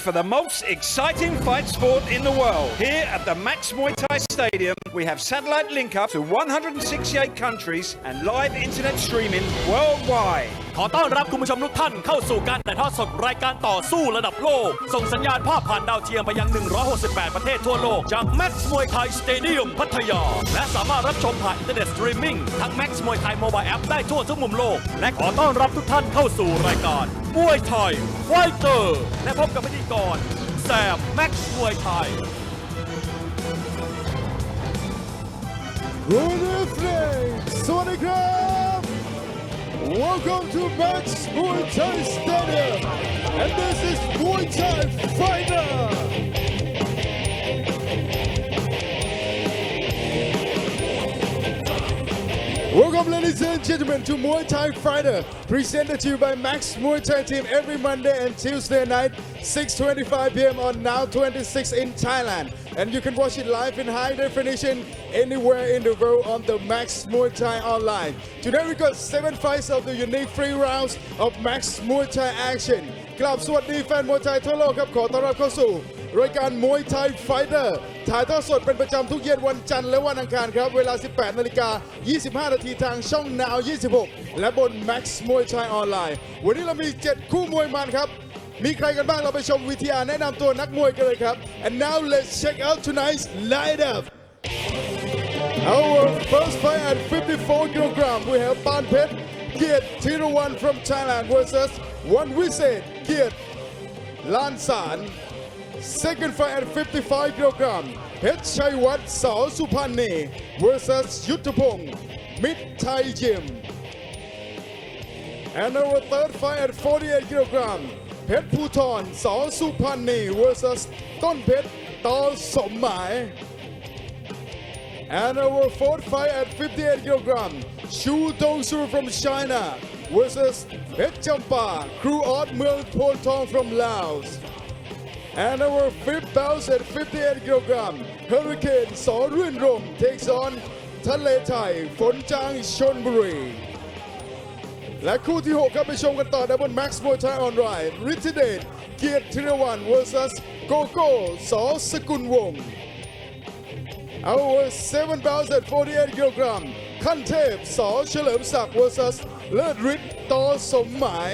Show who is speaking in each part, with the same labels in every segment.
Speaker 1: for the most exciting fight sport in the world. Here at the Max Muay Thai Stadium, we have satellite link up to 168 countries and live internet streaming worldwide.
Speaker 2: ขอต้อนรับคุณผู้ชมทุกท่านเข้าสู่การถ่ายทอดสดรายการต่อสู้ระดับโลกส่งสัญญาณภาพผ่านดาวเทียมไปยัง168ประเทศทั่วโลกจาก Max Muay Thai Stadium พัทยาและสามารถรับชมผ่านอินเทอร์เน็ตสตรีมมิ่งทั้ง Max Muay Thai Mobile App ได้ทั่วทุกมุมโลกและขอต้อนรับทุกท่านเข้าสู่รายการมวยไทยไฟเตอร์และพบกับพิธีกรแซม Max Muay Thai
Speaker 3: Good evening สวัสดีครับ Welcome to Max Muay Thai Stadium and this is Muay Thai Fighter Welcome ladies and gentlemen to Muay Thai Fighter presented to you by Max Muay Thai team every Monday and Tuesday night 6:25 p.m. on Now 26 in Thailand and you can watch it live in high definition anywhere in the world on the Max Muay Thai online. Today we got 7 fights of the unique 3 rounds of Max Muay Thai action. กราบสวัสดีแฟนมวยไทยทั่วโลกครับขอต้อนรับเข้าสู่รายการมวยไทยไฟเตอร์ถ่ายทอดสดเป็นประจำทุกเย็นวันจันทร์และวันอังคารครับเวลา 18:25 น.ทางช่อง Now 26 และบน Max Muay Thai ออนไลน์วันนี้เรามี 7 คู่มวยมันครับมีใครกันบ้างเราไปชมวิทยาแนะนำตัวนักมวยกันเลยครับ and now let's check out tonight's lineup our first fight at 54 kg we have ปานเพชรเกียรติธีรวรรณ from Thailand versus วันวิเศษเกียรติล้านสารSecond fight at 55 kg เพชรชัยวัฒน์สอสุพรรณี versus ยุทธพงศ์มิตรไทยยิม and our third fight at 48 kg เพชรภูธรสอสุพรรณี versus ต้นเพชรตอสมหมาย and our fourth fight at 58 kg ชูดงซู from China versus เพชรจำปาครูออสเมืองโพนทอง from Laos And our fifth bout at 58 kg, Hurricane สอรื่นรม takes on ทะเลไทยฝนจางชลบุรีและคู่ที่ 6 ครับไปชมกันต่อในบน Max Muay Thai on Ride ฤทธิเดชเกียรติธีรวรรณ vs โกโก้สอสกุลวงศ์ Our 7 bouts at 48 kg, ขั้นเทพสอเฉลิมศักดิ์ vs เลิศฤทธิ์ตอสมหมาย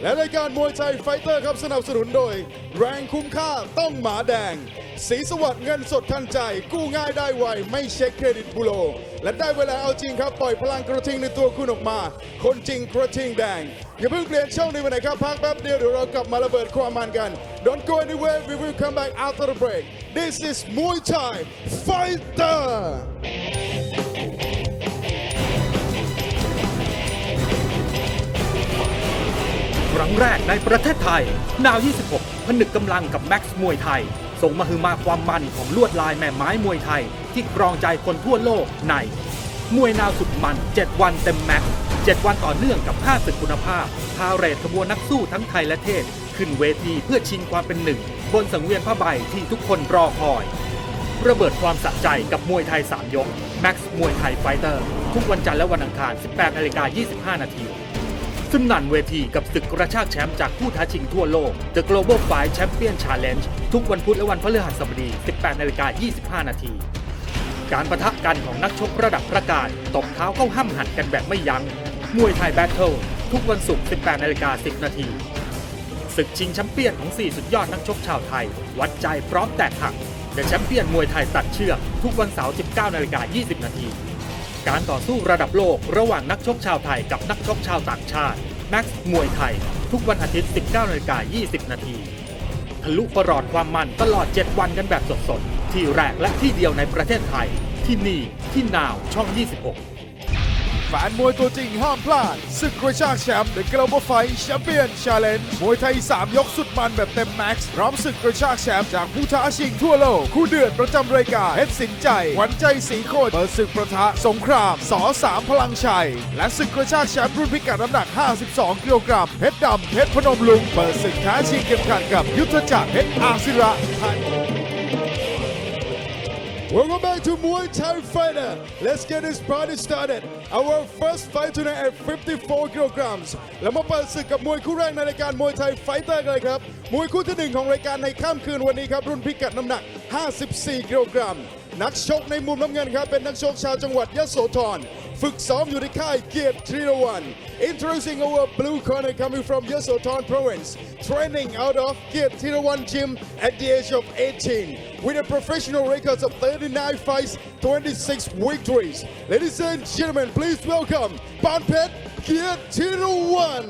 Speaker 3: และรายการมวยไทยไฟเตอร์ครับสนับสนุนโดยแรงคุ้มค่าต้องหมาแดงสีสวัสดิ์เงินสดทันใจกู้ง่ายได้ไวไม่เช็คเครดิตบูโรและได้เวลาเอาจริงครับปล่อยพลังกระทิงในตัวคุณออกมาคนจริงกระทิงแดงอย่าเพิ่งเปลี่ยนช่องนี้ไปไหนครับพักแป๊บเดียวเดี๋ยวเรากลับมาระเบิดความมันกัน Don't go anywhere we will come back after the break This is Muay Thai Fighter
Speaker 2: ครั้งแรกในประเทศไทยนาว 26 ผนึกกำลังกับแม็กซ์มวยไทยส่งมาฮือมาความมันของลวดลายแม่ไม้มวยไทยที่ครองใจคนทั่วโลกในมวยนาวสุดมัน7วันเต็มแม็กซ์7วันต่อเนื่องกับ5ศึกคุณภาพพาเหรดขบวนนักสู้ทั้งไทยและเทศขึ้นเวทีเพื่อชิงความเป็นหนึ่งบนสังเวียนผ้าใบที่ทุกคนรอคอยระเบิดความสะใจกับมวยไทย3ยกแม็กซ์มวยไทยไฟเตอร์ทุกวันจันทร์และวันอังคาร 18:25 น.สนั่นเวทีกับศึกกระชากแชมป์จากผู้ท้าชิงทั่วโลก The Global Fight Champion Challenge ทุกวันพุธและวันพฤหัสบดี 18:25 น.การปะทะกันของนักชกระดับประกาศตบเท้าเข้าห้ำหั่นกันแบบไม่ยั้งมวยไทยแบทเทิลทุกวันศุกร์ 18:10 น.ศึกชิงแชมเปี้ยนของ4สุดยอดนักชกชาวไทยวัดใจพร้อมแตกหัก The Champion มวยไทยตัดเชือกทุกวันเสาร์ 19:20 น.การต่อสู้ระดับโลกระหว่างนักชกชาวไทยกับนักชกชาวต่างชาติแม็กซ์มวยไทยทุกวันอาทิตย์ 19:20 น.ทะลุประหลอดความมันตลอด7วันกันแบบสดๆที่แรกและที่เดียวในประเทศไทยที่นี่ที่นาวช่อง 26
Speaker 3: แฟนมวยตัวจริงห้ามพลาดศึกกระชากแชมป์ The Global Fight Champion Challenge มวยไทย3ยกสุดมันแบบเต็มแม็กซ์พร้อมศึกกระชากแชมป์จากผู้ท้าชิงทั่วโลกคู่เดือดประจำรายการเพชรสินใจหวันใจสีโคตรเปิดศึกประทะสงครามส3พลังชัยและศึกกระชากแชมป์รุ่นพิกัดน้ำหนัก52กิโลกรัมเพชรดำเพชรพนมลุงเปิดศึกท้าชิงเข็มขัดกับยุทธจักรเพชรอาศิระ Welcome back to Muay Thai Fighter. Let's get this party started. Our first fight tonight at 54 kilograms. แล้วมาเปิดศึกกับมวยคู่แรกในรายการมวยไทยไฟเตอร์กันเลยครับมวยคู่ที่หนึ่งของรายการในค่ำคืนวันนี้ครับรุ่นพิกัดน้ำหนัก 54 กิโลกรัมนักชกในมุมน้ำเงินครับเป็นนักชกชาวจังหวัดยโสธรฝึกซ้อมอยู่ในค่ายเกียรติธีรวัน Introducing our blue corner coming from Yasothon province, training out of Kiet Thirawan Gym at the age of 18, with a professional record of 39 fights, 26 victories. Ladies and gentlemen, please welcome Panpet Kiet Thirawan.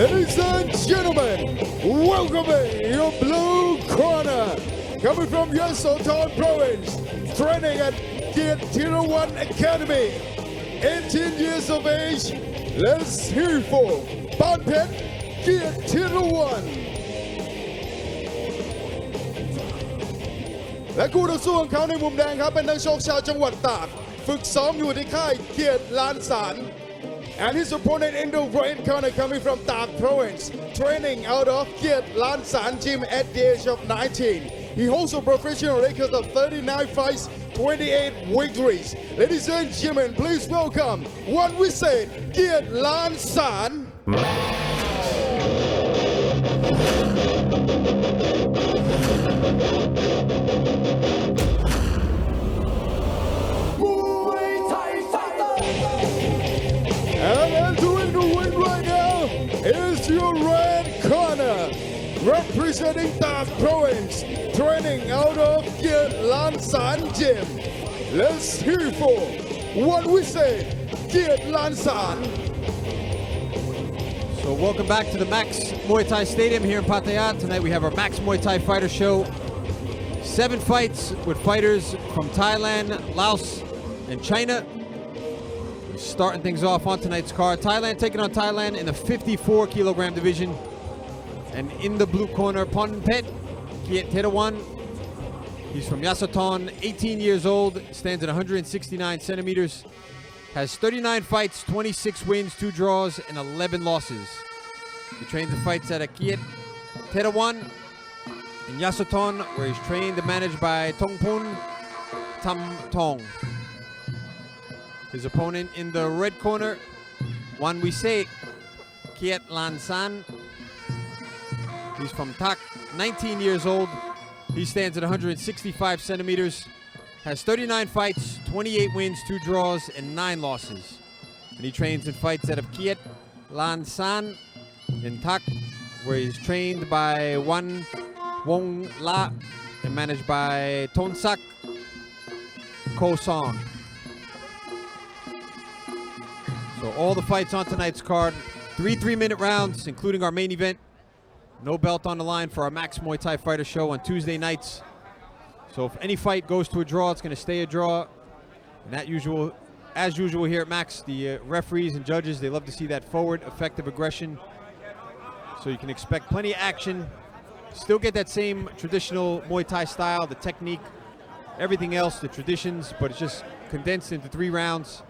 Speaker 3: Ladies and gentlemen, welcoming your blue corner, coming from Yasothon province, training at Kiet Thirawan Academy, 18 years of age. Let's hear for Panpet Kiet Thirawan. และคู่ต่อสู้ของเขาในมุมแดงครับเป็นนักชกชาวจังหวัดตากฝึกซ้อมอยู่ที่ค่ายเกียรติลานสาร And his opponent in the red corner coming from Tak province, training out of Kiet Lan San Gym at the age of 19. He holds a professional record of 39 fights, 28 victories. Ladies and gentlemen, please welcome one we say, Kiet Lan San. And entering the ring right now is your red corner, representing Tak province, training out of Kiet Lan San Gym. Let's hear for what we say, Kiet Lan San.
Speaker 4: So welcome back to the Max Muay Thai Stadium here in Pattaya. Tonight we have our Max Muay Thai Fighter Show. 7 fights with fighters from Thailand, Laos, and China. Starting things off on tonight's card. Thailand taking on Thailand in the 54 kilogram division. And in the blue corner, Panpet Kiet Thirawan. He's from Yasothon, 18 years old, stands at 169 centimeters. Has 39 fights, 26 wins, 2 draws, and 11 losses. He trains and fights at Kiet Thirawan in Yasothon, where he's trained and managed by Tongpun Tam Tong. His opponent in the red corner, Wan Wisek Kiet Lan San. He's from Tak, 19 years old. He stands at 165 centimeters. Has 39 fights, 28 wins, 2 draws, and 9 losses. And he trains and fights out of Kiet Lan San in Tak, where he's trained by Wan Wong La and managed by Tonsak Ko Song. So all the fights on tonight's card, 3 3-minute rounds, including our main event. No belt on the line for our Max Muay Thai Fighter Show on Tuesday nights. So if any fight goes to a draw, it's going to stay a draw. And as usual here at Max, the referees and judges, they love to see that forward, effective aggression. So you can expect plenty of action. Still get that same traditional Muay Thai style, the technique, everything else, the traditions, but it's just condensed into 3 rounds.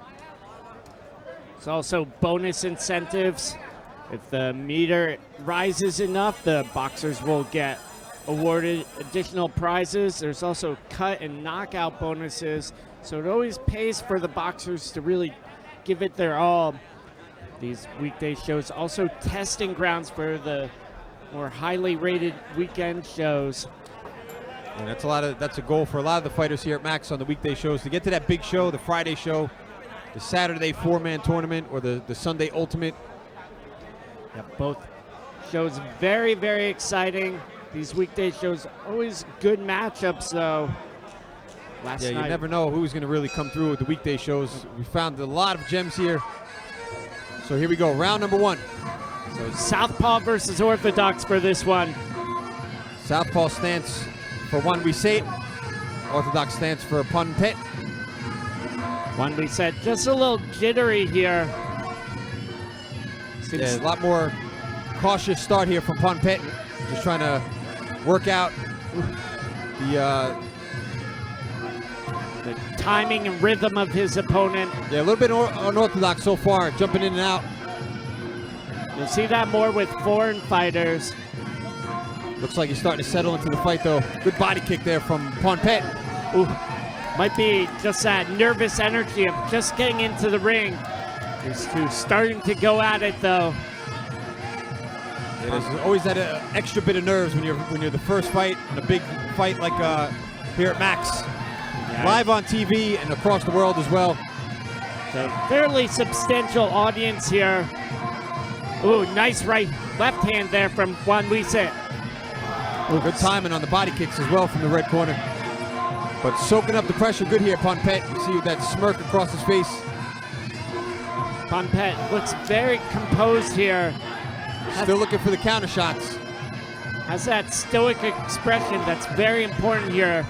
Speaker 5: There's also bonus incentives. If the meter rises enough, the boxers will get awarded additional prizes. There's also cut and knockout bonuses. So it always pays for the boxers to really give it their all. These weekday shows also testing grounds for the more highly rated weekend shows.
Speaker 4: And that's a goal for a lot of the fighters here at Max on the weekday shows, to get to that big show, the Friday show, the Saturday 4-man tournament, or the Sunday Ultimate.
Speaker 5: Yeah, both shows very, very exciting. These weekday shows, always good matchups, though. Last night,
Speaker 4: you never know who's going to really come through with the weekday shows. We found a lot of gems here. So here we go, round number 1.
Speaker 5: So Southpaw versus Orthodox for this one.
Speaker 4: Southpaw stands for Wan Wisek. Orthodox stands for Panpet.
Speaker 5: One we said just a little jittery here.
Speaker 4: Yeah, a lot more cautious start here from Panpet. Just trying to work out the
Speaker 5: the timing and rhythm of his opponent.
Speaker 4: Yeah, a little bit unorthodox so far, jumping in and out.
Speaker 5: You'll see that more with foreign fighters.
Speaker 4: Looks like he's starting to settle into the fight, though. Good body kick there from Ponpet.
Speaker 5: Ooh, might be just that nervous energy of just getting into the ring. These two starting to go at it, though.
Speaker 4: Yeah, there's always that extra bit of nerves when you're the first fight in a big fight like here at Max.
Speaker 5: Yeah.
Speaker 4: Live on TV and across the world as well.
Speaker 5: So fairly substantial audience here. Ooh, nice left hand there from Juan Luiset.
Speaker 4: Good timing on the body kicks as well from the red corner. But soaking up the pressure good here, Ponpet. You see that smirk across his face.
Speaker 5: Ponpet looks very composed here.
Speaker 4: Still looking for the counter shots.
Speaker 5: Has that stoic expression that's very important here.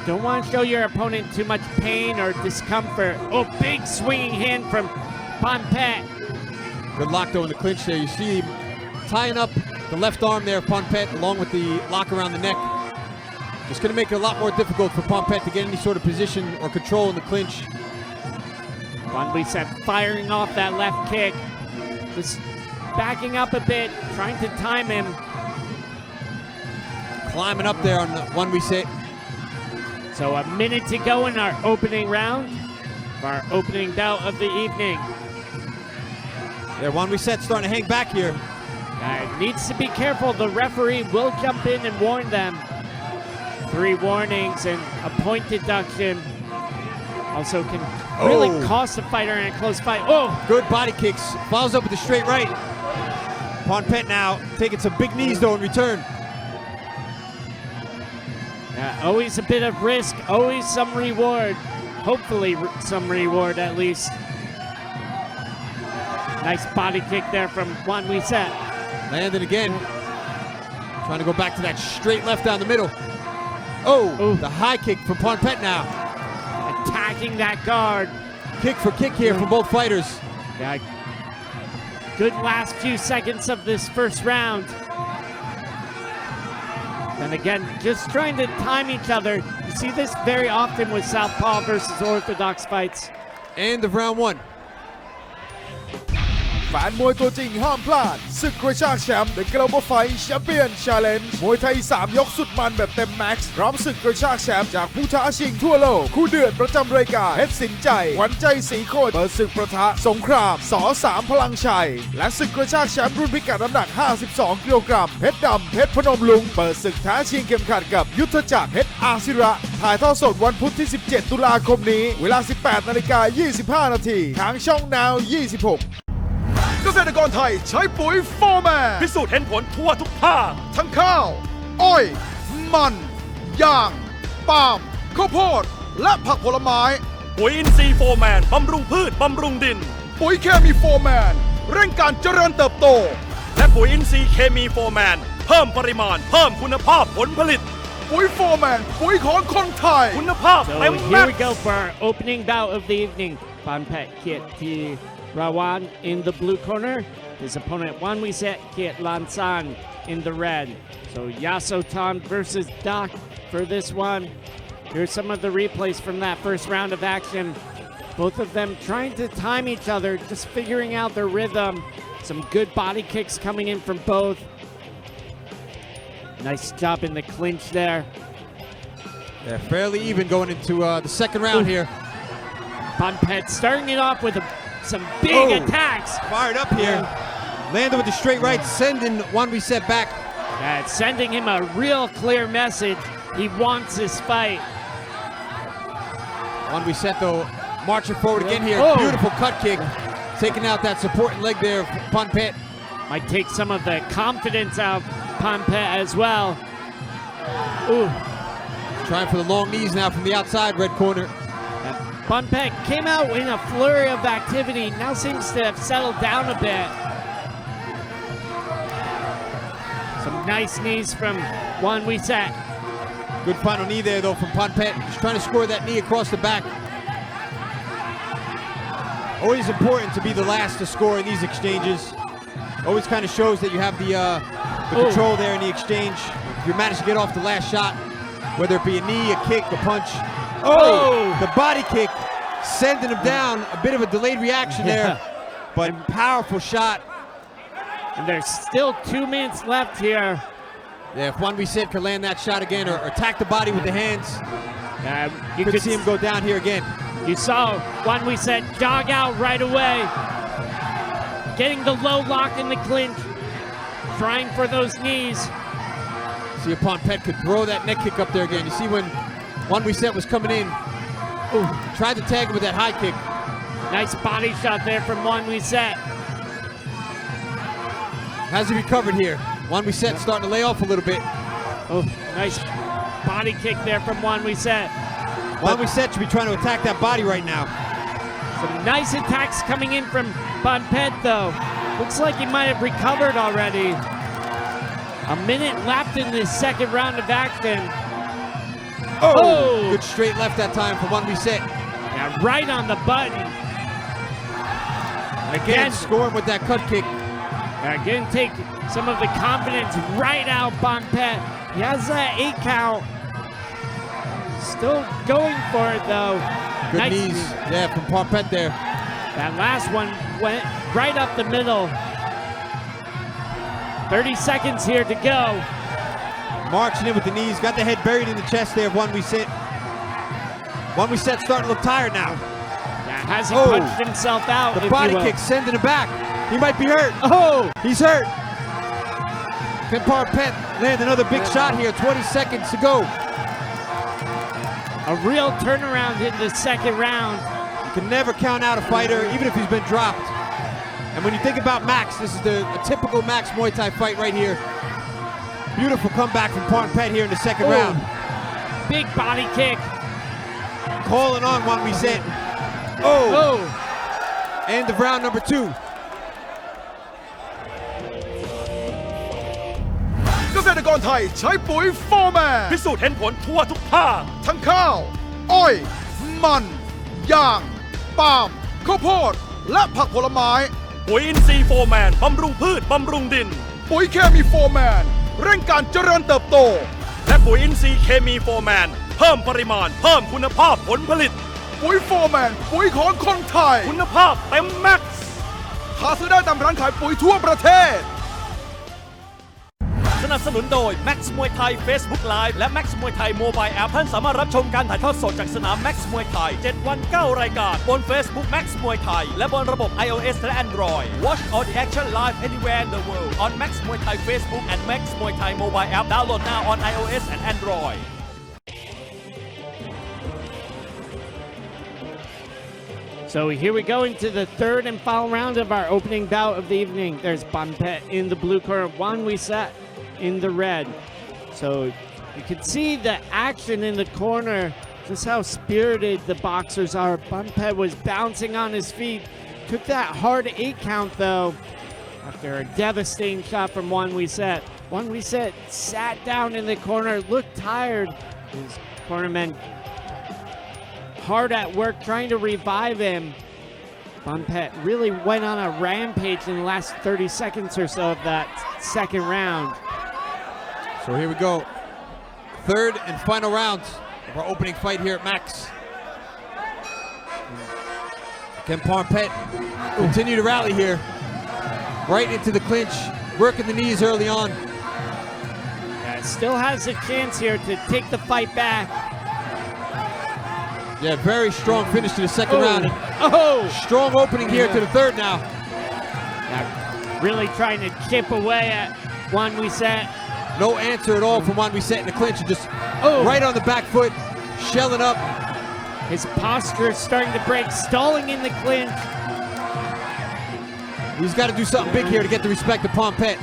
Speaker 5: Don't want to show your opponent too much pain or discomfort. Oh, big swinging hand from Ponpet.
Speaker 4: Good lock though in the clinch there. You see him tying up the left arm there of Ponpet along with the lock around the neck. Just going to make it a lot more difficult for Ponpet to get any sort of position or control in the clinch.
Speaker 5: Juan Luiset firing off that left kick. Just backing up a bit, trying to time him.
Speaker 4: Climbing up there on Juan Luiset.
Speaker 5: So a minute to go in our opening round, our opening bout of the evening.
Speaker 4: Yeah, Juan Luiset starting to hang back here.
Speaker 5: Needs to be careful. The referee will jump in and warn them. 3 warnings and a point deduction. Also can really cost a fighter in a close fight. Oh!
Speaker 4: Good body kicks. Follows up with a straight right. Ponpet now taking some big knees though in return.
Speaker 5: Always a bit of risk, always some reward. Hopefully some reward at least. Nice body kick there from Juan Luiset.
Speaker 4: Landed again. Trying to go back to that straight left down the middle. Oh, ooh. The high kick from Ponpet now.
Speaker 5: Attacking that guard.
Speaker 4: Kick for kick here from both fighters.
Speaker 5: Yeah. Good last few seconds of this first round. And again, just trying to time each other. You see this very often with Southpaw versus Orthodox fights.
Speaker 4: End of round 1.
Speaker 3: แฟนมวยตัวจริงห้ามพลาดศึกกระชากแชมป์ The Global Fight Champion Challenge มวยไทย3ยกสุดมันแบบเต็มแม็กซ์พร้อมศึกกระชากแชมป์จากผู้ท้าชิงทั่วโลกคู่เดือดประจำรายการเพชรสินใจหวันใจสีโคตรเปิดศึกประทะสงครามส3พลังชัยและศึกกระชากแชมป์รุ่นพิกัดน้ำหนัก52กิโลกรัมเพชรดำเพชรพนมลุงเปิดศึกท้าชิงเข็มขัดกับยุทธจักรเพชรอาศิระถ่ายทอดสดวันพุธที่17ตุลาคมนี้เวลา 18:25 นาทีทางช่อง Now 26เกษตรกรไทยใช้ปุ๋ยโฟร์แมน
Speaker 1: พิสูจน์เห็นผลทั่วทุกภาค
Speaker 3: ทั้งข้าว อ้อย มันยางปาล์มข้าวโพดและผักผลไม้
Speaker 1: ปุ๋ยอินทรีย์โฟร์แมนบำรุงพืชบำรุงดิน
Speaker 3: ปุ๋ยเคมีโฟร์แมนเร่งการเจริญเติบโต
Speaker 1: และปุ๋ยอินทรีย์เคมีโฟร์แมนเพิ่มปริมาณเพิ่มคุณภาพผลผลิต
Speaker 3: ปุ๋ยโฟร์แมนปุ๋ยของคนไทย
Speaker 1: คุณภาพเต็ม
Speaker 5: So here we go for our opening bout of the evening. Ponpet Kiet Rawan in the blue corner. His opponent Juan Luiset Kiet Lansan in the red. So Yasotan versus Doc for this one. Here's some of the replays from that first round of action. Both of them trying to time each other, just figuring out their rhythm. Some good body kicks coming in from both. Nice job in the clinch there.
Speaker 4: Yeah, fairly even going into the second round here.
Speaker 5: Ponpet starting it off with some big attacks.
Speaker 4: Fired up here. Landed with the straight right, sending Juan Luiset back.
Speaker 5: That's sending him a real clear message. He wants this fight.
Speaker 4: Juan Luiset, though, marching forward again here. Beautiful cut kick. Taking out that supporting leg there of Ponpet.
Speaker 5: Might take some of the confidence out of Ponpet as well. Ooh.
Speaker 4: Trying for the long knees now from the outside, red corner.
Speaker 5: Ponpet came out in a flurry of activity, now seems to have settled down a bit. Some nice knees from Juan Luiset.
Speaker 4: Good final knee there though from Ponpet, just trying to score that knee across the back. Always important to be the last to score in these exchanges. Always kind of shows that you have the control there in the exchange. If you manage to get off the last shot, whether it be a knee, a kick, a punch, Oh, the body kick sending him down. A bit of a delayed reaction there, but powerful shot.
Speaker 5: And there's still 2 minutes left here.
Speaker 4: Yeah, if Juan Vicente could land that shot again or attack the body with the hands,
Speaker 5: you
Speaker 4: could see him go down here again.
Speaker 5: You saw Juan Vicente jog out right away, getting the low lock in the clinch, trying for those knees.
Speaker 4: See if Pompet could throw that neck kick up there again. You see when Juan Vicente was coming in, tried to tag him with that high kick.
Speaker 5: Nice body shot there from Juan Vicente.
Speaker 4: Has he recovered here? Juan Vicente starting to lay off a little bit.
Speaker 5: Oh, nice body kick there from Juan Vicente.
Speaker 4: Juan Vicente should be trying to attack that body right now.
Speaker 5: Some nice attacks coming in from Pompet though. Looks like he might have recovered already. A minute left in the second round of action.
Speaker 4: Oh! Good straight left that time for Juan Vicente.
Speaker 5: Yeah, right on the button.
Speaker 4: Again, scoring with that cut kick.
Speaker 5: Again, take some of the confidence right out, Pompet. He has that 8 count. Still going for it, though.
Speaker 4: Good
Speaker 5: nice
Speaker 4: knees, yeah, from Pompet there.
Speaker 5: That last one went right up the middle. 30 seconds here to go.
Speaker 4: Marching in with the knees, got the head buried in the chest there of Juan Vicente. Juan Vicente's starting to look tired now.
Speaker 5: Yeah, hasn't punched himself out.
Speaker 4: The body kick sending him back. He might be hurt.
Speaker 5: Oh!
Speaker 4: He's hurt. Can Pompet land another big shot here? 20 seconds to go.
Speaker 5: A real turnaround in the second round.
Speaker 4: You can never count out a fighter, even if he's been dropped. And when you think about Max, this is a typical Max Muay Thai fight right here. Beautiful comeback from Pompet here in the second round.
Speaker 5: Big body kick.
Speaker 4: Calling on Juan Vicente. Oh! End of round number 2.
Speaker 6: เกษตรกรไทยใช้ปุ๋ยโฟร์แมน
Speaker 1: พิสูจน์เห็นผลทั่วทุกภาค
Speaker 6: ทั้งข้าว อ้อย มันยางปาล์มข้าวโพดและผักผลไม้
Speaker 1: ปุ๋ยอินทรีย์โฟร์แมนบำรุงพืชบำรุงดิน
Speaker 6: ปุ๋ยเคมีโฟร์แมนเร่งการเจริญเติบโต
Speaker 1: และปุ๋ยอินทรีย์เคมีโฟร์แมนเพิ่มปริมาณเพิ่มคุณภาพผลผลิต
Speaker 6: ปุ๋ยโฟร์แมนปุ๋ยของคนไทย
Speaker 1: คุณภาพเต็มแม็กซ์
Speaker 6: หาซื้อได้ตามร้านขายปุ๋ยทั่วประเทศ
Speaker 1: สนับสนุนโดย Max Muay Thai Facebook Live และ Max Muay Thai Mobile App ท่านสามารถรับชมการถ่ายทอดสดจากสนาม Max Muay Thai 7 วัน 9 รายการบน Facebook Max Muay Thai และบนระบบ iOS และ Android. Watch all the action live anywhere in the world on Max Muay Thai Facebook and Max Muay Thai Mobile App. Download now on iOS and Android.
Speaker 5: So here we go into the third and final round of our opening bout of the evening. There's Pompet in the blue corner, Juan Vicente in the red. So you can see the action in the corner, just how spirited the boxers are. Pompet was bouncing on his feet, took that hard 8 count though, after a devastating shot from Juan Vicente. Juan Vicente sat down in the corner, looked tired. His cornermen hard at work trying to revive him. Pompet really went on a rampage in the last 30 seconds or so of that second round.
Speaker 4: So here we go. Third and final round of our opening fight here at Max. Can Pompet continue to rally here? Right into the clinch, working the knees early on.
Speaker 5: Yeah, still has a chance here to take the fight back.
Speaker 4: Yeah, very strong finish to the second round. Strong opening here to the third now.
Speaker 5: Yeah, really trying to chip away at Juan Vicente.
Speaker 4: No answer at all from Juan Vicente in the clinch. And just right on the back foot, shelling up.
Speaker 5: His posture is starting to break, stalling in the clinch.
Speaker 4: He's got to do something big here to get the respect of Pompet.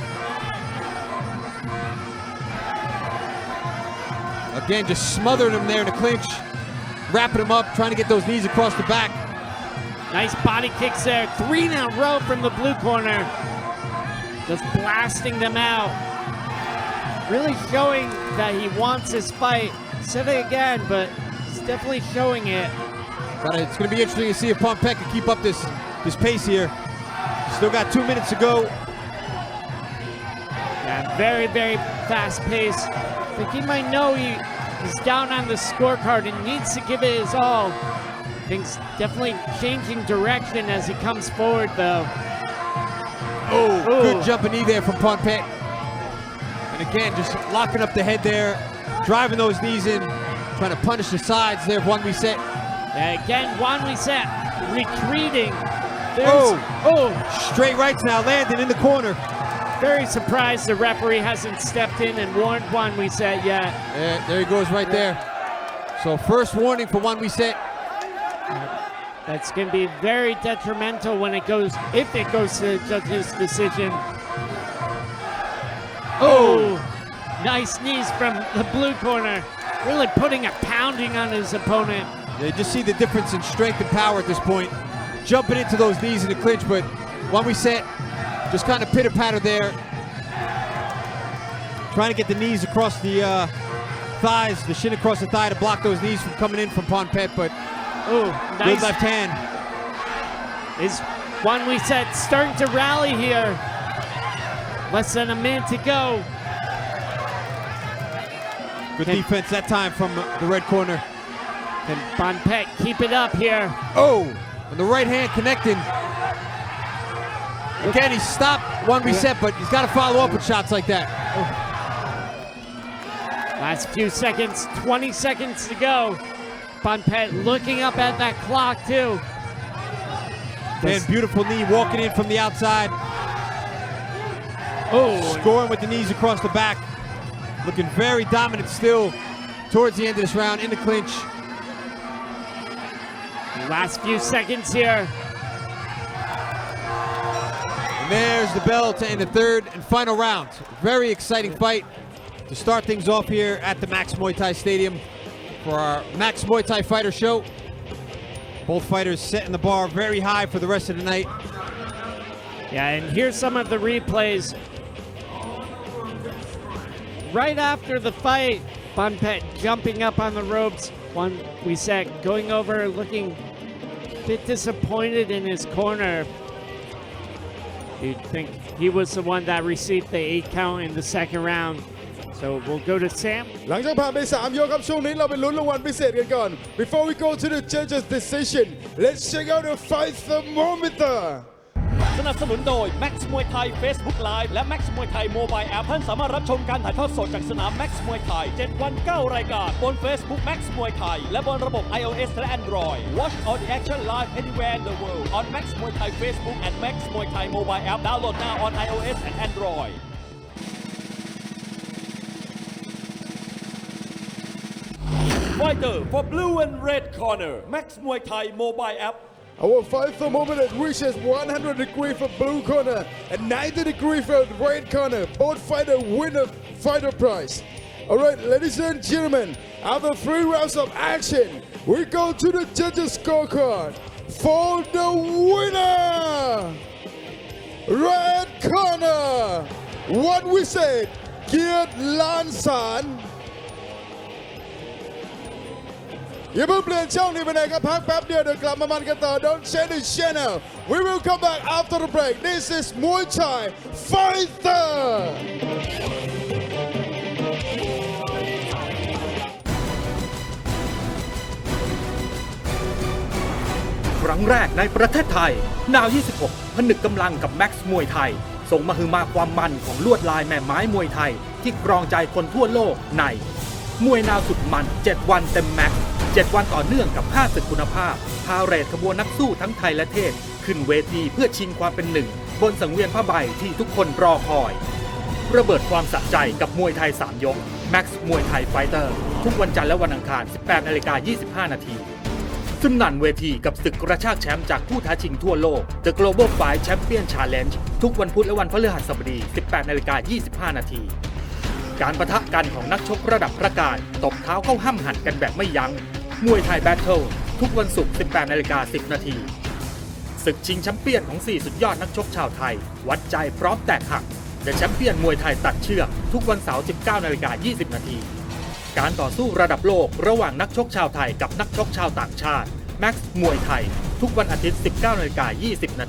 Speaker 4: Again, just smothering him there in the clinch. Wrapping him up, trying to get those knees across the back.
Speaker 5: Nice body kicks there. 3 in a row from the blue corner. Just blasting them out. Really showing that he wants this fight. Said it again, but he's definitely showing it.
Speaker 4: It's going to be interesting to see if Pompet can keep up this pace here. Still got 2 minutes to go.
Speaker 5: Yeah, very, very fast pace. I think he might know He's down on the scorecard and needs to give it his all. Things definitely changing direction as he comes forward, though.
Speaker 4: Oh, good jumping knee there from Ponpet. And again, just locking up the head there, driving those knees in, trying to punish the sides there of One Reset.
Speaker 5: Again, One Reset retreating.
Speaker 4: Straight rights now, landing in the corner.
Speaker 5: Very surprised the referee hasn't stepped in and warned One Reset yet.
Speaker 4: There he goes right there. So first warning for One Reset.
Speaker 5: That's going to be very detrimental when it goes, if it goes to the judge's decision. Nice knees from the blue corner. Really putting a pounding on his opponent.
Speaker 4: You just see the difference in strength and power at this point. Jumping into those knees in the clinch, but One Reset just kind of pitter-patter there. Trying to get the knees across the thighs, the shin across the thigh to block those knees from coming in from Ponpet, but
Speaker 5: nice.
Speaker 4: Good left hand.
Speaker 5: Is One Reset starting to rally here? Less than a minute to go.
Speaker 4: Good defense that time from the red corner.
Speaker 5: Can Ponpet keep it up here?
Speaker 4: And the right hand connecting. Again, he stopped One Reset, but he's got to follow up with shots like that.
Speaker 5: Last few seconds, 20 seconds to go. Ponpet looking up at that clock too.
Speaker 4: Man, beautiful knee walking in from the outside. Scoring with the knees across the back. Looking very dominant still towards the end of this round in the clinch.
Speaker 5: Last few seconds here.
Speaker 4: And there's the bell to end the third and final round. Very exciting fight to start things off here at the Max Muay Thai Stadium for our Max Muay Thai Fighter Show. Both fighters setting the bar very high for the rest of the night.
Speaker 5: Yeah, and here's some of the replays. Right after the fight, Ponpet jumping up on the ropes. One Reset going over, looking a bit disappointed in his corner. You'd think he was the one that received the 8 count in the second round. So we'll go to Sam.
Speaker 3: หลังจากผ่านไป3ยกครับช่วงนี้เราไปลุ้นรางวัลพิเศษกันก่อน Before we go to the judges decision, let's check out the fight thermometer.
Speaker 1: สนับสนุนโดย Max Muay Thai Facebook Live และ Max Muay Thai Mobile App ท่านสามารถรับชมการถ่ายทอดสดจากสนาม Max Muay Thai 7 วัน 9 รายการบน Facebook Max Muay Thai และบนระบบ iOS และ Android. Watch all the action live anywhere in the world on Max Muay Thai Facebook and Max Muay Thai Mobile App. Download now on iOS and Android. Fighter for blue and red corner, Max Muay Thai Mobile App.
Speaker 3: Our fight thermometer reaches 100 degrees for blue corner and 90 degrees for red corner. Both fighters win a fighter prize. Alright, ladies and gentlemen, after 3 rounds of action, we go to the judges' scorecard for the winner! Red corner! What we said, Geert Lansan. อย่าเพิ่งเปลี่ยนช่องนี้ไปไหนครับพักแป๊บเดียวเดี๋ยวกลับมามันกันต่อ Don't change the channel. We will come back after the break. This is Muay Thai Fighter.
Speaker 2: ครั้งแรกในประเทศไทยนาว 26 ผนึกกำลังกับแม็กซ์มวยไทยส่งมหึมาความมันของลวดลายแม่ไม้มวยไทยที่ครองใจคนทั่วโลกในมวยนาวสุดมัน7 วันเต็มแม็กซ์7 วันต่อเนื่องกับ5 ศึกคุณภาพพาเรทขบวนนักสู้ทั้งไทยและเทศขึ้นเวทีเพื่อชิงความเป็นหนึ่งบนสังเวียนผ้าใบที่ทุกคนรอคอยระเบิดความสะใจกับมวยไทย3 ยก Max มวยไทยไฟเตอร์ทุกวันจันทร์และวันอังคาร 18:25 น.สนั่นเวทีกับศึกกระชากแชมป์จากผู้ท้าชิงทั่วโลก The Global Fight Champion Challenge ทุกวันพุธและวันพฤหัสบดี 18:25 น.การปะทะกันของนักชกระดับประกาศตบเท้าเข้าห้ำหันกันแบบไม่ยั้งมวยไทยแบทเทิลทุกวันศุกร์ 18:10 น.ศึกชิงแชมเปี้ยนของ 4 สุดยอดนักชกชาวไทยวัดใจพร้อมแตกหัก The Champion มวยไทยตัดเชือกทุกวันเสาร์ 19:20 น.การต่อสู้ระดับโลกระหว่างนักชกชาวไทยกับนักชกชาวต่างชาติ Max มวยไทยทุกวันอาทิตย์ 19:20 น.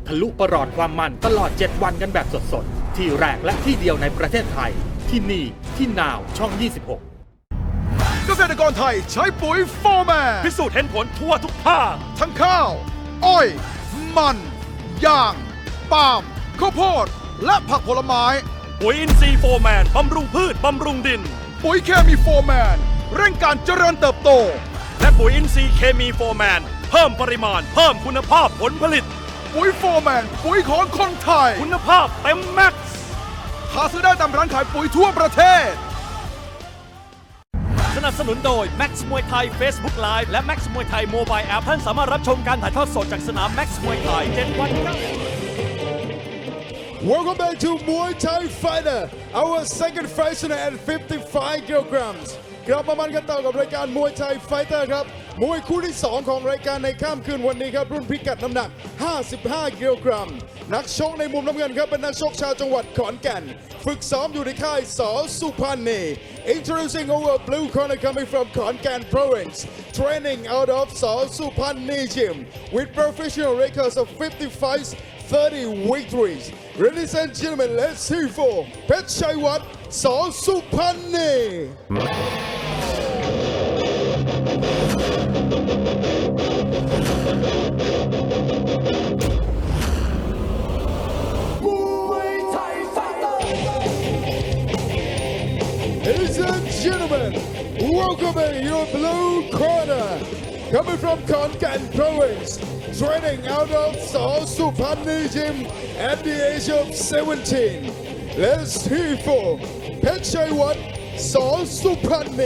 Speaker 2: ทะลุประหลอดความมันตลอด7 วันกันแบบสดๆที่แรกและที่เดียวในประเทศไทยที่นี่ที่นาวช่อง 26
Speaker 6: เกษตรกรไทยใช้ปุ๋ยโฟร์แมน
Speaker 1: พิสูจน์เห็นผลทั่วทุกภาค
Speaker 6: ทั้งข้าว อ้อย มันยางปาล์มข้าวโพดและผักผลไม้
Speaker 1: ปุ๋ยอินทรีย์โฟร์แมนบำรุงพืชบำรุงดิน
Speaker 6: ปุ๋ยเคมีโฟร์แมนเร่งการเจริญเติบโต
Speaker 1: และปุ๋ยอินทรีย์เคมีโฟร์แมนเพิ่มปริมาณเพิ่มคุณภาพผลผลิต
Speaker 6: ปุ๋ยโฟร์แมนปุ๋ยของคนไทย
Speaker 1: คุณภาพเต็มแม็กซ์
Speaker 6: หาซื้อได้ตามร้านขายปุ๋ยทั่วประเทศ
Speaker 1: สนับสนุนโดย Max มวยไทย Facebook Live และ Max มวยไทย Mobile App ท่านสามารถรับชมการถ่ายทอดสดจากสนาม Max มวยไทย 7 วัน
Speaker 3: Welcome back to Muay Thai Fighter, our second fighter at 55 kilograms. กลับมามันกันต่อกับรายการมวยไทยไฟเตอร์ครับมวยคู่ที่ 2 ของรายการในค่ำคืนวันนี้ครับรุ่นพิกัดน้ำหนัก 55 กิโลกรัมนักชกในมุมน้ำเงินครับเป็นนักชกชาวจังหวัดขอนแก่นฝึกซ้อมอยู่ในค่ายส.สุพรรณ Introducing our blue corner coming from Konkan province training out of ส.สุพรรณ Gym with professional records of 50 fights 30 victories. Ladies and gentlemen, let's hear for เพชรชัยวัฒน์ ส.สุพรรณ Ladies and gentlemen, welcome your blue corner coming from Konkan province training out of ส.สุพรรณ Gym at the age of 17. Let's hear for เพชรชัยวัฒน์ ส.สุพรรณ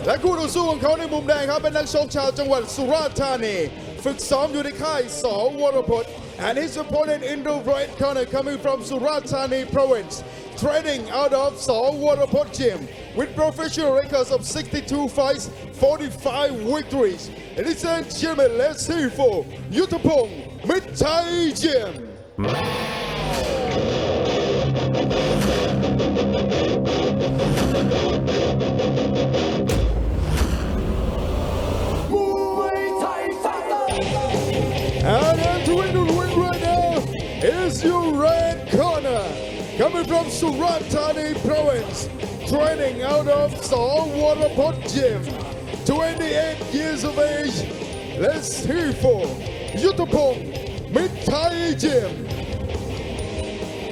Speaker 3: และคู่ต่อสู้ของเขาในมุมแดงครับเป็นนักชกชาวจังหวัดสุราษฎร์ธานีฝึกซ้อมอยู่ในค่ายส.วรพจน์ and his opponent in the right corner coming from Surat Thani province training out of ส.วรพจน์ Gym with professional records of 62 fights 45 victories. Ladies and gentlemen, let's hear for ยุทธพงศ์มิตรชัย Gym. And entering the ring right now is your red corner coming from Surat Thani province training out of ส.วรพจน์ Gym 28 years of age. Let's hear for ยุทธพงศ์มิตรชัย Gym.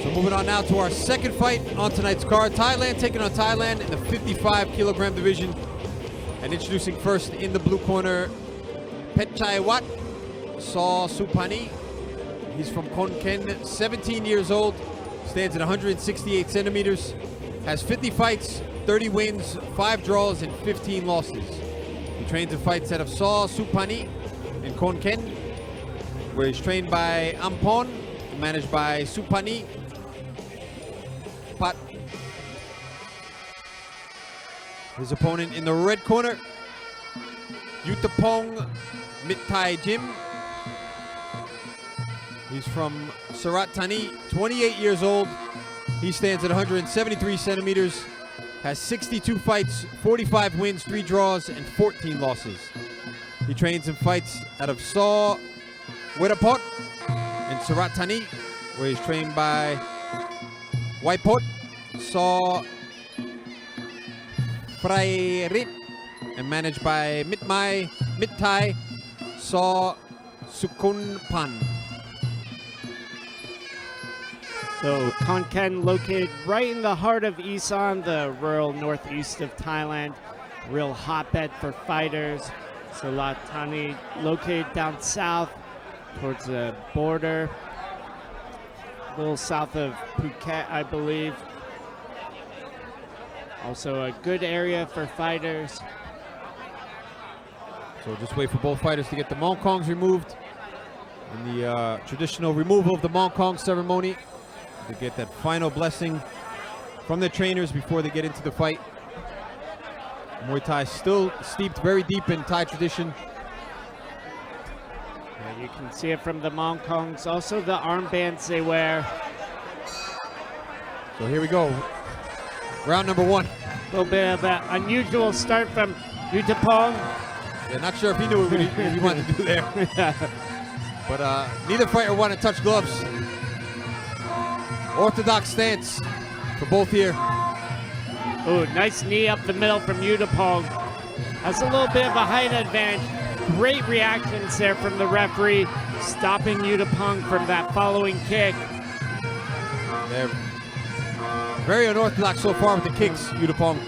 Speaker 4: So moving on now to our second fight on tonight's card. Thailand taking on Thailand in the 55 kilogram division. And introducing first in the blue corner, Petchaiwat Saw Supani. He's from Konkan, 17 years old, stands at 168 centimeters, has 50 fights, 30 wins, 5 draws, and 15 losses. He trains and fights out of Saw Supani in Konkan, where he's trained by Ampon, managed by Supani. Pat. His opponent in the red corner, Yuttapong Mitthai Gym. He's from Surat Thani, 28 years old. He stands at 173 centimeters, has 62 fights, 45 wins, 3 draws, and 14 losses. He trains and fights out of Saw Wirapot in Surat Thani, where he's trained by Waipot, Saw Prairit, and managed by Mitthai, Saw Sukunpan.
Speaker 5: So Konkan located right in the heart of Isan, the rural northeast of Thailand. Real hotbed for fighters. Surat Thani located down south towards the border. A little south of Phuket, I believe. Also a good area for fighters.
Speaker 4: So just wait for both fighters to get the Mongkongs removed. In the traditional removal of the Mongkong ceremony, to get that final blessing from the trainers before they get into the fight. Muay Thai still steeped very deep in Thai tradition.
Speaker 5: Yeah, you can see it from the Mongkongs. Also the armbands they wear.
Speaker 4: So here we go. Round number 1.
Speaker 5: A little bit of an unusual start from Yuttapong.
Speaker 4: Yeah, not sure if he knew what he wanted to do there. But neither fighter wanted to touch gloves. Orthodox stance for both here.
Speaker 5: Ooh, nice knee up the middle from Yudapong. That's a little bit of a height advantage. Great reactions there from the referee, stopping Yudapong from that following kick.
Speaker 4: They're very unorthodox so far with the kicks, Yudapong.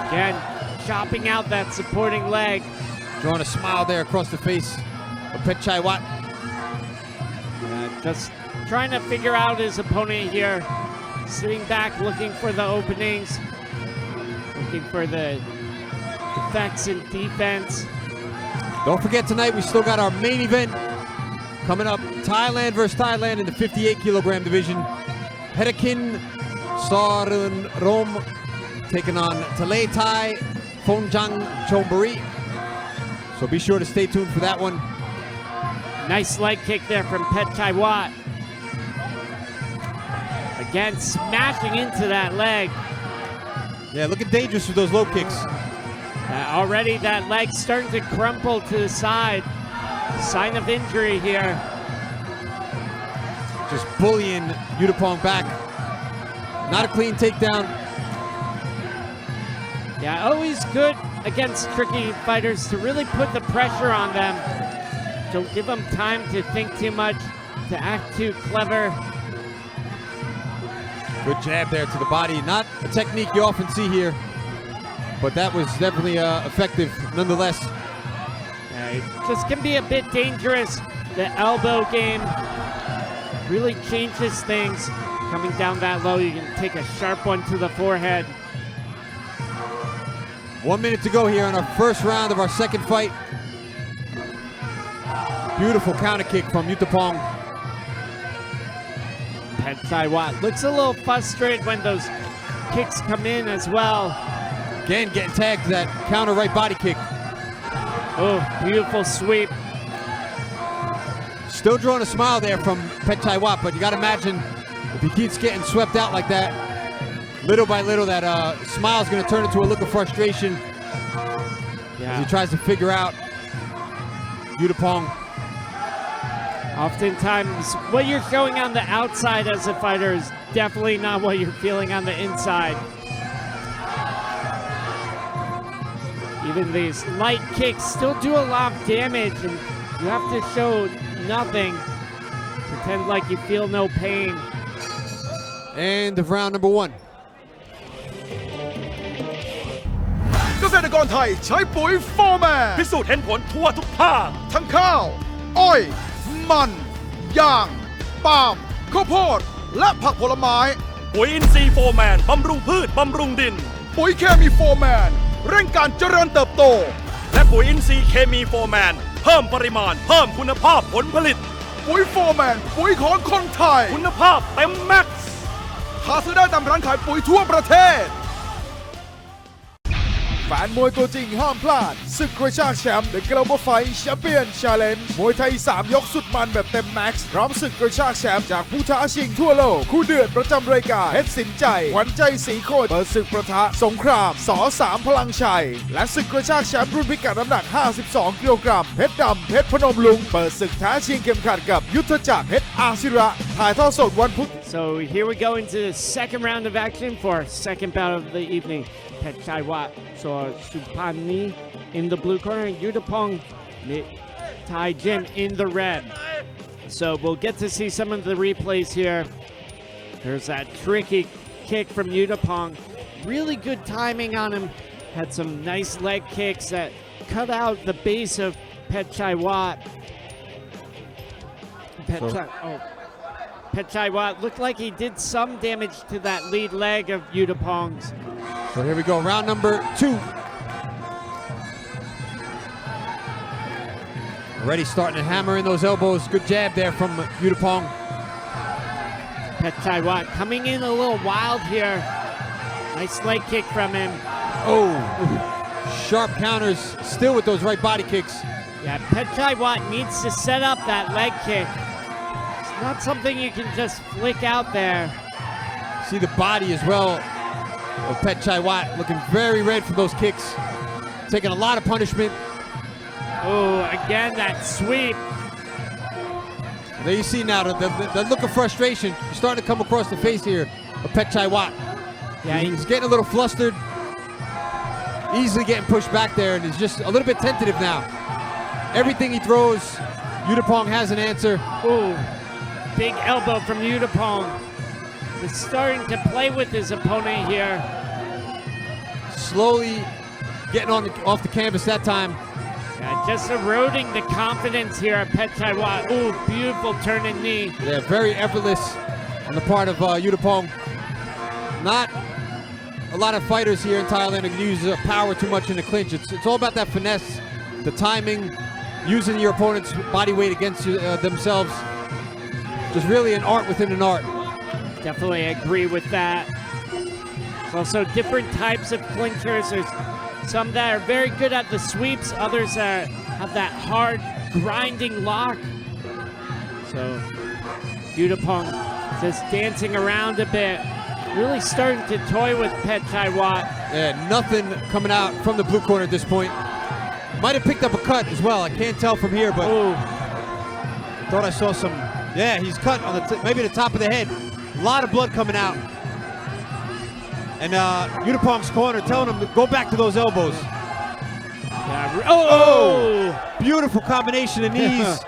Speaker 5: Again, chopping out that supporting leg.
Speaker 4: Drawing a smile there across the face of Petchaiwat.
Speaker 5: Just trying to figure out his opponent here. Sitting back, looking for the openings. Looking for the defects in defense.
Speaker 4: Don't forget tonight we still got our main event coming up. Thailand versus Thailand in the 58 kilogram division. Herakin Sarun Rom taking on Talay Thai Phonjang Chombari. So be sure to stay tuned for that one.
Speaker 5: Nice leg kick there from Petchaiwat. Again, smashing into that leg.
Speaker 4: Yeah, looking dangerous with those low kicks.
Speaker 5: Already that leg starting to crumple to the side. Sign of injury here.
Speaker 4: Just bullying Yudapong back. Not a clean takedown.
Speaker 5: Yeah, always good against tricky fighters to really put the pressure on them. Don't give them time to think too much, to act too clever.
Speaker 4: Good jab there to the body. Not a technique you often see here, but that was definitely effective nonetheless.
Speaker 5: It just can be a bit dangerous. The elbow game really changes things. Coming down that low, you can take a sharp one to the forehead.
Speaker 4: 1 minute to go here in our first round of our second fight. Beautiful counter kick from Yudapong.
Speaker 5: Petchaiwat looks a little frustrated when those kicks come in as well.
Speaker 4: Again, getting tagged to that counter right body kick.
Speaker 5: Oh, beautiful sweep.
Speaker 4: Still drawing a smile there from Petchaiwat, but you got to imagine if he keeps getting swept out like that, little by little, that smile is going to turn into a look of frustration as he tries to figure out Yudapong.
Speaker 5: Oftentimes, what you're showing on the outside as a fighter is definitely not what you're feeling on the inside. Even these light kicks still do a lot of damage, and you have to show nothing. Pretend like you feel no pain.
Speaker 4: End of round number one.
Speaker 6: เกษตรกรไทยใช้ปุ๋ยโฟร์แมน
Speaker 1: พิสูจน์เห็นผลทั่วทุกภาค
Speaker 6: ทั้งข้าว อ้อย มันยางปาล์มข้าวโพดและผักผลไม้
Speaker 1: ปุ๋ยอินทรีย์โฟร์แมนบำรุงพืชบำรุงดิน
Speaker 6: ปุ๋ยเคมีโฟร์แมนเร่งการเจริญเติบโต
Speaker 1: และปุ๋ยอินทรีย์เคมีโฟร์แมนเพิ่มปริมาณเพิ่มคุณภาพผลผลิต
Speaker 6: ปุ๋ยโฟร์แมนปุ๋ยของคนไทย
Speaker 1: คุณภาพเต็มแม็กซ์
Speaker 6: หาซื้อได้ตามร้านขายปุ๋ยทั่วประเทศ แฟนมวยตัวจริงห้ามพลาดศึกกระชากแชมป์ The Global Fight Champion Challenge มวยไทย 3 ยกสุดมันแบบเต็มแม็กซ์พร้อมศึกกระชากแชมป์จากผู้ท้าชิงทั่วโลกคู่เดือดประจำรายการเพชรสินใจขวัญใจสีโคตรเปิดศึกประทะสงครามส3พลังชัยและศึกกระชากแชมป์รุ่นพิกัดน้ำหนัก 52 กิโลกรัมเพชรดำเพชรพนมลุงเปิดศึกท้าชิงเข็มขัดกับยุทธจักรเพชรอาศิระถ่ายทอดสดวันพุธ
Speaker 5: So here we go into the second round of action for our second bout of the evening. Petchaiwat saw Supani in the blue corner, Yudapong Tai Jin in the red. So we'll get to see some of the replays here. There's that tricky kick from Yudapong. Really good timing on him. Had some nice leg kicks that cut out the base of Petchaiwat. Petchaiwat looked like he did some damage to that lead leg of Yudapong's.
Speaker 4: So here we go, round number 2. Already starting to hammer in those elbows. Good jab there from Yudapong.
Speaker 5: Petchaiwat coming in a little wild here. Nice leg kick from him.
Speaker 4: Oh, sharp counters still with those right body kicks.
Speaker 5: Yeah, Petchaiwat needs to set up that leg kick. It's not something you can just flick out there.
Speaker 4: See the body as well of Petchaiwat looking very red from those kicks. Taking a lot of punishment.
Speaker 5: Oh, again, that sweep.
Speaker 4: There you see now the look of frustration starting to come across the face here of Pechai Wat.
Speaker 5: Yeah,
Speaker 4: He's getting a little flustered, easily getting pushed back there, and he's just a little bit tentative now. Everything he throws, Yudapong has an answer.
Speaker 5: Ooh, big elbow from Yudapong. He's starting to play with his opponent here.
Speaker 4: Slowly getting off the canvas that time.
Speaker 5: Yeah, just eroding the confidence here at Pechai Wat. Ooh, beautiful turning knee.
Speaker 4: Yeah, very effortless on the part of Yudapong. Not a lot of fighters here in Thailand who can use power too much in the clinch. It's all about that finesse, the timing, using your opponent's body weight against themselves. Just really an art within an art.
Speaker 5: Definitely agree with that. There's also different types of clinchers. There's some that are very good at the sweeps, others that have that hard grinding lock. So Yudapong just dancing around a bit, really starting to toy with Pechai Wat.
Speaker 4: Yeah, nothing coming out from the blue corner at this point. Might have picked up a cut as well. I can't tell from here, but thought I saw some. Yeah, he's cut on the maybe the top of the head. A lot of blood coming out. And Yudapong's corner telling him to go back to those elbows.
Speaker 5: Yeah,
Speaker 4: Beautiful combination of knees.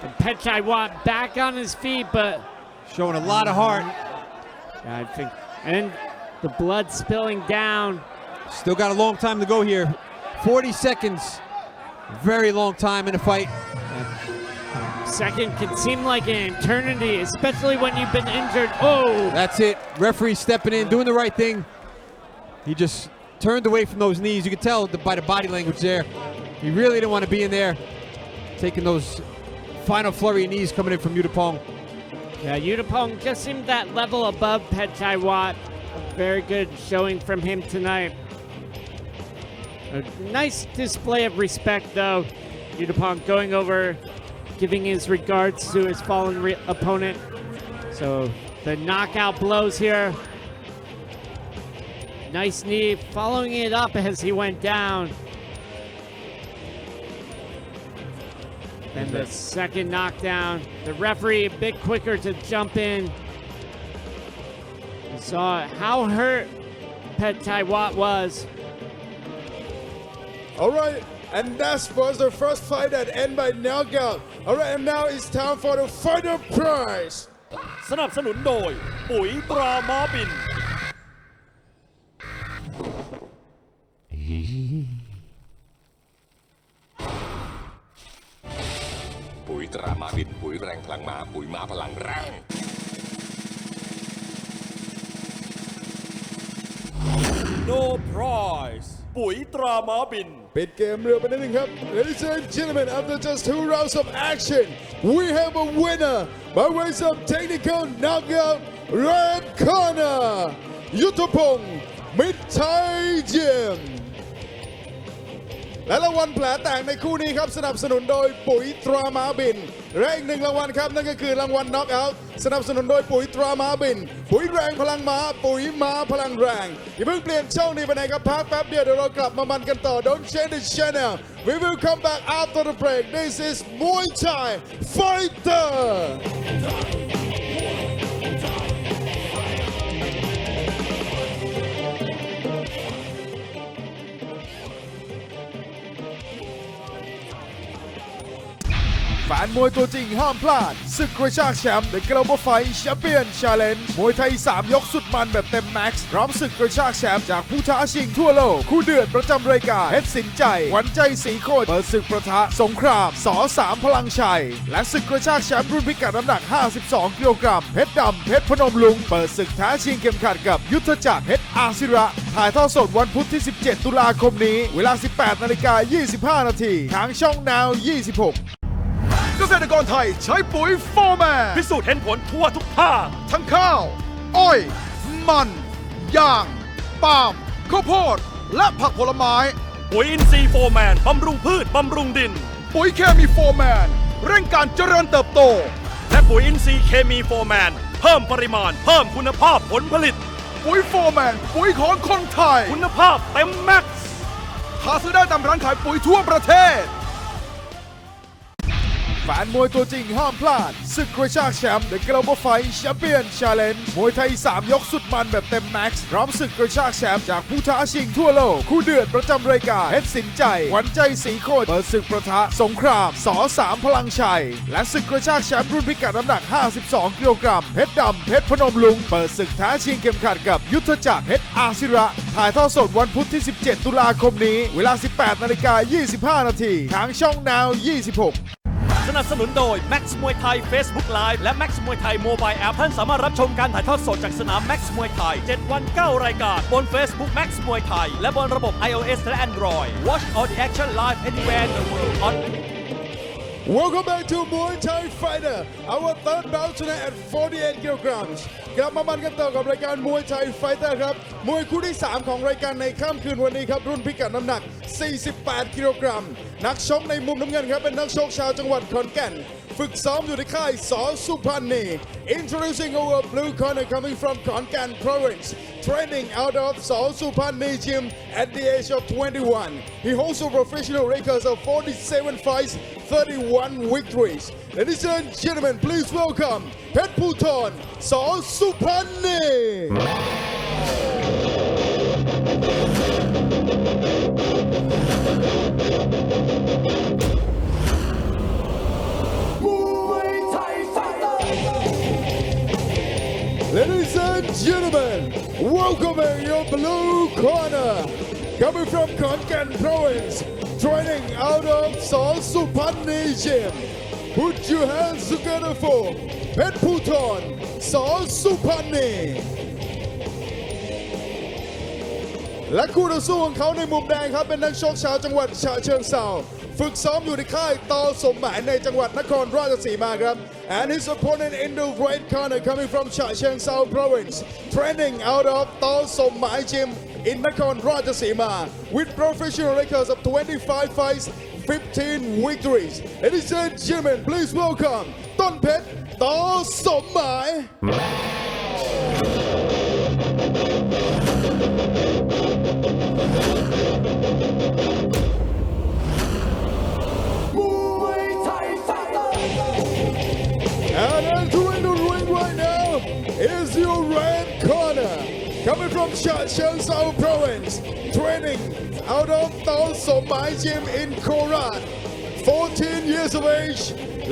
Speaker 5: And Pechai Wat back on his feet, but
Speaker 4: Showing a lot of heart.
Speaker 5: yeah, I think, and the blood spilling down.
Speaker 4: Still got a long time to go here. 40 seconds. Very long time in a fight.
Speaker 5: Second can seem like an eternity, especially when you've been injured. Oh!
Speaker 4: That's it. Referee stepping in, doing the right thing. He just turned away from those knees. You could tell by the body language there. He really didn't want to be in there. Taking those final flurry of knees coming in from Yudapong.
Speaker 5: Yeah, Yudapong just seemed that level above Pechai Wat. Very good showing from him tonight. A nice display of respect, though. Yudapong going over, giving his regards to his fallen opponent. So the knockout blows here. Nice knee, following it up as he went down. Then the second knockdown. The referee a bit quicker to jump in. You saw how hurt Pechai Wat was.
Speaker 3: All right, and that was the first fight that ended by knockout. All right, and now it's time for the fighter prize.
Speaker 1: สนับสนุนโดยปุ๋ยตราม้าบิน
Speaker 7: ปุ๋ยตราม้าบินปุ๋ยแรงพลังม้าปุ๋ยม้าพลังแรง
Speaker 1: No prize ปุ๋ยตราม้าบิน
Speaker 3: ปิดเกมเรือไปนิดนึงครับ Ladies and gentlemen, after just 2 rounds of action, we have a winner by ways of technical knockout, red corner, Yudapong Thai Gym. และรางวัลแผลแตกในคู่นี้ครับสนับสนุนโดยปุ๋ยตราม้าบินและอีก1รางวัลครับนั่นก็คือรางวัลน็อกเอาท์สนับสนุนโดยปุ๋ยตราม้าบินปุ๋ยแรงพลังม้าปุ๋ยม้าพลังแรงอย่าเพิ่งเปลี่ยนช่องนี้ไปไหนครับพักแป๊บเดียวเดี๋ยวเรากลับมามันกันต่อ Don't change the channel We will come back after the break This is Muay Thai Fighter
Speaker 6: แฟนมวยตัวจริงห้ามพลาดศึกกระชากแชมป์ The Global Fight Champion Challenge มวยไทย3ยกสุดมันแบบเต็มแม็กซ์พร้อมศึกกระชากแชมป์จากผู้ท้าชิงทั่วโลกคู่เดือดประจำรายการเพชรสินใจหวันใจสีโคตรเปิดศึกประทะสงครามส3พลังชัยและศึกกระชากแชมป์รุ่นพิกัดน้ำหนัก52กิโลกรัมเพชรดำเพชรพนมลุงเปิดศึกท้าชิงเข็มขัดกับยุทธจักรเพชรอาศิระถ่ายทอดสดวันพุธที่17ตุลาคมนี้เวลา 18:25 นาทีทางช่อง Now 26เกษตรกรไทยใช้ปุ๋ยโฟร์แมน
Speaker 1: พิสูจน์เห็นผลทั่วทุกภาค
Speaker 6: ทั้งข้าว อ้อย มันยางปาล์มข้าวโพดและผักผลไม้
Speaker 1: ปุ๋ยอินทรีย์โฟร์แมนบำรุงพืชบำรุงดิน
Speaker 6: ปุ๋ยเคมีโฟร์แมนเร่งการเจริญเติบโต
Speaker 1: และปุ๋ยอินทรีย์เคมีโฟร์แมนเพิ่มปริมาณเพิ่มคุณภาพผลผลิต
Speaker 6: ปุ๋ยโฟร์แมนปุ๋ยของคนไทย
Speaker 1: คุณภาพเต็มแม็กซ์
Speaker 6: หาซื้อได้ตามร้านขายปุ๋ยทั่วประเทศ แฟนมวยตัวจริงห้ามพลาดศึกกระชากแชมป์ The Global Fight Champion Challenge มวยไทย3ยกสุดมันแบบเต็มแม็กซ์พร้อมศึกกระชากแชมป์จากผู้ท้าชิงทั่วโลกคู่เดือดประจำรายการเพชรสินใจหวันใจสีโคตรเปิดศึกประทะสงครามส3พลังชัยและศึกกระชากแชมป์รุ่นพิกัดน้ำหนัก52กิโลกรัมเพชรดำเพชรพนมลุงเปิดศึกท้าชิงเข็มขัดกับยุทธจักรเพชรอาศิระถ่ายทอดสดวันพุธที่17ตุลาคมนี้เวลา 18:25 นาทีทางช่อง Now 26
Speaker 1: สนับสนุนโดย Max มวยไทย Facebook Live และ Max มวยไทย Mobile App ท่านสามารถรับชมการถ่ายทอดสดจากสนาม Max มวยไทย 7 วัน 9 รายการบน Facebook Max มวยไทยและบนระบบ iOS และ Android Watch all the action live anywhere in the world on
Speaker 3: Welcome back to Muay Thai Fighter our third bout tonight at 48 kilograms กลับมามันกันต่อกับรายการมวยไทยไฟเตอร์ครับมวยคู่ที่ 3 ของรายการในค่ำคืนวันนี้ครับรุ่นพิกัดน้ำหนัก 48 กิโลกรัมนักชกในมุมน้ำเงินครับเป็นนักชกชาวจังหวัดขอนแก่นฝึกซ้อมอยู่ในค่ายสอสุพรรณี Introducing our blue corner coming from Konkan province training out of Southpaw gym at the age of 21 he holds a professional record of 47 fights 31 victories ladies and gentlemen please welcome เพชรภูธรสอสุพรรณี Ladies and gentlemen, welcome in your blue corner. Coming from Konkan province, training out of Southpaw gym. Put your hands together for เพชรภูธรสอสุพรรณี และคู่ต่อสู้ของเขาในมุมแดงครับเป็นนักชกชาวจังหวัดฉะเชิงเทราฝึกซ้อมอยู่ในค่ายตอสมหมายในจังหวัดนครราชสีมาครับ and his opponent in the red corner coming from ฉะเชิงเทรา province training out of ตอสมหมาย gym in นครราชสีมา with professional records of 25 fights 15 victories ladies and gentlemen please welcome ต้นเพชรตอสมหมาย And entering the ring right now is your red corner. Coming from South province, training out of Tao Somai gym in Korat. 14 years of age.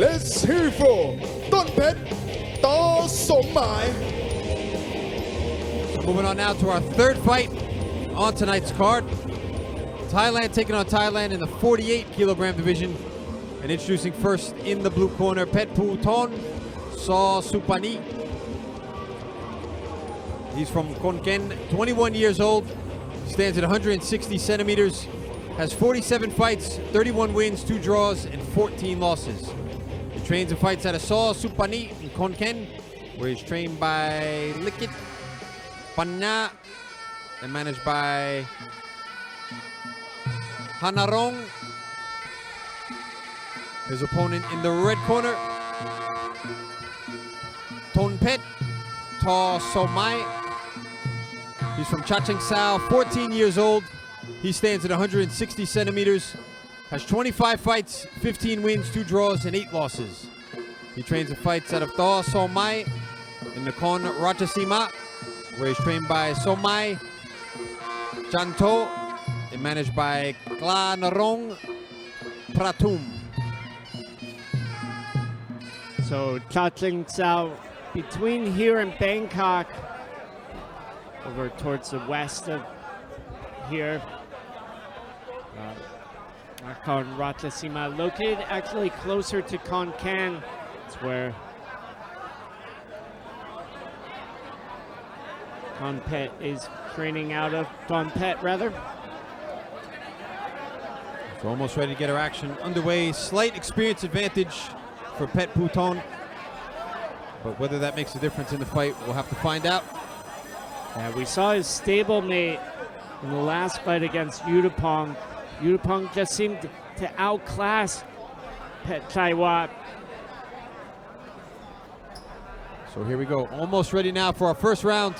Speaker 3: Let's hear for Ton Pet Tao Somai.
Speaker 4: Moving on now to our third fight on tonight's card. Thailand taking on Thailand in the 48 kilogram division. And introducing first in the blue corner, Pet Puton Saw Supani. He's from Konkan, 21 years old, stands at 160 centimeters, has 47 fights, 31 wins, 2 draws, and 14 losses. He trains and fights out of Saw Supani in Konkan, where he's trained by Likit Panna and managed by Hanarong. His opponent in the red corner, Tonpet Ta Somai. He's from Chachoengsao, 14 years old. He stands at 160 centimeters, has 25 fights, 15 wins, 2 draws, and 8 losses. He trains and fights out of Ta Somai in Nakhon Ratchasima, where he's trained by Somai Janto and managed by Kla Narong Pratum.
Speaker 5: So Chachoengsao, between here and Bangkok, over towards the west of here, Nakhon Ratchasima, located actually closer to Konkan. It's where Tonpet is training out of. Tonpet, rather.
Speaker 4: So almost ready to get our action underway. Slight experience advantage for Pet Puton, but whether that makes a difference in the fight, we'll have to find out.
Speaker 5: Yeah, we saw his stablemate in the last fight against Yudapong. Yudapong just seemed to outclass Pet Chaiwat.
Speaker 4: So here we go, almost ready now for our first round.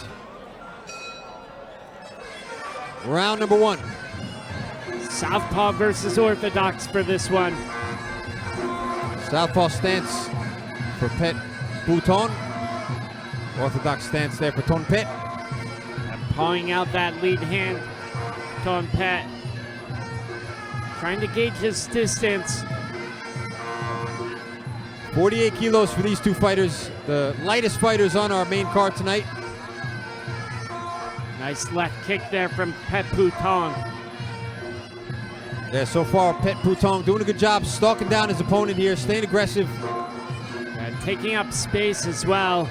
Speaker 4: Round number 1.
Speaker 5: Southpaw versus Orthodox for this one.
Speaker 4: Southpaw stance for Pet Bouton. Orthodox stance there for Ton Pet.
Speaker 5: Pawing out that lead hand. Ton Pet trying to gauge his distance.
Speaker 4: 48 kilos for these two fighters, the lightest fighters on our main card tonight.
Speaker 5: Nice left kick there from Pet Bouton.
Speaker 4: Yeah, so far Pet Bouton doing a good job stalking down his opponent here, staying aggressive.
Speaker 5: And taking up space as well.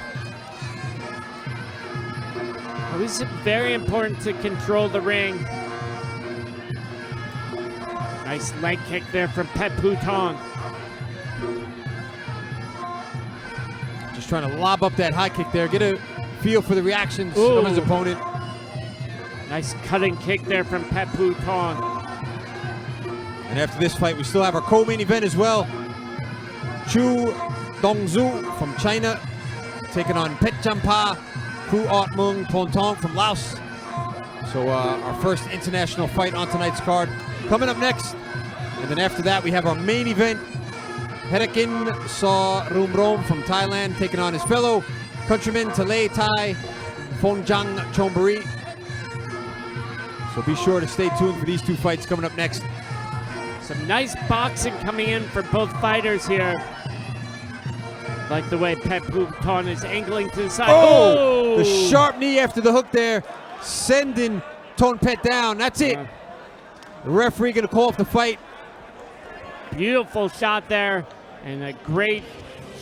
Speaker 5: Always very important to control the ring. Nice leg kick there from Pet Bouton.
Speaker 4: Just trying to lob up that high kick there, get a feel for the reactions of his opponent.
Speaker 5: Nice cutting kick there from Pet Bouton.
Speaker 4: And after this fight, we still have our co-main event as well. Chu Dongzhu from China taking on Pet Champa Khu Ot Mung Pontong from Laos. So our first international fight on tonight's card coming up next. And then after that, we have our main event. Herakin Saw Rumrom from Thailand taking on his fellow countryman Talay Thai Fongjang Chonburi. So be sure to stay tuned for these two fights coming up next.
Speaker 5: Some nice boxing coming in for both fighters here. Like the way Pet Bouton is angling to the side.
Speaker 4: Oh! The sharp knee after the hook there, sending Ton Pet down. That's it. The referee going to call off the fight.
Speaker 5: Beautiful shot there, and a great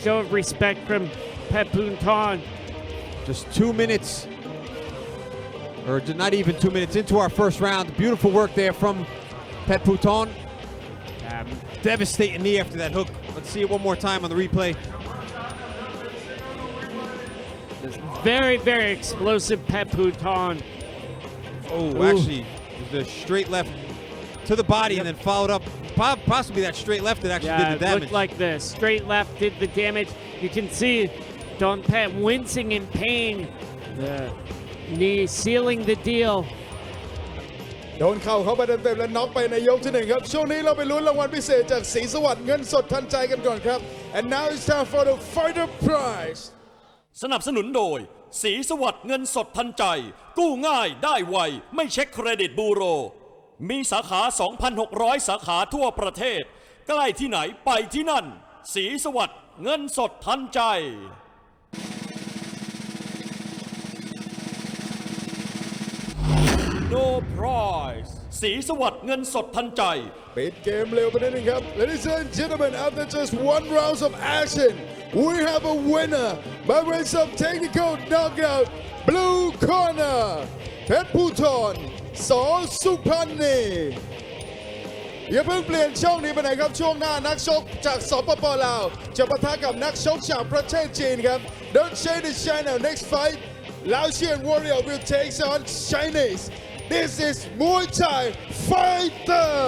Speaker 5: show of respect from Pet Bouton.
Speaker 4: Just 2 minutes, or not even 2 minutes into our first round. Beautiful work there from Pet Bouton. Devastating knee after that hook. Let's see it one more time on the replay.
Speaker 5: This very, very explosive Pet Bouton.
Speaker 4: Oh, actually, the straight left to the body and then followed up. Possibly that straight left that actually did the damage.
Speaker 5: It looked like this. Straight left did the damage. You can see Ton Pet wincing in pain. The knee sealing the deal.
Speaker 3: โดนเข่าเข้าไปเต็มๆและน็อกไปในยกที่ 1 ครับ ช่วงนี้เราไปลุ้นรางวัลพิเศษจากศรีสวัสดิ์เงินสดทันใจกันก่อนครับ And now it's time for the fighter prize
Speaker 1: สนับสนุนโดยศรีสวัสดิ์เงินสดทันใจกู้ง่ายได้ไวไม่เช็คเครดิตบูโรมีสาขา 2,600 สาขาทั่วประเทศใกล้ที่ไหนไปที่นั่นศรีสวัสดิ์เงินสดทันใจ No prize ศรีสวัสดิ์เงินสดทันใจ
Speaker 3: ปิดเกมเร็วไปนิดนึงครับ Ladies and gentlemen, after just 1 round of action, we have a winner by way of technical knockout. Blue corner, Pet Bouton สอสุพรรณีอย่าเพิ่งเปลี่ยนช่องนี้ไปไหนครับช่วงหน้านักชกจากสปป.ลาวจะปะทะกับนักชกจากประเทศจีนครับ Don't change the channel. Next fight, Laotian warrior will take on Chinese. This is Muay Thai Fighter.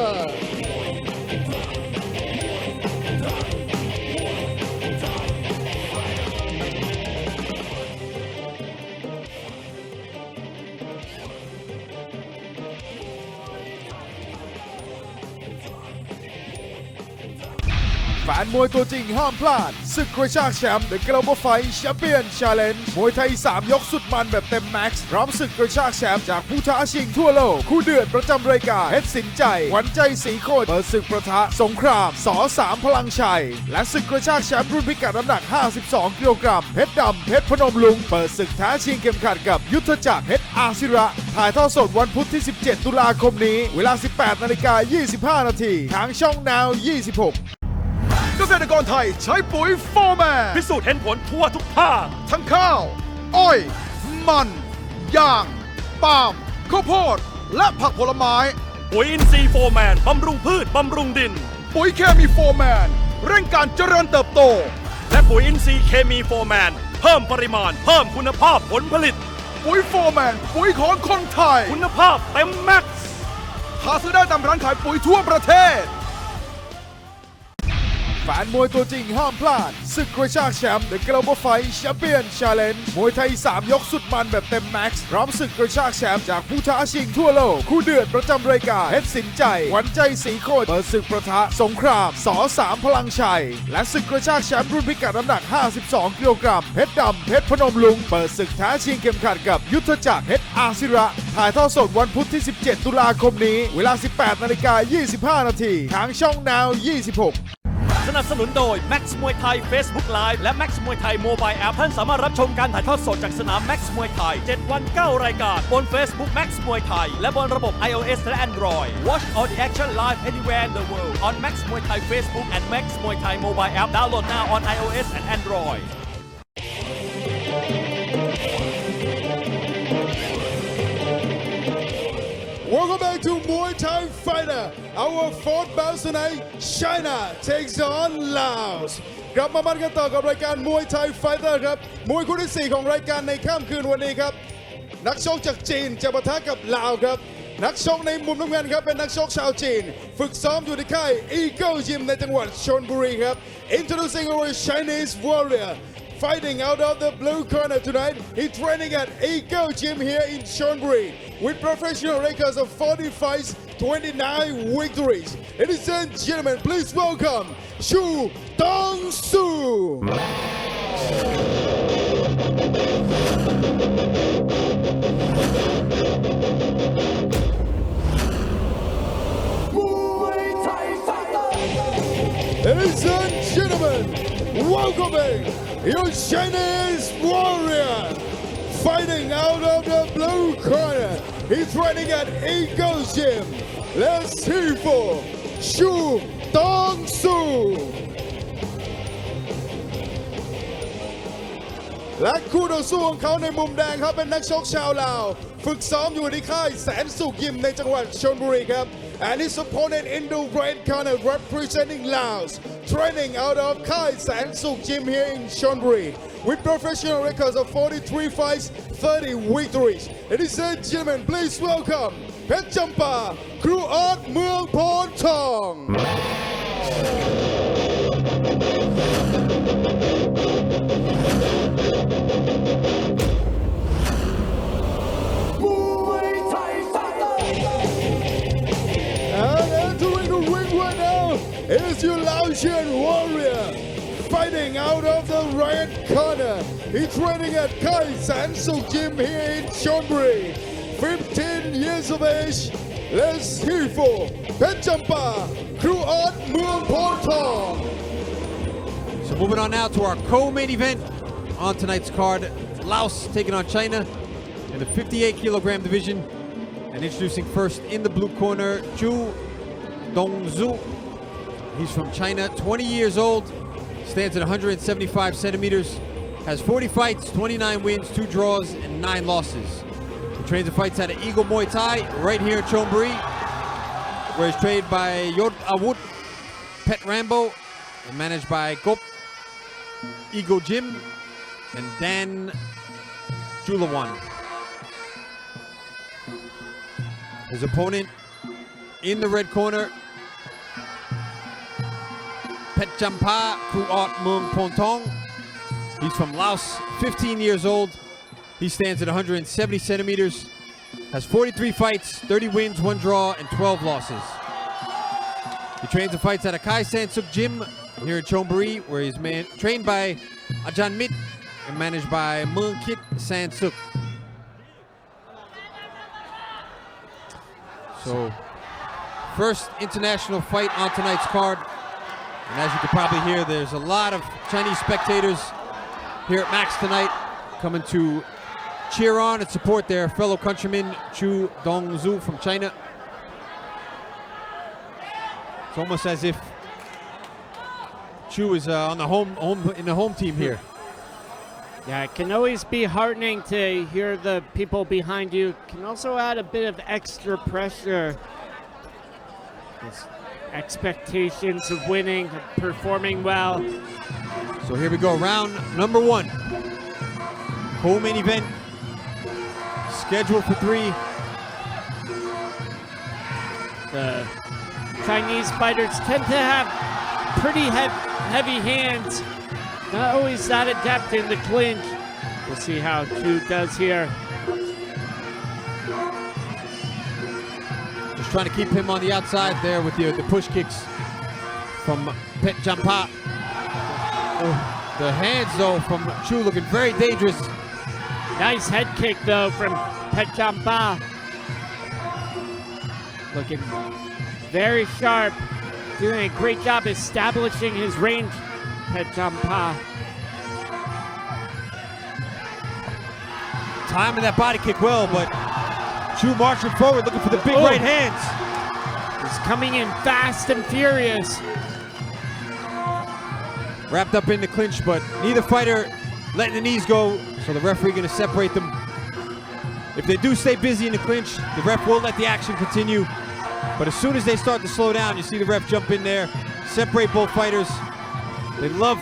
Speaker 6: แฟนมวยตัวจริงห้ามพลาดศึกกระชากแชมป์ The Global Fight Champion Challenge มวยไทย3ยกสุดมันแบบเต็มแม็กซ์พร้อมศึกกระชากแชมป์จากผู้ท้าชิงทั่วโลกคู่เดือดประจำรายการเพชรสินใจหวันใจสีโคตรเปิดศึกประทะสงครามส3พลังชัยและศึกกระชากแชมป์รุ่นพิกัดน้ำหนัก52กิโลกรัมเพชรดำเพชรพนมลุงเปิดศึกท้าชิงเข็มขัดกับยุทธจักรเพชรอาศิระถ่ายทอดสดวันพุธที่17ตุลาคมนี้เวลา 18:25 นาทีทางช่อง Now 26เกษตรกรไทยใช้ปุ๋ยโฟร์แมน
Speaker 1: พิสูจน์เห็นผลทั่วทุกภาค
Speaker 6: ทั้งข้าว อ้อย มันยางปาล์มข้าวโพดและผักผลไม้
Speaker 1: ปุ๋ยอินทรีย์โฟร์แมนบำรุงพืชบำรุงดิน
Speaker 6: ปุ๋ยเคมีโฟร์แมนเร่งการเจริญเติบโต
Speaker 1: และปุ๋ยอินทรีย์เคมีโฟร์แมนเพิ่มปริมาณเพิ่มคุณภาพผลผลิต
Speaker 6: ปุ๋ยโฟร์แมนปุ๋ยของคนไทย
Speaker 1: คุณภาพเต็มแม็กซ์
Speaker 6: หาซื้อได้ตามร้านขายปุ๋ยทั่วประเทศ แฟนมวยตัวจริงห้ามพลาดศึกกระชากแชมป์ The Global Fight Champion Challenge มวยไทย3ยกสุดมันแบบเต็มแม็กซ์พร้อมศึกกระชากแชมป์จากผู้ท้าชิงทั่วโลกคู่เดือดประจำรายการเพชรสินใจหวันใจสีโคตรเปิดศึกประทะสงครามส3พลังชัยและศึกกระชากแชมป์รุ่นพิกัดน้ำหนัก52กิโลกรัมเพชรดำเพชรพนมลุงเปิดศึกท้าชิงเข็มขัดกับยุทธจักรเพชรอาศิระถ่ายทอดสดวันพุธที่17ตุลาคมนี้เวลา 18:25 นาทีทางช่อง Now 26
Speaker 1: สนับสนุนโดย Max มวยไทย Facebook Live และ Max มวยไทย Mobile App ท่านสามารถรับชมการถ่ายทอดสดจากสนาม Max มวยไทย 7 วัน 9 รายการบน Facebook Max มวยไทยและบนระบบ iOS และ Android Watch all the action live anywhere in the world on Max มวยไทย Facebook and Max มวยไทย Mobile App download now on iOS and Android
Speaker 3: Welcome back to Muay Thai Fighter. Our fourth bout tonight, China takes on Laos. กลับมามันกันต่อกับรายการ Muay Thai Fighter ครับมวยคู่ที่ 4 ของรายการในค่ำคืนวันนี้ครับนักชกจากจีนจะปะทะกับลาวครับนักชกในมุมน้ำเงินครับเป็นนักชกชาวจีนฝึกซ้อมอยู่ในค่าย Eagle Gym ในจังหวัดชลบุรีครับ Introducing our Chinese warrior.Fighting out of the blue corner tonight, he's training at Eagle Gym here in Chonburi with professional records of 40 fights, 29 victories. Ladies and gentlemen, please welcome Chu Dong-soo. Ladies and gentlemen, welcoming.Your Chinese warrior fighting out of the blue corner. He's training at Eagle Gym. Let's hear for Chu Dong-soo. และคู่ต่อสู้ของเขาในมุมแดงครับเป็นนักชกชาวลาวฝึกซ้อมอยู่ในค่ายแสนสุขยิมในจังหวัดชลบุรีครับ And his opponent in the red corner representing Laos, training out of Khai San Suk Gym here in Chonburi with professional records of 43 fights, 30 victories. Ladies and gentlemen, please welcome Pet Champa, Crew Art Muang Pon Tong. Is your Laotian warrior fighting out of the red corner. He's training at Khai San Suk Gym here in Chonburi. 15 years of age. Let's hear for Pet Champa, Crew Art Muang Pon Tong.
Speaker 4: So moving on now to our co-main event on tonight's card. Laos taking on China in the 58 kilogram division. And introducing first in the blue corner, Chu Dong-soo. He's from China, 20 years old, stands at 175 centimeters, has 40 fights, 29 wins, 2 draws, and 9 losses. He trains and fights at Eagle Muay Thai right here in Chonburi, where he's trained by Yod Awut, Pet Rambo, and managed by Gop Eagle Gym and Dan Julawan. His opponent in the red corner, Pet Champa Kruot Muang Pon Tong. He's from Laos, 15 years old. He stands at 170 centimeters, has 43 fights, 30 wins, 1 draw, and 12 losses. He trains and fights at a Khai San Suk Gym here in Chonburi, where he's trained by Ajahn Mit and managed by Muang Kit San Suk. So, first international fight on tonight's card. And as you can probably hear, there's a lot of Chinese spectators here at Max tonight coming to cheer on and support their fellow countryman Chu Dong-soo from China. It's almost as if Chu is on the home team here.
Speaker 5: Yeah, it can always be heartening to hear the people behind you. It can also add a bit of extra pressure. It's expectations of winning, of performing well.
Speaker 4: So here we go, round number 1. Co-main event, scheduled for 3.
Speaker 5: The Chinese fighters tend to have pretty heavy hands. Not always that adept in the clinch. We'll see how Chu does here.
Speaker 4: Just trying to keep him on the outside there with the push kicks from Pet Champa. The hands, though, from Chu looking very dangerous.
Speaker 5: Nice head kick, though, from Pet Champa. Looking very sharp. Doing a great job establishing his range, Pet Champa.
Speaker 4: Timing that body kick well, but Chu marching forward, looking for the big right hands.
Speaker 5: He's coming in fast and furious.
Speaker 4: Wrapped up in the clinch, but neither fighter letting the knees go, so the referee going to separate them. If they do stay busy in the clinch, the ref will let the action continue. But as soon as they start to slow down, you see the ref jump in there, separate both fighters. They love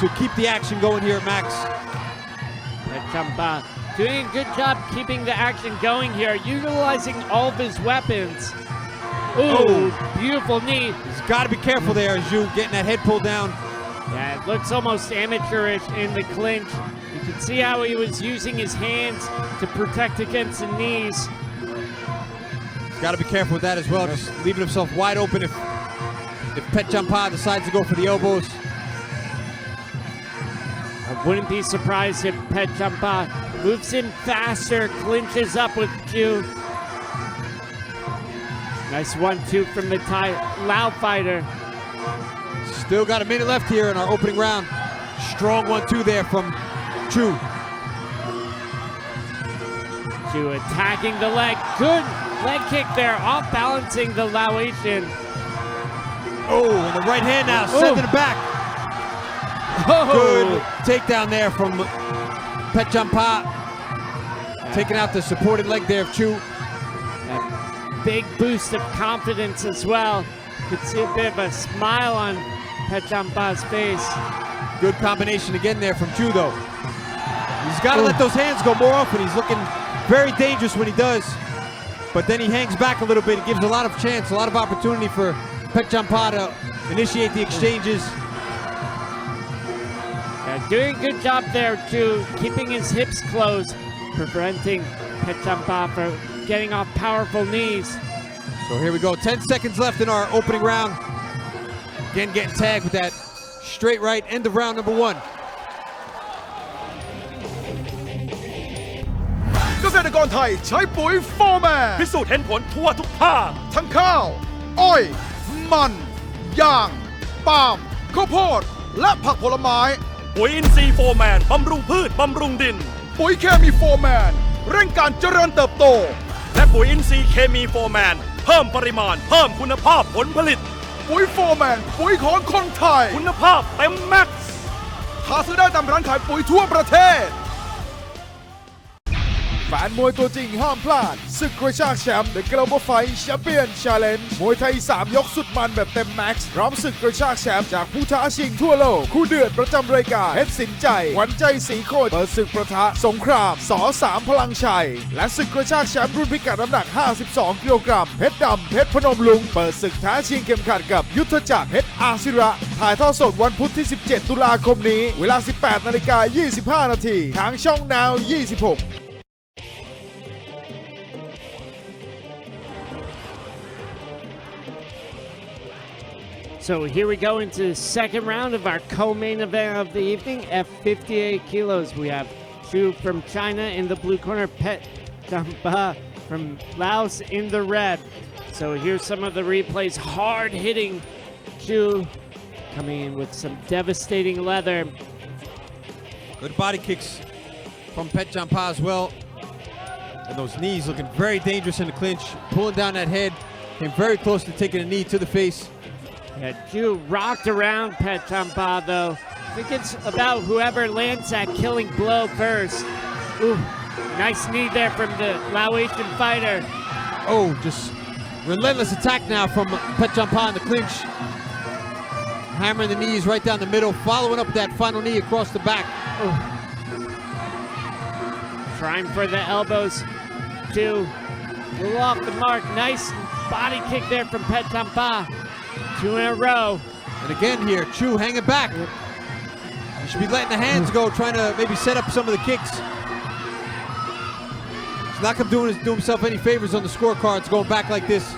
Speaker 4: to keep the action going here at Max.
Speaker 5: Pet Champa doing a good job keeping the action going here, utilizing all of his weapons. Ooh, beautiful knee.
Speaker 4: He's got to be careful there, Zhu, getting that head pulled down.
Speaker 5: Yeah, it looks almost amateurish in the clinch. You can see how he was using his hands to protect against the knees.
Speaker 4: He's got to be careful with that as well, just leaving himself wide open if Pet Champa decides to go for the elbows.
Speaker 5: I wouldn't be surprised if Pet Champa moves in faster, clinches up with Chu. Nice 1-2 from the Lao fighter.
Speaker 4: Still got a minute left here in our opening round. Strong 1-2 there from Chu.
Speaker 5: Chu attacking the leg. Good leg kick there, off balancing the Laotian.
Speaker 4: Oh, and the right hand now, sending it back. Good takedown there from Pet Champa. Taking out the supported leg there of Chu.
Speaker 5: A big boost of confidence as well. Could see a bit of a smile on Pet Champa's face.
Speaker 4: Good combination again there from Chu, though. He's got to let those hands go more often. He's looking very dangerous when he does. But then he hangs back a little bit. It gives a lot of chance, a lot of opportunity for Pet Champa to initiate the exchanges.
Speaker 5: Yeah, doing a good job there, Chu, keeping his hips closed, preventing Pet Champa from getting off powerful knees.
Speaker 4: So here we go, 10 seconds left in our opening round. Again, getting tagged with that straight right, end of round number 1.
Speaker 6: เกษตรกรไทยใช้ปุ๋ยโฟร์แมน
Speaker 1: พิสูจน์เห็นผลทั่วทุกภาค
Speaker 6: ทั้งข้าว อ้อย มันยางปาล์มข้าวโพดและผักผลไม้
Speaker 1: ปุ๋ยอินทรีย์โฟร์แมนบำรุงพืชบำรุงดิน
Speaker 6: ปุ๋ยเคมีโฟร์แมนเร่งการเจริญเติบโต
Speaker 1: และปุ๋ยอินทรีย์เคมีโฟร์แมนเพิ่มปริมาณเพิ่มคุณภาพผลผลิต
Speaker 6: ปุ๋ยโฟร์แมนปุ๋ยของคนไทย
Speaker 1: คุณภาพเต็มแม็กซ์
Speaker 6: หาซื้อได้ตามร้านขายปุ๋ยทั่วประเทศ แฟนมวยตัวจริงห้ามพลาดศึกกระชากแชมป์ The Global Fight Champion Challenge มวยไทย 3 ยกสุดมันแบบเต็มแม็กซ์พร้อมศึกกระชากแชมป์จากผู้ท้าชิงทั่วโลกคู่เดือดประจำรายการเพชรสินใจหวันใจสีโคตรเปิดศึกประทะสงครามส3พลังชัยและศึกกระชากแชมป์รุ่นพิกัดน้ำหนัก 52 กิโลกรัมเพชรดำเพชรพนมลุงเปิดศึกท้าชิงเข็มขัดกับยุทธจักรเพชรอาศิระถ่ายทอดสดวันพุธที่ 17 ตุลาคมนี้เวลา 18:25 นาทีทางช่อง Now 26
Speaker 5: So here we go into the second round of our co-main event of the evening at 58 kilos. We have Chu from China in the blue corner, Pet Champa from Laos in the red. So here's some of the replays. Hard hitting Chu coming in with some devastating leather.
Speaker 4: Good body kicks from Pet Champa as well. And those knees looking very dangerous in the clinch. Pulling down that head. Came very close to taking a knee to the face.
Speaker 5: Yeah, Chu rocked around Pet Champa though. I think it's about whoever lands that killing blow first. Ooh, nice knee there from the Laotian fighter.
Speaker 4: Oh, just relentless attack now from Pet Champa in the clinch. Hammering the knees right down the middle, following up that final knee across the back.
Speaker 5: Ooh. Trying for the elbows. Chu, a little off the mark. Nice body kick there from Pet Champa. 2 in a row.
Speaker 4: And again here, Chu hanging back. You should be letting the hands go, trying to maybe set up some of the kicks. He's not going to do himself any favors on the scorecards going back like this.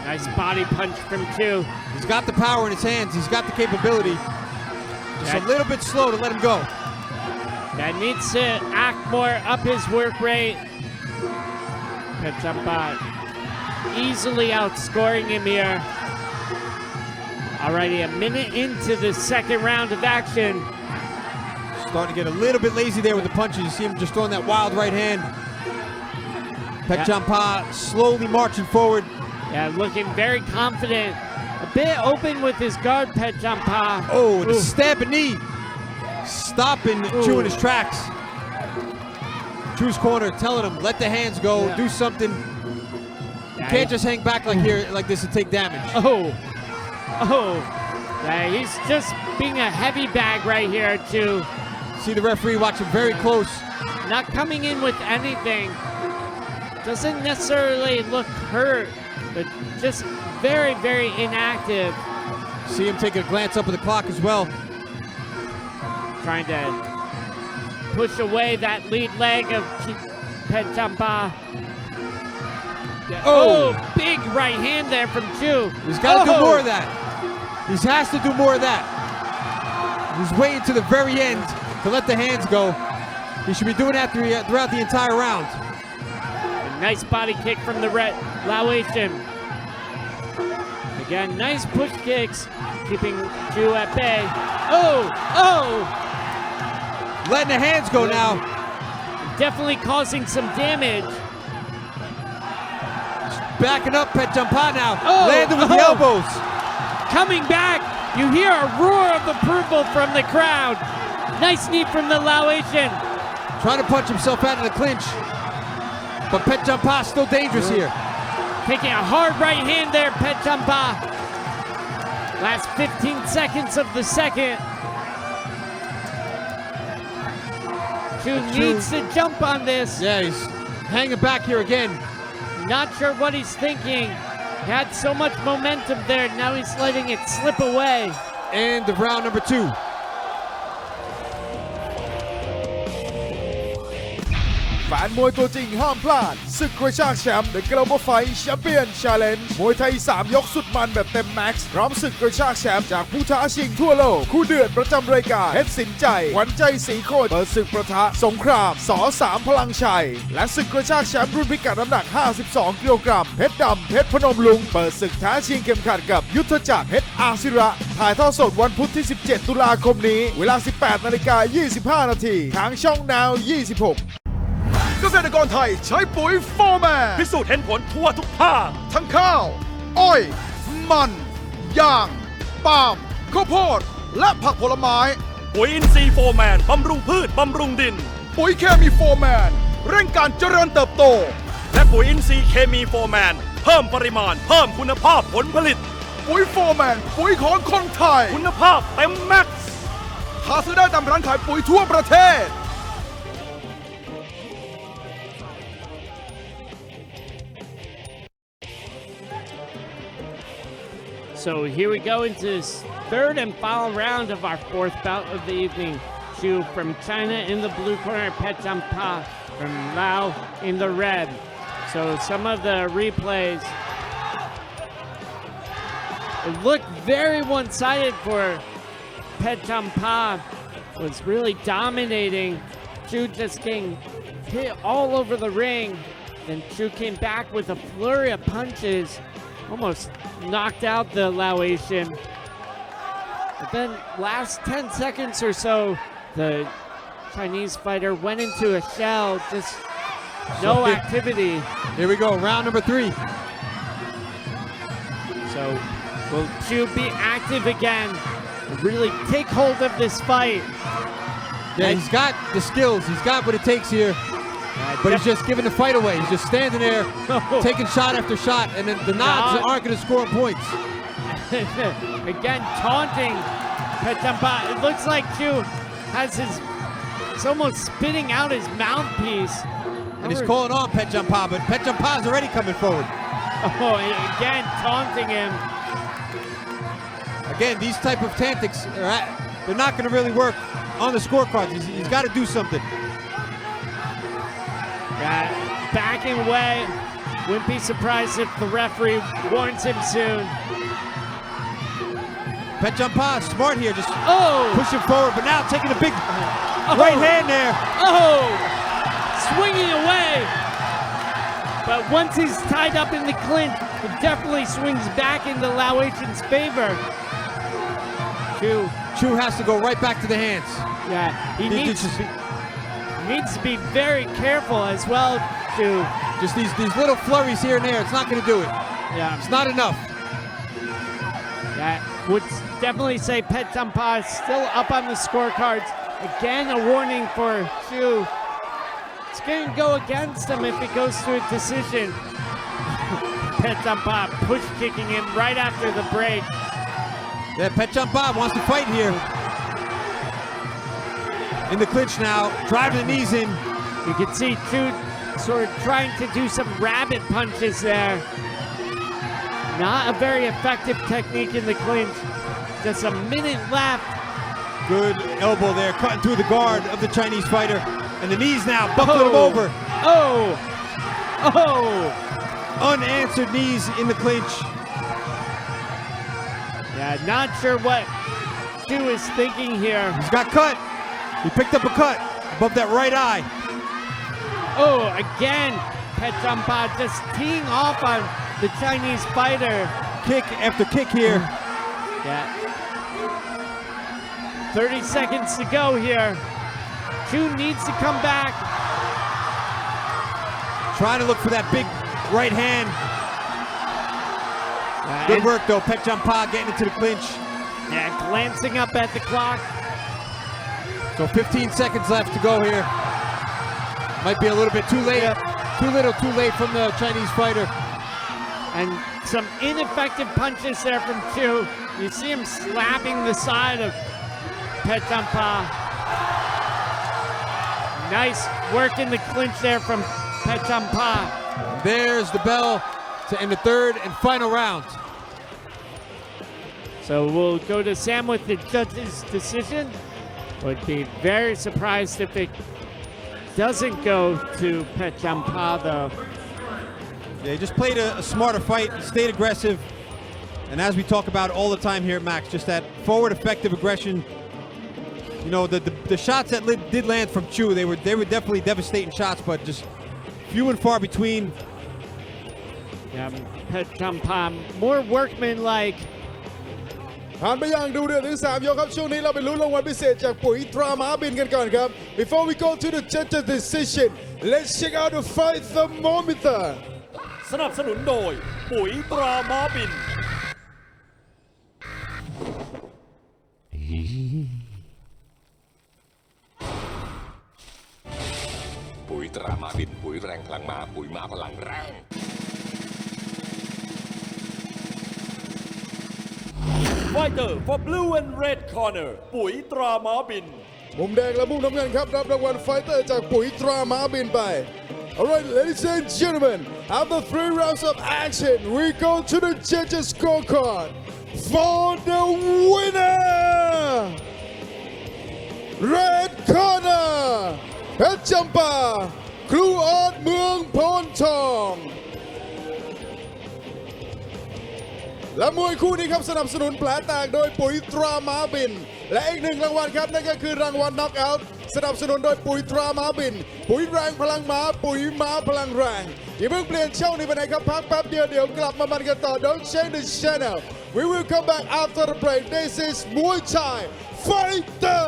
Speaker 5: Nice body punch from Chu.
Speaker 4: He's got the power in his hands. He's got the capability. Just a little bit slow to let him go.
Speaker 5: That needs to act more, up his work rate. Pechampa easily outscoring him here. Alrighty, a minute into the second round of action.
Speaker 4: Starting to get a little bit lazy there with the punches. You see him just throwing that wild right hand. Pechampa slowly marching forward.
Speaker 5: Yeah, looking very confident. A bit open with his guard, Pechampa.
Speaker 4: Oh, the stabbing knee. Stopping Chu in his tracks. Chu's corner telling him, let the hands go, do something. You can't just hang back like this and take damage.
Speaker 5: Yeah, he's just being a heavy bag right here, Chu.
Speaker 4: See the referee watching very close.
Speaker 5: Not coming in with anything. Doesn't necessarily look hurt, but just very, very inactive.
Speaker 4: See him take a glance up at the clock as well.
Speaker 5: Trying to push away that lead leg of Pechampa. Oh, big right hand there from Chu.
Speaker 4: He's got to do more of that. He has to do more of that. He's waiting to the very end to let the hands go. He should be doing that throughout the entire round.
Speaker 5: A nice body kick from the red Laotian. Again, nice push kicks, keeping Chu at bay.
Speaker 4: Letting the hands go now.
Speaker 5: Definitely causing some damage.
Speaker 4: Backing up Pechampa now. Landing with the elbows.
Speaker 5: Coming back. You hear a roar of approval from the crowd. Nice knee from the Laotian.
Speaker 4: Trying to punch himself out of the clinch. But Pechampa still dangerous here.
Speaker 5: Taking a hard right hand there, Pechampa. Last 15 seconds of the second. Chu needs to jump on this.
Speaker 4: Yeah, he's hanging back here again.
Speaker 5: Not sure what he's thinking. He had so much momentum there, now he's letting it slip away.
Speaker 4: And the round number 2.
Speaker 6: แฟนมวยตัวจริงห้ามพลาดศึกกระชากแชมป์ The Global Fight Champion Challenge มวยไทย3ยกสุดมันแบบเต็มแม็กซ์พร้อมศึกกระชากแชมป์จากผู้ท้าชิงทั่วโลกคู่เดือดประจำรายการเพชรสินใจขวัญใจสีโคตรเปิดศึกประทะสงครามส3พลังชัยและศึกกระชากแชมป์รุ่นพิกัดน้ำหนัก52กิโลกรัมเพชรดำเพชรพนมลุงเปิดศึกท้าชิงเข็มขัดกับยุทธจักรเพชรอาศิระถ่ายทอดสดวันพุธที่17ตุลาคมนี้เวลา 18:25 นาทีทางช่อง Now 26เกษตรกรไทยใช้ปุ๋ยโฟร์แมน
Speaker 1: พิสูจน์เห็นผลทั่วทุกภาค
Speaker 6: ทั้งข้าว อ้อย มันยางปาล์มข้าวโพดและผักผลไม้
Speaker 1: ปุ๋ยอินทรีย์โฟร์แมนบำรุงพืชบำรุงดิน
Speaker 6: ปุ๋ยเคมีโฟร์แมนเร่งการเจริญเติบโต
Speaker 1: และปุ๋ยอินทรีย์เคมีโฟร์แมนเพิ่มปริมาณเพิ่มคุณภาพผลผลิต
Speaker 6: ปุ๋ยโฟร์แมนปุ๋ยของคนไทย
Speaker 1: คุณภาพเต็มแม็กซ์
Speaker 6: หาซื้อได้ตามร้านขายปุ๋ยทั่วประเทศ
Speaker 5: So here we go into this third and final round of our fourth bout of the evening. Chu from China in the blue corner, Pechampa from Lao in the red. So some of the replays, it looked very one-sided for Pechampa. Was really dominating. Chu just getting hit all over the ring. Then Chu came back with a flurry of punches. Almost knocked out the Laotian. But then last 10 seconds or so, the Chinese fighter went into a shell, just no activity.
Speaker 4: Here we go, round number 3.
Speaker 5: So will Chu be active again and really take hold of this fight?
Speaker 4: Yeah, he's got the skills. He's got what it takes here. But he's just giving the fight away. He's just standing there, taking shot after shot, and then the nods aren't going to score points.
Speaker 5: Again, taunting Pechampa. It looks like Chu has it's almost spitting out his mouthpiece.
Speaker 4: And he's calling on Pechampa, but Pechampa's already coming forward.
Speaker 5: Oh, again, taunting him.
Speaker 4: Again, these type of tactics, they're not going to really work on the scorecards. He's got to do something.
Speaker 5: Yeah, backing away. Wouldn't be surprised if the referee warns him soon.
Speaker 4: Petchampa smart here, just
Speaker 5: Oh!
Speaker 4: pushing forward, but now taking a big right hand there.
Speaker 5: Oh! Swinging away. But once he's tied up in the clinch, it definitely swings back into Laotian's favor.
Speaker 4: Chu has to go right back to the hands.
Speaker 5: Yeah, he needs to be very careful as well to
Speaker 4: just these little flurries here and there. It's not going to do it.
Speaker 5: Yeah,
Speaker 4: it's not enough.
Speaker 5: Yeah, would definitely say Petchampa is still up on the scorecards. Again, a warning for Chu. It's going to go against him if it goes to a decision. Petchampa push kicking him right after the break.
Speaker 4: Yeah, Petchampa wants to fight here. In the clinch now, driving the knees in.
Speaker 5: You can see Chu sort of trying to do some rabbit punches there. Not a very effective technique in the clinch. Just a minute left.
Speaker 4: Good elbow there, cutting through the guard of the Chinese fighter. And the knees now buckling him over.
Speaker 5: Oh!
Speaker 4: Unanswered knees in the clinch.
Speaker 5: Yeah, not sure what Chu is thinking here.
Speaker 4: He's got cut. He picked up a cut above that right eye.
Speaker 5: Oh, again, Petchampa just teeing off on the Chinese fighter.
Speaker 4: Kick after kick here.
Speaker 5: Yeah. 30 seconds to go here. Chu needs to come back.
Speaker 4: Trying to look for that big right hand. Good work though, Petchampa getting into the clinch.
Speaker 5: Yeah, glancing up at the clock.
Speaker 4: So 15 seconds left to go here. Might be a little bit too late. Too little, too late from the Chinese fighter.
Speaker 5: And some ineffective punches there from Chu. You see him slapping the side of Petchampa. Nice work in the clinch there from Petchampa.
Speaker 4: There's the bell to end the third and final round.
Speaker 5: So we'll go to Sam with the judge's decision. Would be very surprised if it doesn't go to Petchampa though.
Speaker 4: Yeah, he just played a smarter fight, stayed aggressive. And as we talk about all the time here at Max, just that forward effective aggression. You know, the shots that did land from Chu, they were definitely devastating shots, but just few and far between.
Speaker 5: Yeah, Petchampa more workmanlike.
Speaker 3: ผ่านไปอย่างดูเดือดถึง3 ยกครับช่วงนี้เราไปลุ้นรางวัลพิเศษจากปุ๋ยตราม้าบินกันก่อนครับ Before we go to the judge's decision, let's check out the fight thermometer.
Speaker 1: สนับสนุนโดยปุ๋ยตราม้าบิน
Speaker 7: ปุ๋ยตรามาบินปุ๋ยแรงพลังม้าปุ๋ยม้าพลังแรง
Speaker 1: Fighter for blue and red corner ปุ๋ยตราม้าบิน
Speaker 3: มุมแดงและมุมน้ำเงินครับรับรางวัลไฟเตอร์จากปุ๋ยตราม้าบินไป Alright, ladies and gentlemen, after 3 rounds of action, we go to the judges' scorecard for the winner! Red corner, Petchampa, ครูออดเมืองโพนทอง และมวยคู่นี้ครับสนับสนุนแผลแตกโดยปุ๋ยตราม้าบินและอีก1รางวัลครับนั่นก็คือรางวัลน็อกเอาท์สนับสนุนโดยปุ๋ยตราม้าบินปุ๋ยแรงพลังม้าปุ๋ยม้าพลังแรงอย่าเพิ่งเปลี่ยนช่องนี้ไปไหนครับพักแป๊บเดียวเดี๋ยวกลับมามันกันต่อ Don't change the channel We will come back after the break This is Muay Thai Fighter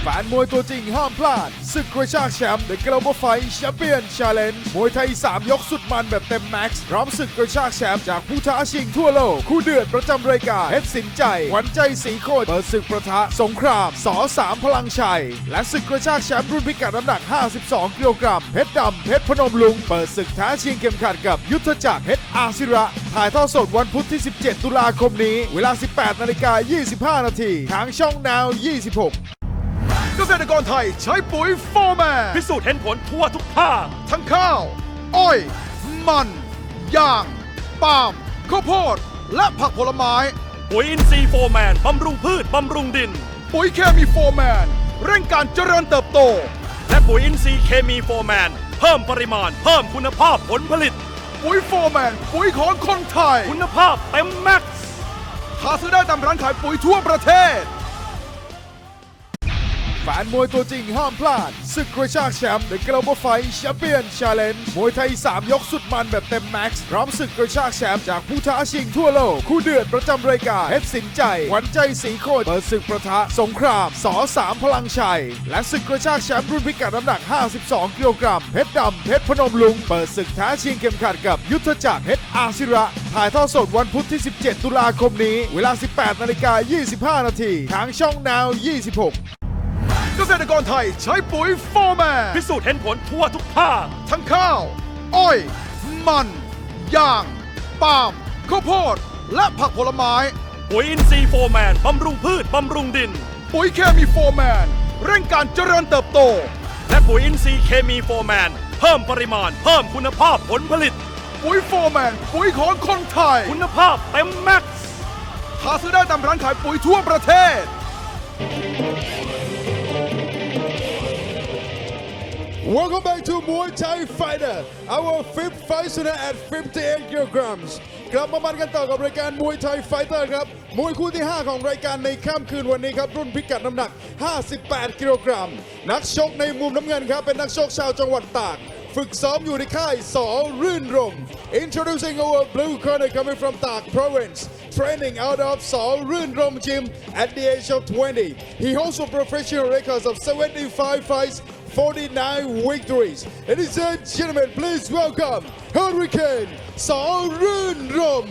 Speaker 6: แฟนมวยตัวจริงห้ามพลาดศึกกระชากแชมป์ The Global Fight Champion Challenge มวยไทย3 ยกสุดมันแบบเต็มแม็กซ์พร้อมศึกกระชากแชมป์จากผู้ท้าชิงทั่วโลกคู่เดือดประจำรายการเพชรสินใจหวันใจสีโคตรเปิดศึกประทะสงครามส3พลังชัยและศึกกระชากแชมป์รุ่นพิกัดน้ำหนัก52กิโลกรัมเพชรดำเพชรพนมลุงเปิดศึกท้าชิงเข็มขัดกับยุทธจักรเพชรอาศิระถ่ายทอดสดวันพุธที่17 ตุลาคมนี้เวลา 18:25 นาทีทางช่อง Now 26 เกษตรกรไทยใช้ปุ๋ยโฟร์แมน
Speaker 1: พิสูจน์เห็นผลทั่วทุกภาค
Speaker 6: ทั้งข้าว อ้อย มันยางปาล์มข้าวโพดและผักผลไม้
Speaker 1: ปุ๋ยอินทรีย์โฟร์แมนบำรุงพืชบำรุงดิน
Speaker 6: ปุ๋ยเคมีโฟร์แมนเร่งการเจริญเติบโต
Speaker 1: และปุ๋ยอินทรีย์เคมีโฟร์แมนเพิ่มปริมาณเพิ่มคุณภาพผลผลิต
Speaker 6: ปุ๋ยโฟร์แมนปุ๋ยของคนไทย
Speaker 1: คุณภาพเต็มแม็กซ์
Speaker 6: หาซื้อได้ตามร้านขายปุ๋ยทั่วประเทศ แฟนมวยตัวจริงห้ามพลาดศึกกระชากแชมป์ The Global Fight Champion Challenge มวยไทย 3 ยกสุดมันแบบเต็มแม็กซ์พร้อมศึกกระชากแชมป์จากผู้ท้าชิงทั่วโลกคู่เดือดประจำรายการเพชรสินใจหวันใจสีโคตรเปิดศึกประทะสงครามส3พลังชัย และศึกกระชากแชมป์รุ่นพิกัดน้ำหนัก 52 กิโลกรัมเพชรดำเพชรพนมลุงเปิดศึกท้าชิงเข็มขัดกับยุทธจักรเพชรอาศิระถ่ายทอดสดวันพุธที่ 17 ตุลาคมนี้เวลา 18:25 น.ทางช่อง Now 26เกษตรกรไทยใช้ปุ๋ยโฟร์แมน
Speaker 1: พิสูจน์เห็นผลทั่วทุกภาค
Speaker 6: ทั้งข้าว อ้อย มันยางปาล์มข้าวโพดและผักผลไม้
Speaker 1: ปุ๋ยอินทรีย์โฟร์แมนบำรุงพืชบำรุงดิน
Speaker 6: ปุ๋ยเคมีโฟร์แมนเร่งการเจริญเติบโต
Speaker 1: และปุ๋ยอินทรีย์เคมีโฟร์แมนเพิ่มปริมาณเพิ่มคุณภาพผลผลิต
Speaker 6: ปุ๋ยโฟร์แมนปุ๋ยของคนไทย
Speaker 1: คุณภาพเต็มแม็กซ์
Speaker 6: หาซื้อได้ตามร้านขายปุ๋ยทั่วประเทศ
Speaker 3: Welcome back to Muay Thai Fighter, our fifth fight tonight at 58 kilograms. กลับมามันกันต่อกับรายการมวยไทยไฟเตอร์ครับมวยคู่ที่ 5 ของรายการในค่ำคืนวันนี้ครับรุ่นพิกัดน้ำหนัก 58 กิโลกรัมนักชกในมุมน้ำเงินครับเป็นนักชกชาวจังหวัดตากฝึกซ้อมอยู่ในค่ายสอรื่นรม Introducing our blue corner coming from Tak Province training out of Saw Run Rom Gym at the age of 20. He holds a professional record of 75 fights, 49 victories. Ladies and gentlemen, please welcome Hurricane Saw Run Rom.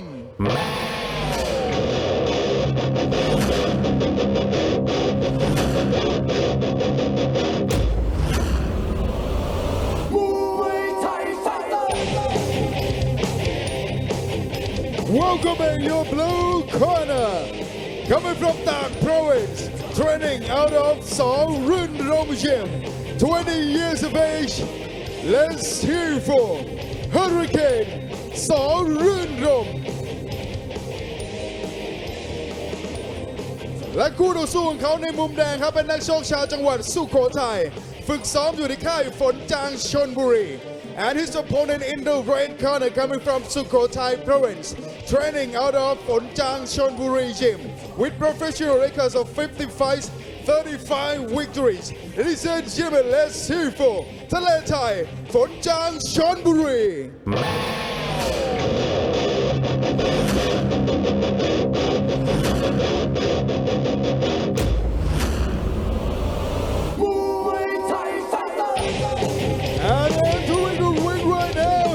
Speaker 3: Welcoming your blue corner, coming from Tak Province, training out of Saw Run Rom Gym, 20 years of age. Let's hear for Hurricane Saw Run Rom. และคู่ต่อสู้ของเขาในมุมแดงครับเป็นนักชกชาวจังหวัดสุโขทัยฝึกซ้อมอยู่ในค่ายฝนจางชลบุรี and his opponent in the red corner coming from Sukhothai Province training out of Phonjang Chonburi Gym with professional records of 50 fights 35 victories. Ladies and gentlemen, let's hear for Thailand Phonjang Chonburi. And entering the ring right now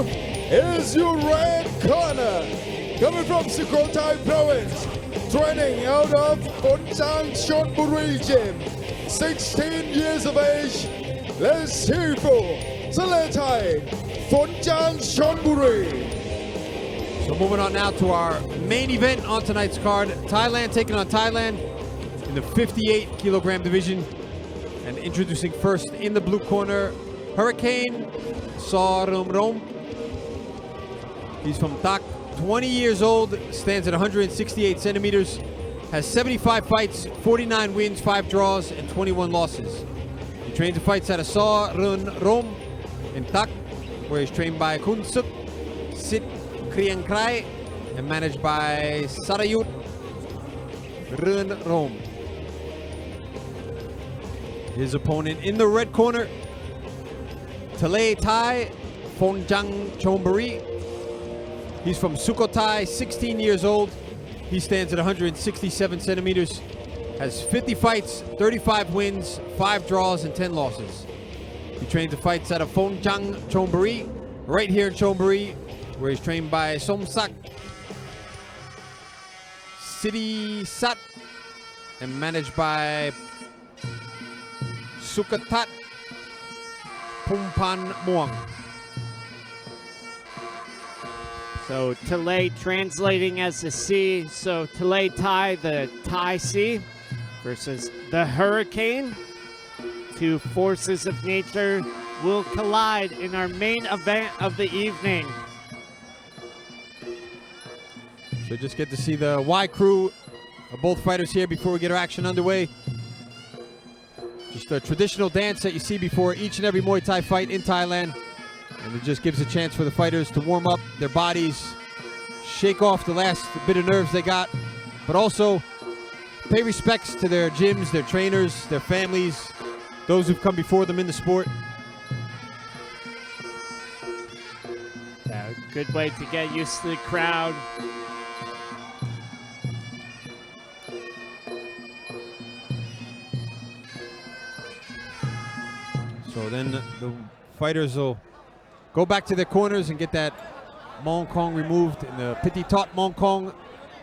Speaker 3: is your red corner, coming from Sukhothai Province, training out of Phonjang Chonburi Gym, 16 years of age. Let's hear for Thailand Phonjang Chonburi.
Speaker 4: So moving on now to our main event on tonight's card. Thailand taking on Thailand in the 58 kilogram division. And introducing first in the blue corner, Hurricane Sarum. He's from Tak, 20 years old, stands at 168 centimeters, has 75 fights, 49 wins, 5 draws, and 21 losses. He trains and fights at Sarum in Tak, where he's trained by Kun Suk Sit Kriang Krai and managed by Sarayut Run Rom. His opponent in the red corner, Talay Thai Phonjang Chonburi. He's from Sukhothai, 16 years old. He stands at 167 centimeters, has 50 fights, 35 wins, 5 draws, and 10 losses. He trains and fights at a Phonjang Chonburi, right here in Chonburi, where he's trained by Somsak City Sat and managed by Sukhatat Pumpan Muang.
Speaker 5: So Talay translating as the sea. So Talay Thai, the Thai Sea, versus the Hurricane, two forces of nature will collide in our main event of the evening.
Speaker 4: So just get to see the Y crew of both fighters here before we get our action underway. Just a traditional dance that you see before each and every Muay Thai fight in Thailand. And it just gives a chance for the fighters to warm up their bodies, shake off the last bit of nerves they got, but also pay respects to their gyms, their trainers, their families, those who've come before them in the sport.
Speaker 5: Yeah, good way to get used to the crowd.
Speaker 4: So then the fighters will go back to their corners and get that Mong Kong removed in the Piti Tot Mong Kong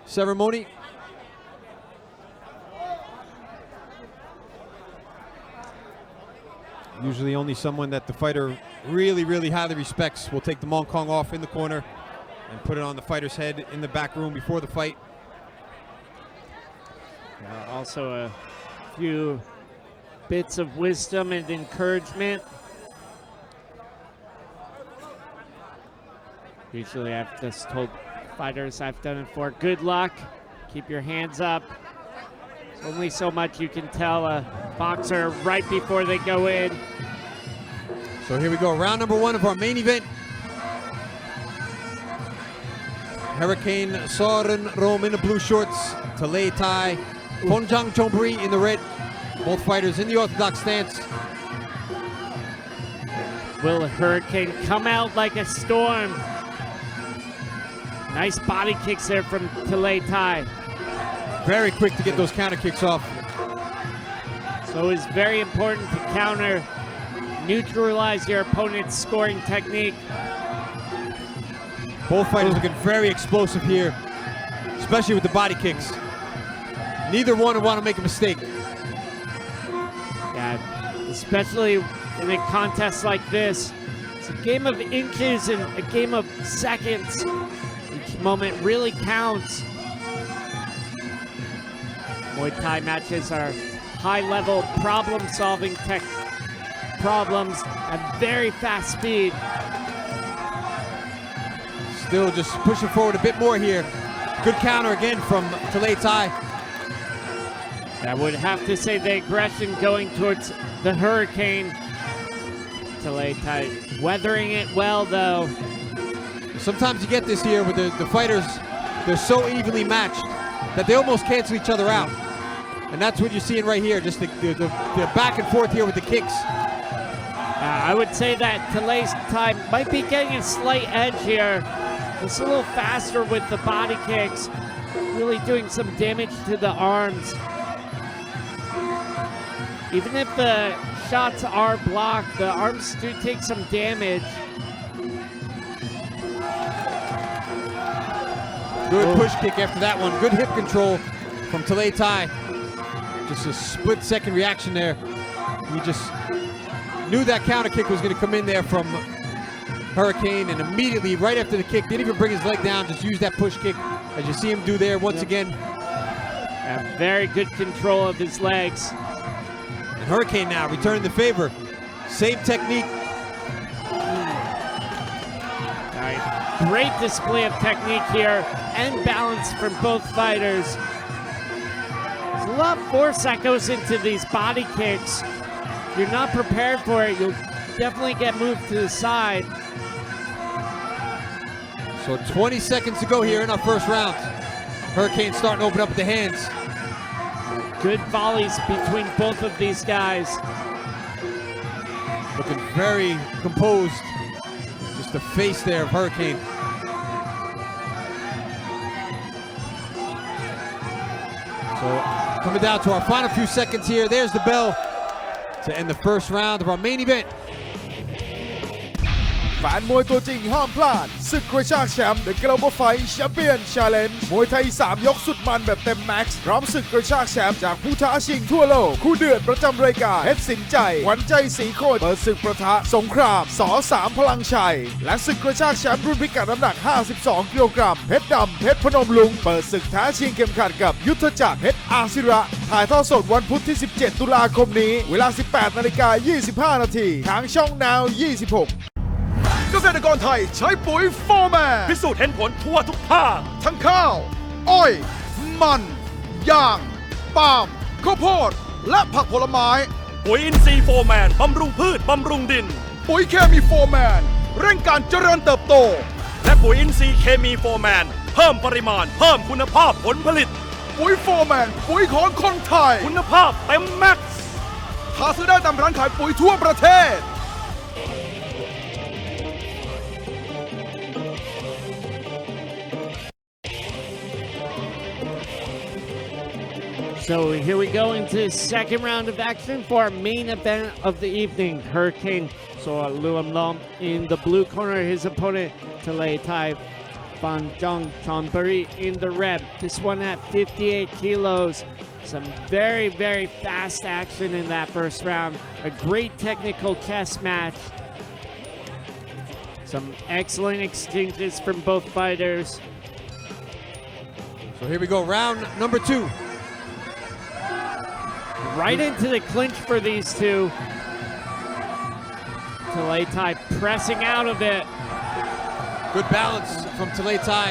Speaker 4: ceremony. Usually only someone that the fighter really, really highly respects will take the Mong Kong off in the corner and put it on the fighter's head in the back room before the fight.
Speaker 5: Also a few bits of wisdom and encouragement. Usually I've just told fighters, I've done it for, good luck, keep your hands up. There's only so much you can tell a boxer right before they go in.
Speaker 4: So here we go, round number one of our main event. Hurricane Soren Rome in the blue shorts, Talay Thai, Ponjang Chombri in the red. Both fighters in the Orthodox stance.
Speaker 5: Will Hurricane come out like a storm? Nice body kicks there from Talay Thai.
Speaker 4: Very quick to get those counter kicks off.
Speaker 5: So it's very important to counter, neutralize your opponent's scoring technique.
Speaker 4: Both fighters looking very explosive here, especially with the body kicks. Neither one will want to make a mistake.
Speaker 5: Yeah, especially in a contest like this. It's a game of inches and a game of seconds. Each moment really counts. Muay Thai matches are high-level problem-solving tech problems at very fast speed.
Speaker 4: Still just pushing forward a bit more here. Good counter again from Talay Thai.
Speaker 5: I would have to say the aggression going towards the Hurricane. Talay Thai weathering it well, though.
Speaker 4: Sometimes you get this here with the fighters, they're so evenly matched that they almost cancel each other out. And that's what you're seeing right here, just the back and forth here with the kicks.
Speaker 5: I would say that Talay Thai might be getting a slight edge here. Just a little faster with the body kicks, really doing some damage to the arms. Even if the shots are blocked, the arms do take some damage.
Speaker 4: Good push kick after that one. Good hip control from Talay Thai. Just a split-second reaction there. He just knew that counter kick was going to come in there from Hurricane, and immediately, right after the kick, didn't even bring his leg down, just used that push kick, as you see him do there once again.
Speaker 5: Very good control of his legs.
Speaker 4: And Hurricane now returning the favor. Same technique.
Speaker 5: All right. Great display of technique here and balance from both fighters. There's a lot of force that goes into these body kicks. If you're not prepared for it, you'll definitely get moved to the side.
Speaker 4: So 20 seconds to go here in our first round. Hurricane starting to open up with the hands.
Speaker 5: Good volleys between both of these guys.
Speaker 4: Looking very composed. Just the face there of Hurricane. So coming down to our final few seconds here. There's the bell to end the first round of our main event.
Speaker 6: แฟนมวยตัวจริงห้ามพลาดศึกกระชากแชมป์ The Global Fight Champion Challenge มวยไทย3ยกสุดมันแบบเต็มแม็กซ์พร้อมศึกกระชากแชมป์จากผู้ท้าชิงทั่วโลกคู่เดือดประจำรายการเพชรสินใจหวันใจสีโคตรเปิดศึกประทะสงครามส3พลังชัยและศึกกระชากแชมป์รุ่นพิกัดน้ำหนัก52กิโลกรัมเพชรดำเพชรพนมลุงเปิดศึกท้าชิงเข็มขัดกับยุทธจักรเพชรอาศิระถ่ายทอดสดวันพุธที่17ตุลาคมนี้เวลา 18:25 นาทีทางช่อง Now 26
Speaker 8: เกษตรกรไทยใช้ปุ๋ยโฟร์แมน
Speaker 1: พิสูจน์เห็นผลทั่วทุกภาค
Speaker 8: ทั้งข้าว อ้อย มันยางปาล์มข้าวโพดและผักผลไม้
Speaker 1: ปุ๋ยอินทรีย์โฟร์แมนบำรุงพืชบำรุงดิน
Speaker 8: ปุ๋ยเคมีโฟร์แมนเร่งการเจริญเติบโต
Speaker 1: และปุ๋ยอินทรีย์เคมีโฟร์แมนเพิ่มปริมาณเพิ่มคุณภาพผลผลิต
Speaker 8: ปุ๋ยโฟร์แมนปุ๋ยของคนไทย
Speaker 1: คุณภาพเต็มแม็กซ์
Speaker 8: หาซื้อได้ตามร้านขายปุ๋ยทั่วประเทศ
Speaker 5: So here we go into the second round of action for our main event of the evening. Hurricane Luam Lom in the blue corner. His opponent, Talay Tai Van Jong Chonburi in the red. This one at 58 kilos. Some very, very fast action in that first round. A great technical chess match. Some excellent exchanges from both fighters.
Speaker 4: So here we go, round number 2.
Speaker 5: Right into the clinch for these two. Talay Tai pressing out of it.
Speaker 4: Good balance from Talay Tai.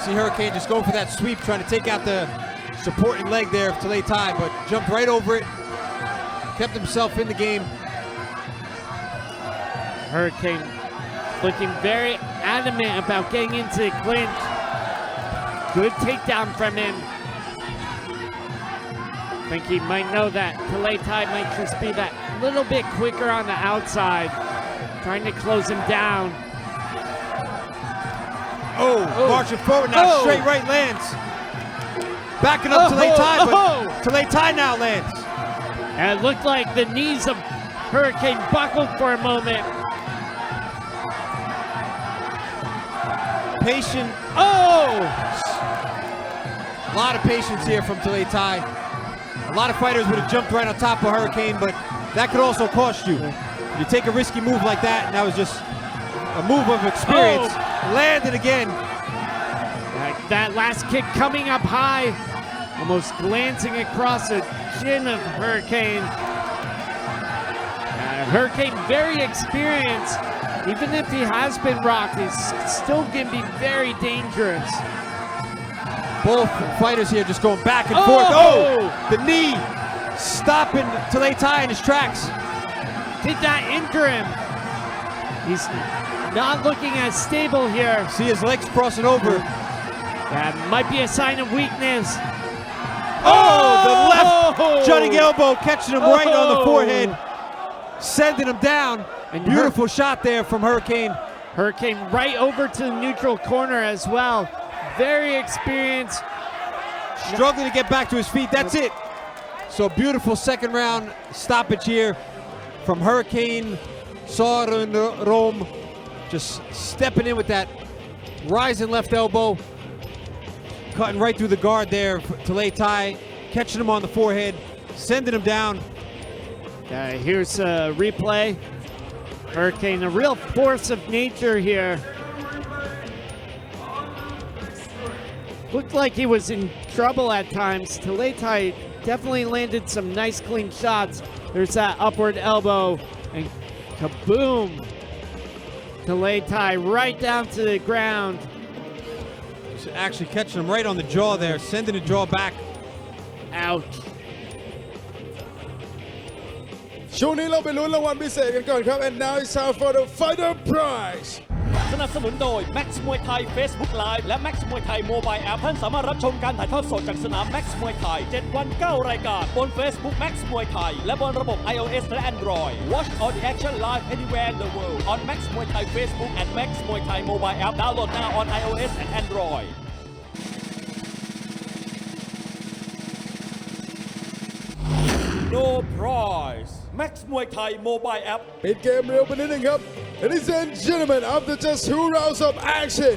Speaker 4: See Hurricane just going for that sweep, trying to take out the supporting leg there of Talay Tai, but jumped right over it. Kept himself in the game.
Speaker 5: Hurricane looking very adamant about getting into the clinch. Good takedown from him. I think he might know that Talay Tai might just be that little bit quicker on the outside, trying to close him down.
Speaker 4: Marching forward now, straight right lands. Backing up Talay Tai, but Talay Tai now lands.
Speaker 5: And it looked like the knees of Hurricane buckled for a moment.
Speaker 4: Patient. A lot of patience here from Talay Tai. A lot of fighters would have jumped right on top of Hurricane, but that could also cost you. You take a risky move like that, and that was just a move of experience. Landed again.
Speaker 5: That last kick coming up high, almost glancing across the chin of Hurricane. Hurricane very experienced. Even if he has been rocked, he's still going to be very dangerous.
Speaker 4: Both fighters here just going back and forth. The knee stopping Talay Tai in his tracks.
Speaker 5: Did that injure him? He's not looking as stable here.
Speaker 4: See his legs crossing over.
Speaker 5: That might be a sign of weakness.
Speaker 4: The left jutting elbow catching him right on the forehead, sending him down. And beautiful shot there from Hurricane.
Speaker 5: Hurricane right over to the neutral corner as well. Very experienced.
Speaker 4: Struggling to get back to his feet. That's it. So beautiful second round stoppage here from Hurricane Rome. Just stepping in with that rising left elbow. Cutting right through the guard there. Talay Tai catching him on the forehead, sending him down.
Speaker 5: Here's a replay. Hurricane, a real force of nature here. Looked like he was in trouble at times. Talay Tai definitely landed some nice clean shots. There's that upward elbow and kaboom. Talay Tai right down to the ground.
Speaker 4: Actually catching him right on the jaw there, sending the jaw back.
Speaker 5: Ouch.
Speaker 3: ช่วงนี้เราไปลุ้นรางวัลพิเศษกันก่อนครับ and now it's time for the fighter prize
Speaker 1: สนับสนุนโดย Max Muay Thai Facebook Live และ Max Muay Thai Mobile App ท่านสามารถรับชมการถ่ายทอดสดจากสนาม Max Muay Thai 7 วัน 9 รายการบน Facebook Max Muay Thai และบนระบบ iOS และ Android Watch all the action live anywhere in the world on Max Muay Thai Facebook and Max Muay Thai Mobile App download now on iOS and Android No prize Max Muay Thai Mobile App
Speaker 3: ปิดเกมเร็วไปนิดนึงครับ Ladies and gentlemen, after just 2 rounds of action,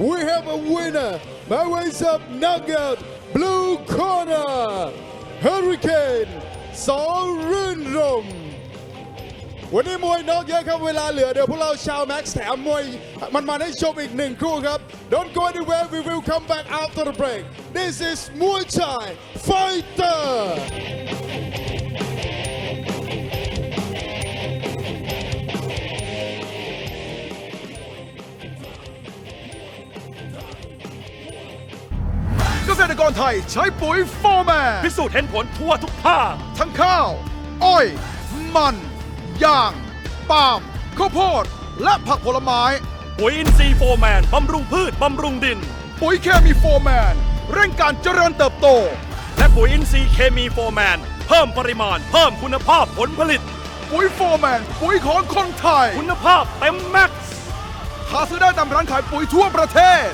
Speaker 3: we have a winner by ways of knockout, blue corner, Hurricane สอรื่นรมย์วันนี้มวยนอกเยอะครับเวลาเหลือเดี๋ยวพวกเราชาวแม็กซ์แถมมวยมันมาให้ชมอีก1 คู่ครับ Don't go anywhere, we will come back after the break. This is Muay Thai Fighter.
Speaker 8: เกษตรกรไทยใช้ปุ๋ยโฟร์แมน
Speaker 1: พิสูจน์เห็นผลทั่วทุกภาค
Speaker 8: ทั้งข้าว อ้อย มันยางปาล์มข้าวโพดและผักผลไม้
Speaker 1: ปุ๋ยอินทรีย์โฟร์แมนบำรุงพืชบำรุงดิน
Speaker 8: ปุ๋ยเคมีโฟร์แมนเร่งการเจริญเติบโต
Speaker 1: และปุ๋ยอินทรีย์เคมีโฟร์แมนเพิ่มปริมาณเพิ่มคุณภาพผลผลิต
Speaker 8: ปุ๋ยโฟร์แมนปุ๋ยของคนไทย
Speaker 1: คุณภาพเต็มแม็กซ์
Speaker 8: หาซื้อได้ตามร้านขายปุ๋ยทั่วประเทศ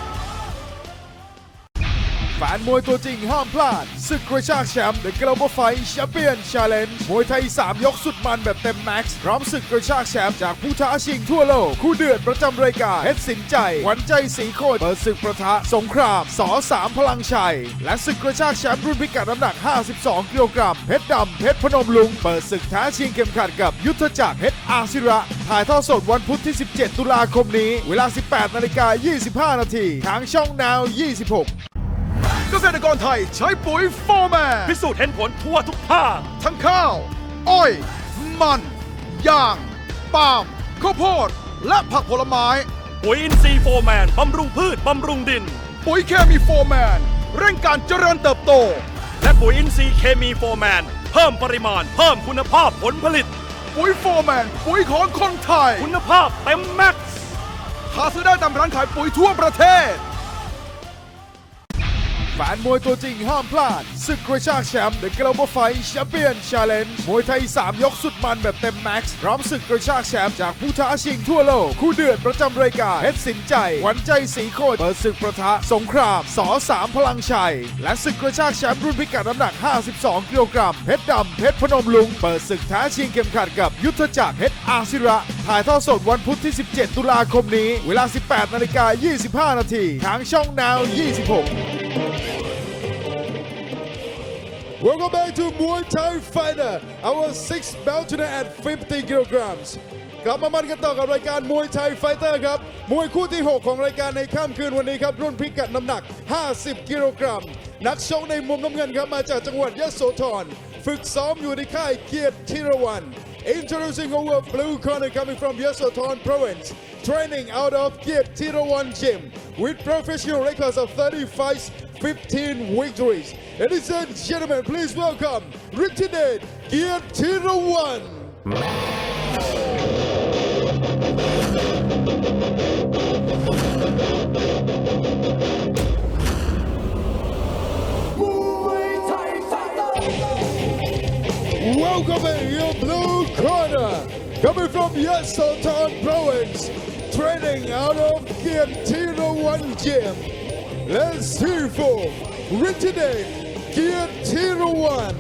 Speaker 6: แฟนมวยตัวจริงห้ามพลาดศึกกระชากแชมป์ The Global Fight Champion Challenge มวยไทย 3 ยกสุดมันแบบเต็มแม็กซ์พร้อมศึกกระชากแชมป์จากผู้ท้าชิงทั่วโลกคู่เดือดประจำรายการเพชรสินใจหวันใจสีโคตรเปิดศึกประทะสงครามส3พลังชัยและศึกกระชากแชมป์รุ่นพิกัดน้ำหนัก 52 กิโลกรัมเพชรดำเพชรพนมลุงเปิดศึกท้าชิงเข็มขัดกับยุทธจักรเพชรอาศิระถ่ายทอดสดวันพุธที่ 17 ตุลาคมนี้เวลา 18:25 นาทีทางช่อง Now 26
Speaker 8: เกษตรกรไทยใช้ปุ๋ยโฟร์แมน
Speaker 1: พิสูจน์เห็นผลทั่วทุกภาค
Speaker 8: ทั้งข้าว อ้อย มันยางปาล์มข้าวโพดและผักผลไม้
Speaker 1: ปุ๋ยอินทรีย์โฟร์แมนบำรุงพืชบำรุงดิน
Speaker 8: ปุ๋ยเคมีโฟร์แมนเร่งการเจริญเติบโต
Speaker 1: และปุ๋ยอินทรีย์เคมีโฟร์แมนเพิ่มปริมาณเพิ่มคุณภาพผลผลิต
Speaker 8: ปุ๋ยโฟร์แมนปุ๋ยของคนไทย
Speaker 1: คุณภาพเต็มแม็กซ์
Speaker 8: หาซื้อได้ตามร้านขายปุ๋ยทั่วประเทศ
Speaker 6: แฟนมวยตัวจริงห้ามพลาดศึกกระชากแชมป์ The Global Fight Champion Challenge มวยไทย 3 ยกสุดมันแบบเต็มแม็กซ์พร้อมศึกกระชากแชมป์จากผู้ท้าชิงทั่วโลกคู่เดือดประจำรายการเพชรสินใจหวันใจสีโคตรเปิดศึกประทะสงครามส3พลังชัยและศึกกระชากแชมป์รุ่นพิกัดน้ำหนัก 52 กิโลกรัมเพชรดำเพชรพนมลุงเปิดศึกท้าชิงเข็มขัดกับยุทธจักรเพชรอาศิระถ่ายทอดสดวันพุธที่ 17 ตุลาคมนี้เวลา 18:25 นาทีทางช่อง Now 26
Speaker 3: Welcome back to Muay Thai Fighter, our 6th belt tonight at 50 kilograms. กลับมามันกันต่อกับรายการมวยไทยไฟเตอร์ครับมวยคู่ที่ 6 ของรายการในค่ำคืนวันนี้ครับรุ่นพิกัดน้ำหนัก 50 กิโลกรัมนักชกในมุมน้ำเงินครับมาจากจังหวัดยโสธรฝึกซ้อมอยู่ในค่ายเกียรติธีรวัน Introducing our blue corner coming from Yasothon Province, training out of Kiet Thirawan Gym with professional records of 30 fights, 15 victories. Ladies and gentlemen, please welcome Richard Kiet Thirawan. Welcome in your blue corner, coming from Yasothon Province, training out of Kiet Thirawan Gym. Let's hear for Richard Kiet Thirawan.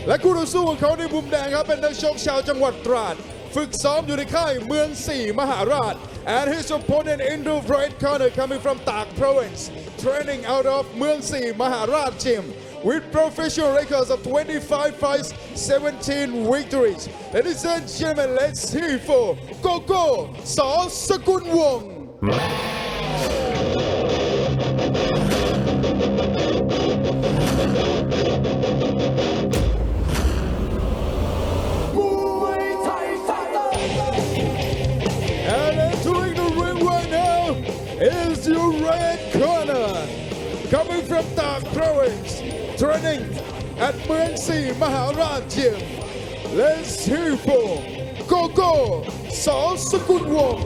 Speaker 3: และคู่ต่อสู้ของเขาในมุมแดงครับเป็นนักชกชาวจังหวัดตราดฝึกซ้อมอยู่ในค่ายเมือง4มหาราช and his opponent in the red corner coming from Tak Province, training out of เมือง4มหาราช Gym with professional records of 25 fights, 17 victories. Ladies and gentlemen, let's hear for Gogo สอสกุลวงศ์ And entering the ring right now is your red corner, coming from Tak Province, training at เมือง4มหาราช Gym. Let's hear for Gogo สอสกุลวงศ์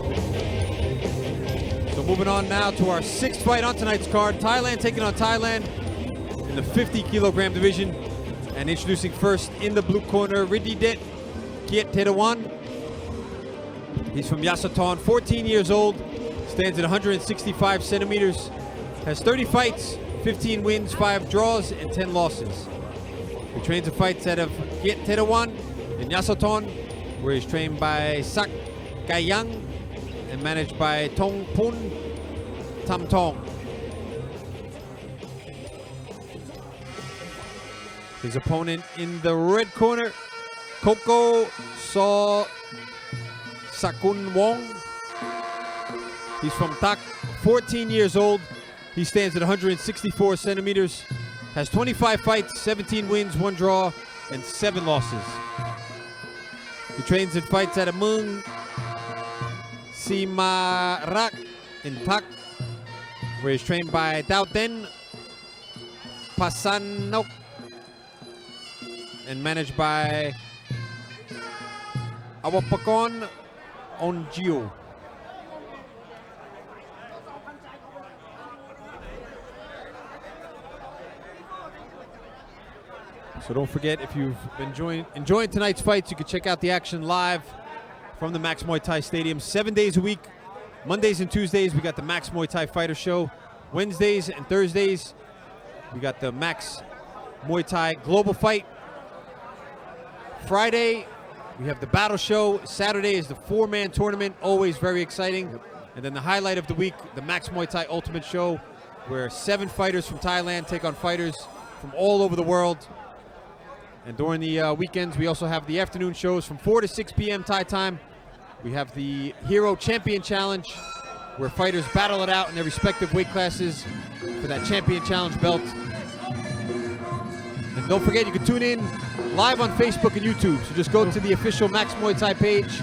Speaker 4: So moving on now to our 6th fight on tonight's card. Thailand taking on Thailand in the 50 kilogram division. And introducing first in the blue corner, Rididet Kiet Thirawan. He's from Yasothon, 14 years old, stands at 165 centimeters, has 30 fights, 15 wins, 5 draws, and 10 losses. He trains and fights out of Kiet Tetawan in Yasothon, where he's trained by Sak Gayang and managed by Tong Pun Tam Tong. His opponent in the red corner, Koko So Sakun Wong. He's from Tak, 14 years old. He stands at 164 centimeters, has 25 fights, 17 wins, 1 draw, and 7 losses. He trains and fights at a Mung Simarak in Tak, where he's trained by Dauten Pasanok and managed by Awapakon Onjio. So don't forget, if you've been enjoying tonight's fights, you can check out the action live from the Max Muay Thai Stadium 7 days a week. Mondays and Tuesdays, we got the Max Muay Thai Fighter Show. Wednesdays and Thursdays, we got the Max Muay Thai Global Fight. Friday, we have the Battle Show. Saturday is the 4-man tournament, always very exciting. And then the highlight of the week, the Max Muay Thai Ultimate Show, where 7 fighters from Thailand take on fighters from all over the world. And during the weekends, we also have the afternoon shows from 4 to 6 p.m. Thai time. We have the Hero Champion Challenge, where fighters battle it out in their respective weight classes for that Champion Challenge belt. And don't forget, you can tune in live on Facebook and YouTube. So just go to the official Max Muay Thai page,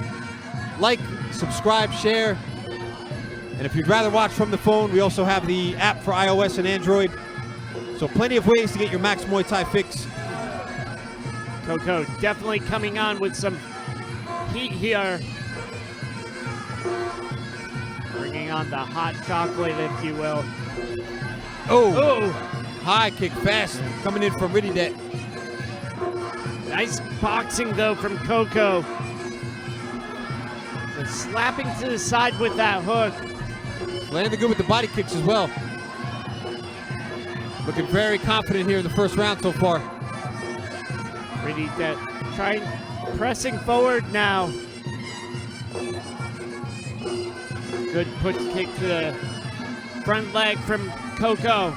Speaker 4: like, subscribe, share. And if you'd rather watch from the phone, we also have the app for iOS and Android. So plenty of ways to get your Max Muay Thai fix.
Speaker 5: Koko definitely coming on with some heat here. Bringing on the hot chocolate, if you will.
Speaker 4: Oh! High kick fast, coming in from Rididet.
Speaker 5: Nice boxing, though, from Koko. So slapping to the side with that hook.
Speaker 4: Landing good with the body kicks as well. Looking very confident here in the first round so far.
Speaker 5: Rididet pressing forward now. Good push kick to the front leg from Koko.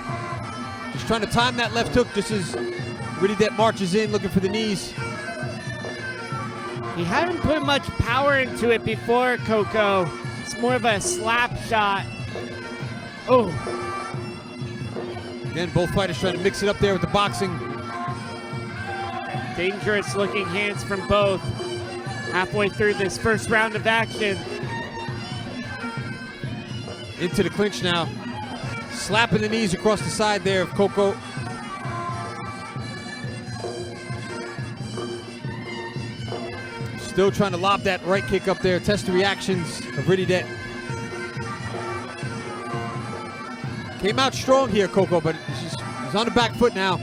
Speaker 4: Just trying to time that left hook just as Rididet marches in looking for the knees.
Speaker 5: He hadn't put much power into it before, Koko. It's more of a slap shot. Oh.
Speaker 4: Again, both fighters trying to mix it up there with the boxing.
Speaker 5: Dangerous looking hands from both. Halfway through this first round of action.
Speaker 4: Into the clinch now. Slapping the knees across the side there of Koko. Still trying to lob that right kick up there. Test the reactions of Rididet. Came out strong here, Koko, but he's on the back foot now.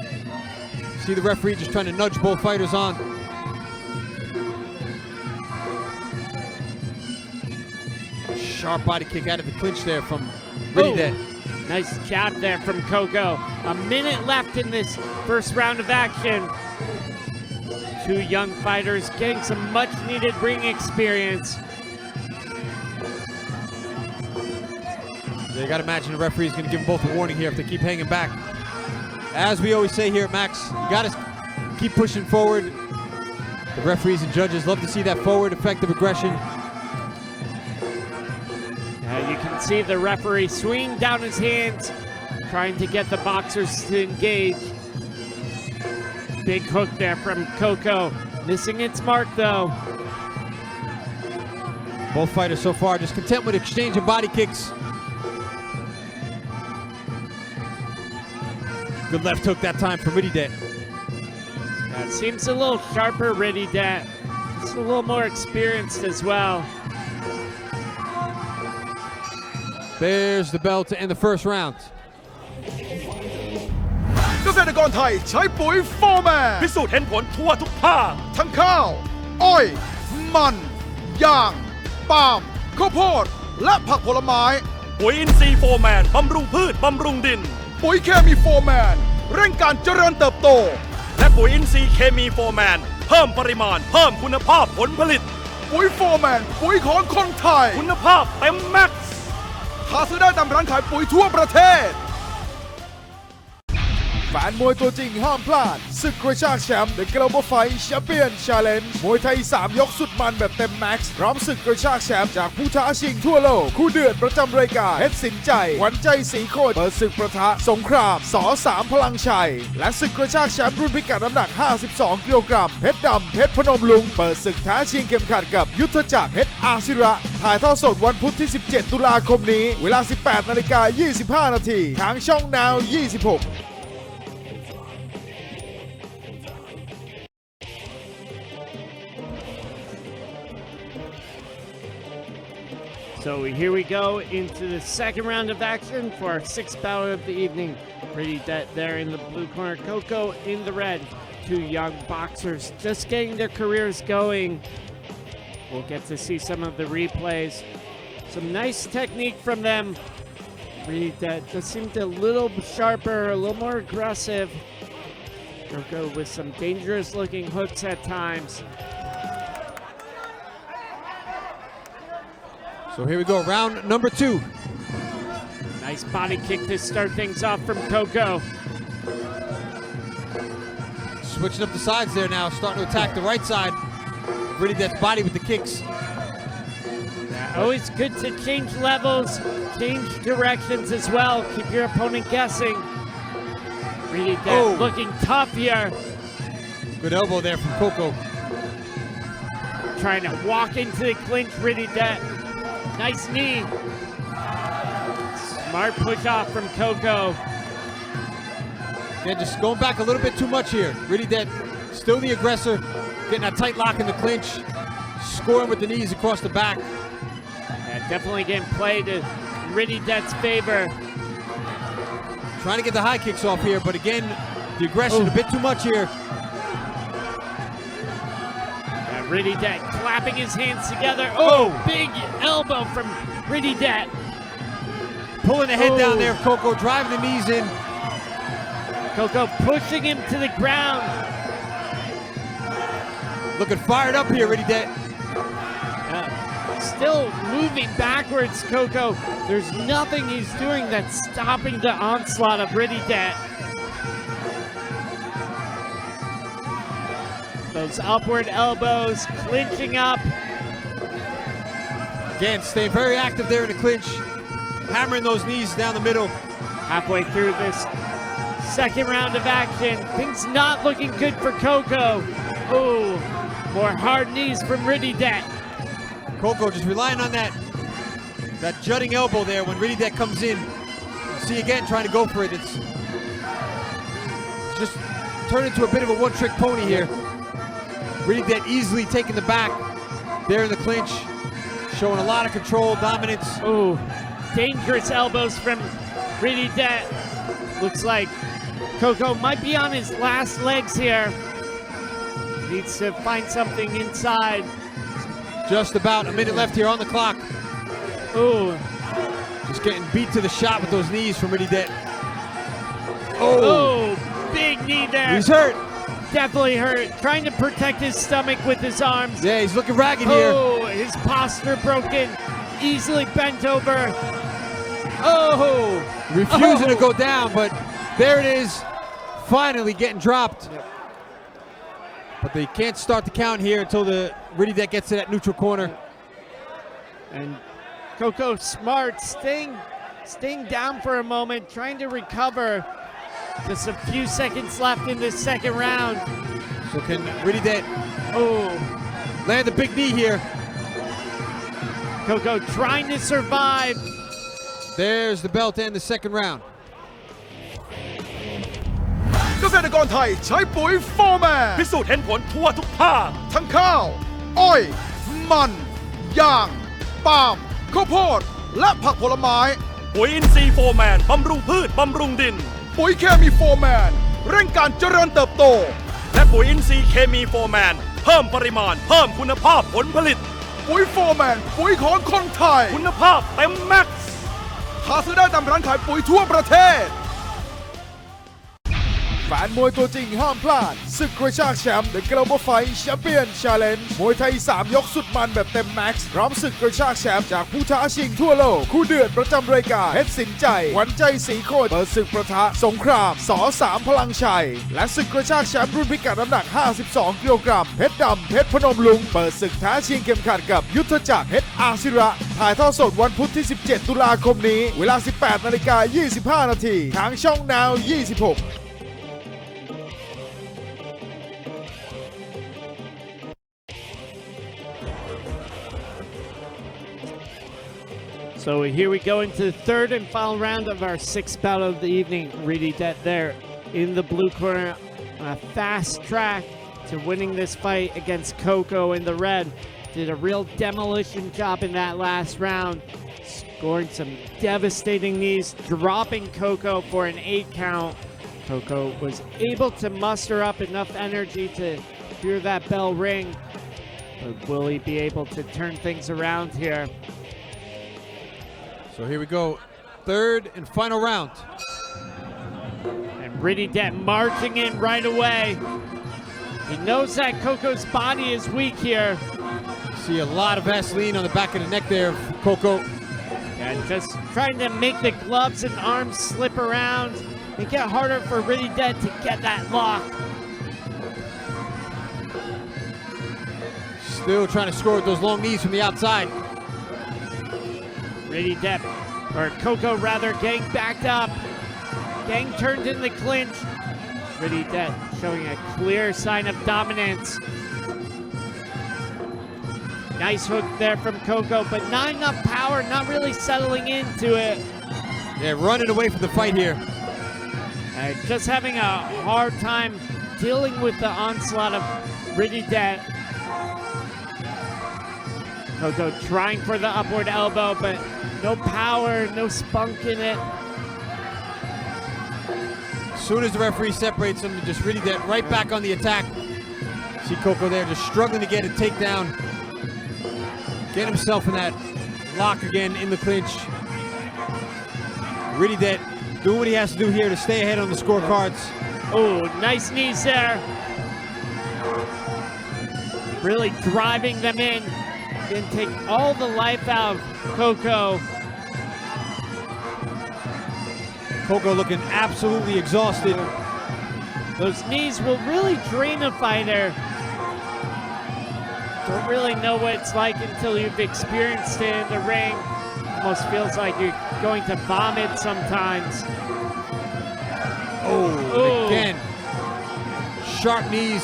Speaker 4: See the referee just trying to nudge both fighters on. Sharp body kick out of the clinch there from Rididet.
Speaker 5: Oh, nice jab there from Koko. A minute left in this first round of action. 2 young fighters getting some much needed ring experience.
Speaker 4: You got to imagine the referee is going to give them both a warning here if they keep hanging back. As we always say here at Max, you got to keep pushing forward. The referees and judges love to see that forward effective aggression.
Speaker 5: You can see the referee swing down his hands, trying to get the boxers to engage. Big hook there from Koko, missing its mark though.
Speaker 4: Both fighters so far just content with exchanging body kicks. Good left hook that time from Rididet.
Speaker 5: That seems a little sharper, Rididet. Just a little more experienced as well.
Speaker 4: There's the bell to end the first round.
Speaker 8: เกษตรกรไทยใช้ปุ๋ยโฟร์แมน
Speaker 1: พิสูจน์เห็นผลทั่วทุกภาค
Speaker 8: ทั้งข้าว อ้อย มัน ยาง ปาล์ม ข้าวโพด และผักผลไม้
Speaker 1: ปุ๋ยอินทรีย์โฟร์แมน บำรุงพืช บำรุงดิน
Speaker 8: ปุ๋ยเคมีโฟร์แมน เร่งการเจริญเติบโต
Speaker 1: และปุ๋ยอินทรีย์เคมีโฟร์แมนเพิ่มปริมาณเพิ่มคุณภาพผลผลิต
Speaker 8: ปุ๋ยโฟร์แมนปุ๋ยของคนไทย
Speaker 1: คุณภาพเต็มแม็กซ์
Speaker 8: หาซื้อได้ตามร้านขายปุ๋ยทั่วประเทศ
Speaker 6: แฟนมวยตัวจริงห้ามพลาดศึกกระชากแชมป์ The Global Fight Champion Challenge มวยไทย 3 ยกสุดมันแบบเต็มแม็กซ์พร้อมศึกกระชากแชมป์จากผู้ท้าชิงทั่วโลกคู่เดือดประจำรายการเพชรสินใจหวันใจสีโคตรเปิดศึกประทะสงครามส3พลังชัยและศึกกระชากแชมป์รุ่นพิกัดน้ำหนัก 52 กิโลกรัมเพชรดำเพชรพนมลุงเปิดศึกท้าชิงเข็มขัดกับยุทธจักรเพชรอาศิระถ่ายทอดสดวันพุธที่ 17 ตุลาคมนี้เวลา 18:25 นาทีทางช่อง Now 26
Speaker 5: So here we go into the second round of action for our sixth bout of the evening. Pretty dead there in the blue corner, Coco in the red. Two young boxers just getting their careers going. We'll get to see some of the replays. Some nice technique from them. Pretty dead just seemed a little sharper, a little more aggressive. Coco with some dangerous looking hooks at times.
Speaker 4: So here we go, round number 2.
Speaker 5: Nice body kick to start things off from Coco.
Speaker 4: Switching up the sides there now, starting to attack the right side. Really that's body with the kicks.
Speaker 5: Yeah, always good to change levels, change directions as well. Keep your opponent guessing. Really looking tough here.
Speaker 4: Good elbow there from Coco.
Speaker 5: Trying to walk into the clinch, Riddidet. Nice knee. Smart push off from Coco.
Speaker 4: Yeah, just going back a little bit too much here. Riddidet, still the aggressor, getting a tight lock in the clinch, scoring with the knees across the back.
Speaker 5: Yeah, definitely getting played to Riddidet's favor.
Speaker 4: Trying to get the high kicks off here, but again, the aggression a bit too much here.
Speaker 5: Riddidet clapping his hands together. Oh, big elbow from Riddidet.
Speaker 4: Pulling the head down there, Coco driving the knees in.
Speaker 5: Coco pushing him to the ground.
Speaker 4: Looking fired up here, Riddidet.
Speaker 5: Still moving backwards, Coco. There's nothing he's doing that's stopping the onslaught of Riddidet. Those upward elbows, clinching up.
Speaker 4: Again, staying very active there in the clinch. Hammering those knees down the middle.
Speaker 5: Halfway through this second round of action. Things not looking good for Coco. Oh, more hard knees from Riddidet.
Speaker 4: Coco just relying on that jutting elbow there when Riddidet comes in. See again, trying to go for it. It's just turned into a bit of a one-trick pony here. Riddidet easily taking the back there in the clinch, showing a lot of control, dominance.
Speaker 5: Oh, dangerous elbows from Riddidet. Looks like Coco might be on his last legs here. Needs to find something inside.
Speaker 4: Just about a minute left here on the clock.
Speaker 5: Oh,
Speaker 4: just getting beat to the shot with those knees from Riddidet.
Speaker 5: Oh, big knee there.
Speaker 4: He's hurt.
Speaker 5: Definitely hurt. Trying to protect his stomach with his arms.
Speaker 4: Yeah, he's looking ragged here.
Speaker 5: Oh, his posture broken. Easily bent over. Oh!
Speaker 4: Refusing to go down, but there it is. Finally getting dropped.
Speaker 5: Yep.
Speaker 4: But they can't start the count here until the Riddidet gets to that neutral corner.
Speaker 5: And Coco smart, staying down for a moment, trying to recover. Just a few seconds left in this second round.
Speaker 4: So can Riddidet land the big knee here?
Speaker 5: Coco trying to survive.
Speaker 4: There's the belt and the second round.
Speaker 8: เกษตรกรไทยใช้ปุ๋ยโฟร์แมน
Speaker 1: พิสูจน์เห็นผลทั่วทุกภาค
Speaker 8: ทั้งข้าว อ้อย มันยางปาล์มข้าวโพดและผักผลไม้
Speaker 1: ปุ๋ยอินทรีย์โฟร์แมนบำรุงพืชบำรุงดิน
Speaker 8: ปุ๋ยเคมีโฟร์แมนเร่งการเจริญเติบโต
Speaker 1: และปุ๋ยอินทรีย์เคมีโฟร์แมนเพิ่มปริมาณเพิ่มคุณภาพผลผลิต
Speaker 8: ปุ๋ยโฟร์แมนปุ๋ยของคนไทย
Speaker 1: คุณภาพเต็มแม็กซ์
Speaker 8: หาซื้อได้ตามร้านขายปุ๋ยทั่วประเทศ
Speaker 6: แ แฟนมวยตัวจริงห้ามพลาดศึกกระชากแชมป์ The Global Fight Champion Challenge มวยไทย3ยกสุดมันแบบเต็มแม็กซ์พร้อมศึกกระชากแชมป์จากผู้ท้าชิงทั่วโลกคู่เดือดประจำรายการเพชรสินใจหวันใจสีโคตรเปิดศึกประทะสงครามส3พลังชัยและศึกกระชากแชมป์รุ่นพิกัดน้ำหนัก52กิโลกรัมเพชรดำเพชรพนมลุงเปิดศึกท้าชิงเข็มขัดกับยุทธจักรเพชรอาศิระถ่ายทอดสดวันพุธที่17ตุลาคมนี้เวลา 18:25 นาทีทางช่อง Now 26
Speaker 5: So here we go into the third and final round of our sixth battle of the evening. Really dead there in the blue corner on a fast track to winning this fight against Coco in the red. Did a real demolition job in that last round, scoring some devastating knees, dropping Coco for an 8 count. Coco was able to muster up enough energy to hear that bell ring, but will he be able to turn things around here?
Speaker 4: So here we go, third and final round.
Speaker 5: And Riddidet marching in right away. He knows that Coco's body is weak here.
Speaker 4: See a lot of Vaseline on the back of the neck there of Coco.
Speaker 5: And just trying to make the gloves and arms slip around. Make it harder for Riddidet to get that lock.
Speaker 4: Still trying to score with those long knees from the outside.
Speaker 5: Riddidet, or Coco rather, getting backed up. Getting turned in the clinch. Riddidet showing a clear sign of dominance. Nice hook there from Coco, but not enough power, not really settling into it.
Speaker 4: Yeah, running away from the fight here.
Speaker 5: Just having a hard time dealing with the onslaught of Riddidet. Coco trying for the upward elbow, but no power, no spunk in it.
Speaker 4: As soon as the referee separates them, just Riddidet right back on the attack. See Coco there just struggling to get a takedown. Get himself in that lock again in the clinch. Riddidet doing what he has to do here to stay ahead on the scorecards.
Speaker 5: Oh, nice knees there. Really driving them in. Can take all the life out of Coco.
Speaker 4: Coco looking absolutely exhausted.
Speaker 5: Those knees will really drain a fighter. Don't really know what it's like until you've experienced it in the ring. Almost feels like you're going to vomit sometimes.
Speaker 4: Oh, again. Sharp knees.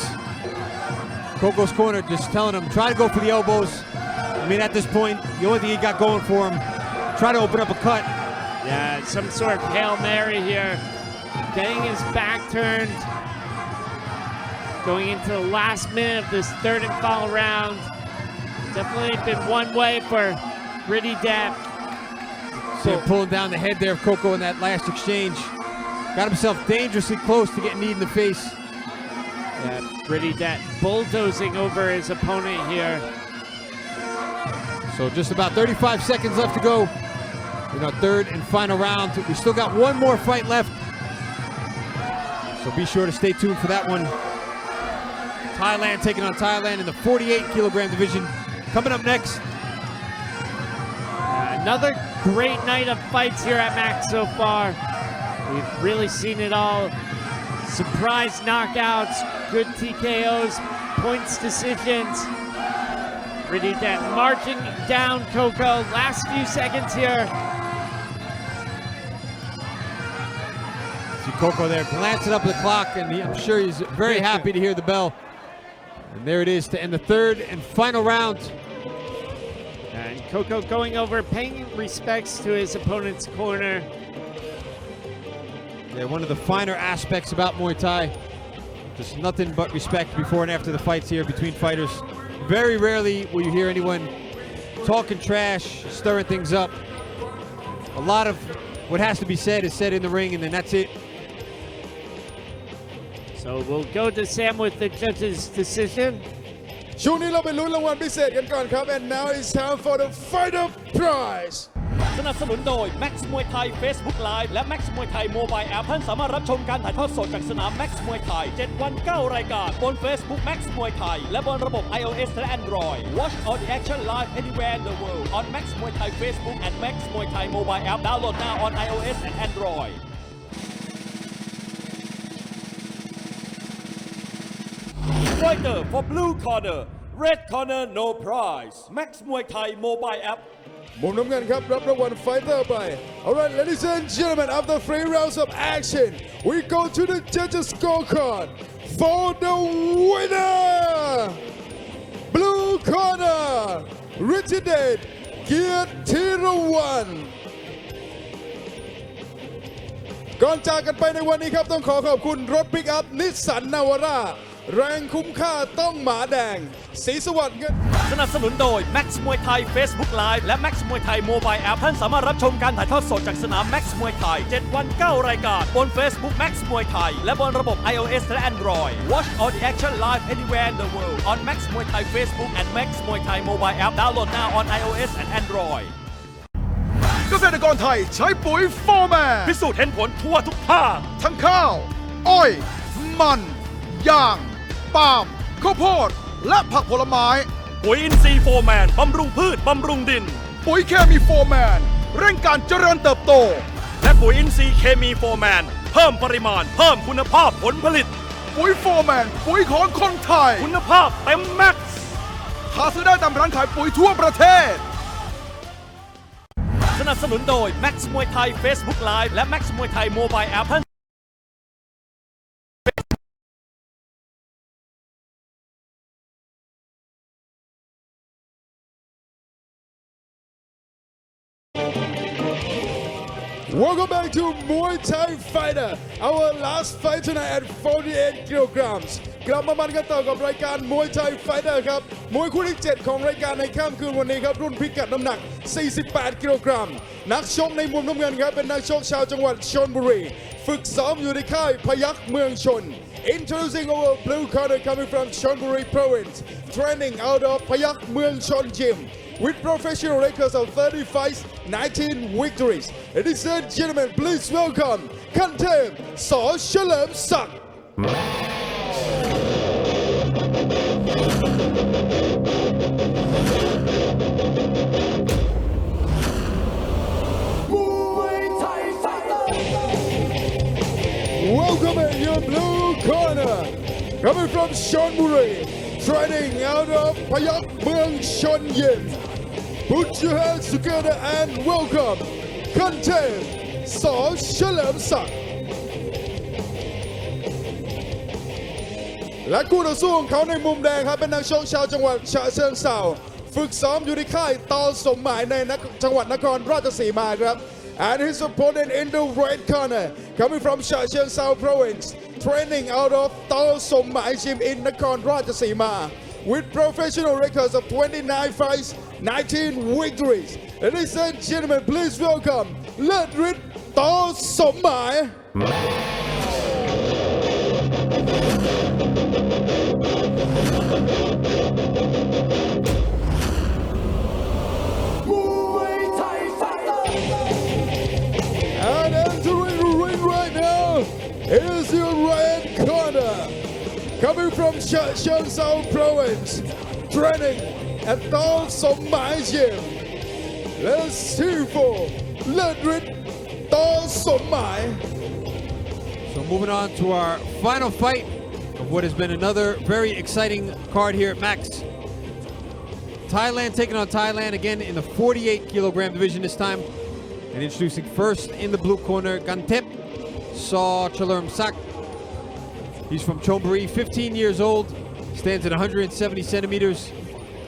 Speaker 4: Coco's corner just telling him, try to go for the elbows. I mean, at this point, the only thing he got going for him, try to open up a cut.
Speaker 5: Yeah, some sort of Hail Mary here. Getting his back turned. Going into the last minute of this third and final round. Definitely been one way for Riddidet.
Speaker 4: See him pulling down the head there of Coco in that last exchange. Got himself dangerously close to getting kneed in the face.
Speaker 5: Yeah, Riddidet bulldozing over his opponent here.
Speaker 4: So just about 35 seconds left to go in our third and final round. We still got one more fight left. So be sure to stay tuned for that one. Thailand taking on Thailand in the 48 kilogram division. Coming up next.
Speaker 5: Another great night of fights here at Max so far. We've really seen it all. Surprise knockouts, good TKOs, points decisions. Riddidet marching down Coco. Last few seconds here.
Speaker 4: See Coco there glancing up at the clock, and I'm sure he's very happy to hear the bell. And there it is to end the third and final round.
Speaker 5: And Coco going over, paying respects to his opponent's corner.
Speaker 4: Yeah, one of the finer aspects about Muay Thai. Just nothing but respect before and after the fights here between fighters. Very rarely will you hear anyone talking trash, stirring things up. A lot of what has to be said is said in the ring, and then that's it.
Speaker 5: So we'll go to Sam with the judge's decision.
Speaker 3: ช่วงนี้เราไปลุ้นรางวัลพิเศษกันก่อนครับ and now it's time for the fighter prize
Speaker 1: สนับสนุนโดย Max มวยไทย Facebook Live และ Max มวยไทย Mobile App ท่านสามารถรับชมการถ่ายทอดสดจากสนาม Max มวยไทย 7 วัน 9 รายการบน Facebook Max มวยไทยและบนระบบ iOS และ Android Watch all the action live anywhere in the world on Max มวยไทย Facebook and Max มวยไทย Mobile App download now on iOS and Android Fighter for blue corner red corner no prize Max มวยไทย Mobile App
Speaker 3: มุมน้ำเงินครับรับรางวัลไฟเตอร์ไป Alright ladies and gentlemen after 3 rounds of action we go to the judges scorecard for the winner blue corner Richard Date เกียรติธีรวัลย์ก่อนจากกันไปในวันนี้ครับต้องขอขอบคุณรถปิกอัพนิสสันนาวาร่าแรงคุ้มค่าต้องหมาแดงสีสวัสดิ์เงิน
Speaker 1: สนับสนุนโดย Max มวยไทย Facebook Live และ Max มวยไทย Mobile App ท่านสามารถรับชมการถ่ายทอดสดจากสนาม Max มวยไทย 7 วัน 9 รายการบน Facebook Max มวยไทยและบนระบบ iOS และ Android Watch all the action live anywhere in the world on Max มวยไทย Facebook and Max มวยไทย Mobile App download now on iOS and Android
Speaker 8: เกษตรกรไทยใช้ปุ๋ยโฟร์แมน
Speaker 1: พิสูจน์เห็นผลทั่วทุกภาค
Speaker 8: ทั้งข้าว อ้อย มันยางปาล์มข้าวโพดและผักผลไม้
Speaker 1: ปุ๋ยอินทรีย์โฟร์แมนบำรุงพืชบำรุงดิน
Speaker 8: ปุ๋ยเคมีโฟร์แมนเร่งการเจริญเติบโต
Speaker 1: และปุ๋ยอินทรีย์เคมีโฟร์แมนเพิ่มปริมาณเพิ่มคุณภาพผลผลิต
Speaker 8: ปุ๋ยโฟร์แมนปุ๋ยของคนไทย
Speaker 1: คุณภาพเต็มแม็กซ์
Speaker 8: หาซื้อได้ตามร้านขายปุ๋ยทั่วประเทศ
Speaker 1: สนับสนุนโดย Max มวยไทย Facebook Live และ Max มวยไทย Mobile App ท่าน
Speaker 3: Welcome back to Muay Thai Fighter. Our last fight tonight at 48 kilograms. กลับมามันกันต่อกับรายการ Muay Thai Fighter ครับมวยคู่ที่ 7 ของรายการในค่ำคืนวันนี้ครับรุ่นพิกัดน้ำหนัก 48 กิโลกรัมนักชกในมุมน้ำเงินครับเป็นนักชกชาวจังหวัดชลบุรีฝึกซ้อมอยู่ในค่ายพยัคฆ์เมืองชน Introducing our blue corner coming from Chonburi Province, training out of Payak Mueang Chon Gym with professional records of 30 fights, 19 victories. Ladies and gentlemen, please welcome Kantem Saw Shalem Sak. Welcome in your blue corner, coming from Chonburi, training out of Payak Mueang Chon Gym. Put your hands together and welcome Kantem Saw Shalem Sak. และคู่ต่อสู้ของเขาในมุมแดงครับเป็นนักชกชาวจังหวัดฉะเชิงเทราฝึกซ้อมอยู่ในค่ายตอสมหมายในจังหวัดนครราชสีมาครับ And his opponent in the red corner coming from Cha Chiang Sao Province, training out of Tao Som Mai Gym in Nakhon Ratchasima with professional records of 29 fights, 19 victories. Ladies and gentlemen, please welcome Ledrit Tao Som Mai. And entering the ring right now is your red corner, coming from Cha Chiang Sao Province, training at Tao Som Mai Gym. Let's see for Ledrit Tao Som Mai.
Speaker 4: So moving on to our final fight of what has been another very exciting card here at Max. Thailand taking on Thailand again in the 48 kilogram division this time. And introducing first in the blue corner, Gantep Saw Chalerm Sak. He's from Chonburi, 15 years old, stands at 170 centimeters,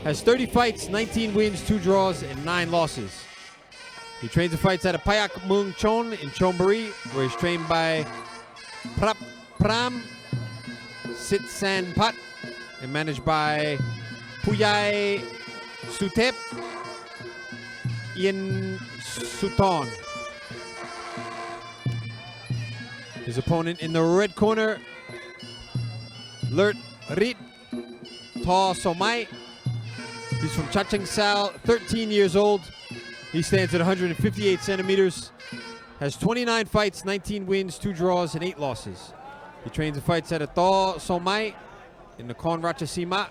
Speaker 4: has 30 fights, 19 wins, 2 draws, and 9 losses. He trains and fights at a Payak Mueang Chon in Chonburi, where he's trained by Prap Pram Sit San Pat and managed by Puyai Sutep Ian Suton. His opponent in the red corner, Lert Rit Ta Somai. He's from Cha Chiang Sao, 13 years old. He stands at 158 centimeters, has 29 fights, 19 wins, 2 draws, and 8 losses. He trains and fights at Atol Somai in Nakhon Ratchasima,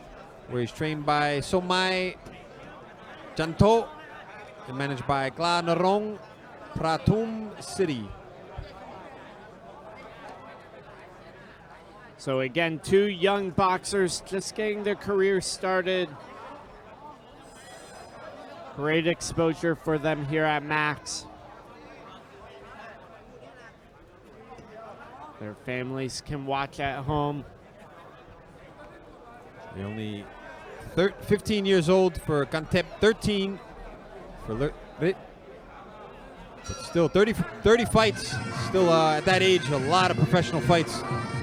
Speaker 4: where he's trained by Somai Janto and managed by Kla Narong Pratum City.
Speaker 5: So again, 2 young boxers just getting their careers started. Great exposure for them here at Max. Their families can watch at home.
Speaker 4: They're only 15 years old for Kantep, 13 for Lertlit. But still, 30 fights. Still at that age, a lot of professional fights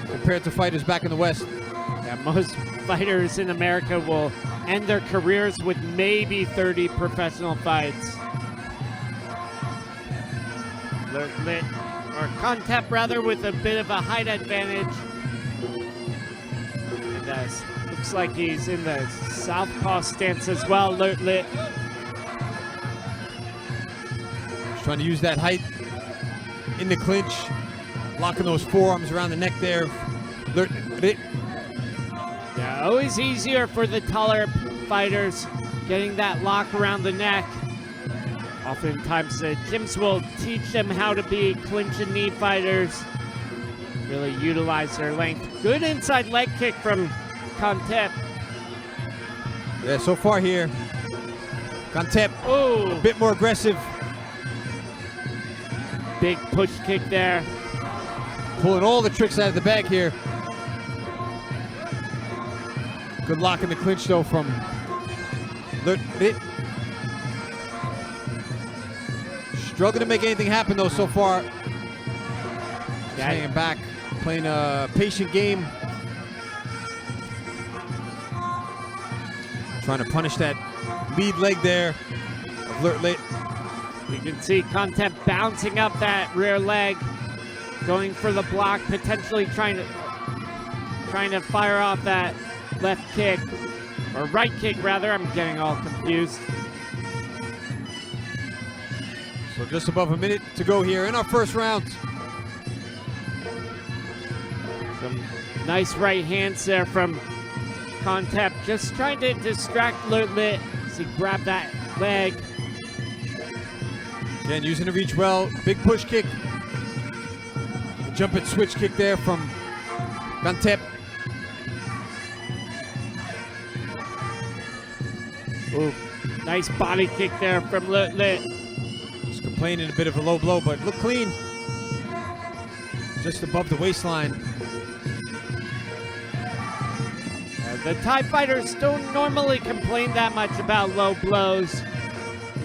Speaker 4: compared to fighters back in the West.
Speaker 5: Yeah, most fighters in America will end their careers with maybe 30 professional fights. Lertlit, or Kantep rather, with a bit of a height advantage. And looks like he's in the Southpaw stance as well, Lertlit.
Speaker 4: He's trying to use that height in the clinch, locking those forearms around the neck there. Lertlit.
Speaker 5: Yeah, always easier for the taller fighters, getting that lock around the neck. Oftentimes the gyms will teach them how to be clinch and knee fighters, really utilize their length. Good inside leg kick from Kantep.
Speaker 4: Yeah, so far here, Kantep a bit more aggressive.
Speaker 5: Big push kick there.
Speaker 4: Pulling all the tricks out of the bag here. Good lock in the clinch though from Lertlit. Struggling to make anything happen though so far. Just hanging back, playing a patient game. Trying to punish that lead leg there of Lertlit.
Speaker 5: You can see Kantep bouncing up that rear leg, going for the block, potentially trying to fire off that left kick, or right kick rather. I'm getting all confused.
Speaker 4: So just above a minute to go here in our first round.
Speaker 5: Some nice right hands there from Kantep, just trying to distract Lertlit as he grabbed that leg.
Speaker 4: Again, using the reach well. Big push kick. The jump and switch kick there from Kantep.
Speaker 5: Ooh, nice body kick there from Lertlit.
Speaker 4: Just complaining a bit of a low blow, but look clean. Just above the waistline.
Speaker 5: The Thai fighters don't normally complain that much about low blows.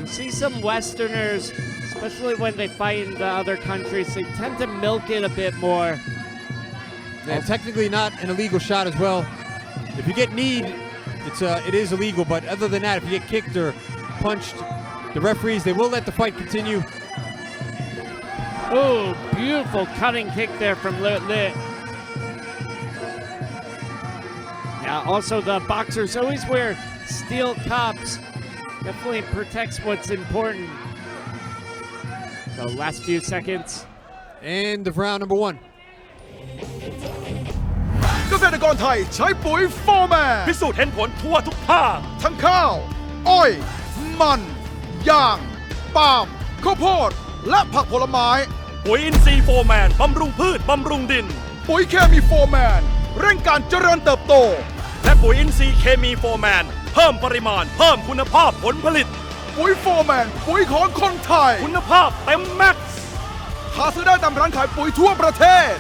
Speaker 5: You see some Westerners, especially when they fight in the other countries, they tend to milk it a bit more.
Speaker 4: Yeah, technically not an illegal shot as well. If you get kneed, it is illegal, but other than that, if you get kicked or punched, the referees, they will let the fight continue.
Speaker 5: Oh, beautiful cutting kick there from Lertlit. Yeah, also the boxers always wear steel cups. Definitely protects what's important. So last few seconds.
Speaker 4: End of round number 1.
Speaker 8: เกษตรกรไทยใช้ปุ๋ยโฟร์แมน
Speaker 1: พิสูจน์เห็นผลทั่วทุกภาค
Speaker 8: ทั้งข้าว อ้อย มันยางปาล์มข้าวโพดและผักผลไม้
Speaker 1: ปุ๋ยอินทรีย์โฟร์แมนบำรุงพืชบำรุงดิน
Speaker 8: ปุ๋ยเคมีโฟร์แมนเร่งการเจริญเติบโต
Speaker 1: และปุ๋ยอินทรีย์เคมีโฟร์แมนเพิ่มปริมาณเพิ่มคุณภาพผลผลิต
Speaker 8: ปุ๋ยโฟร์แมนปุ๋ยของคนไทย
Speaker 1: คุณภาพเต็มแม็กซ์
Speaker 8: หาซื้อได้ตามร้านขายปุ๋ยทั่วประเทศ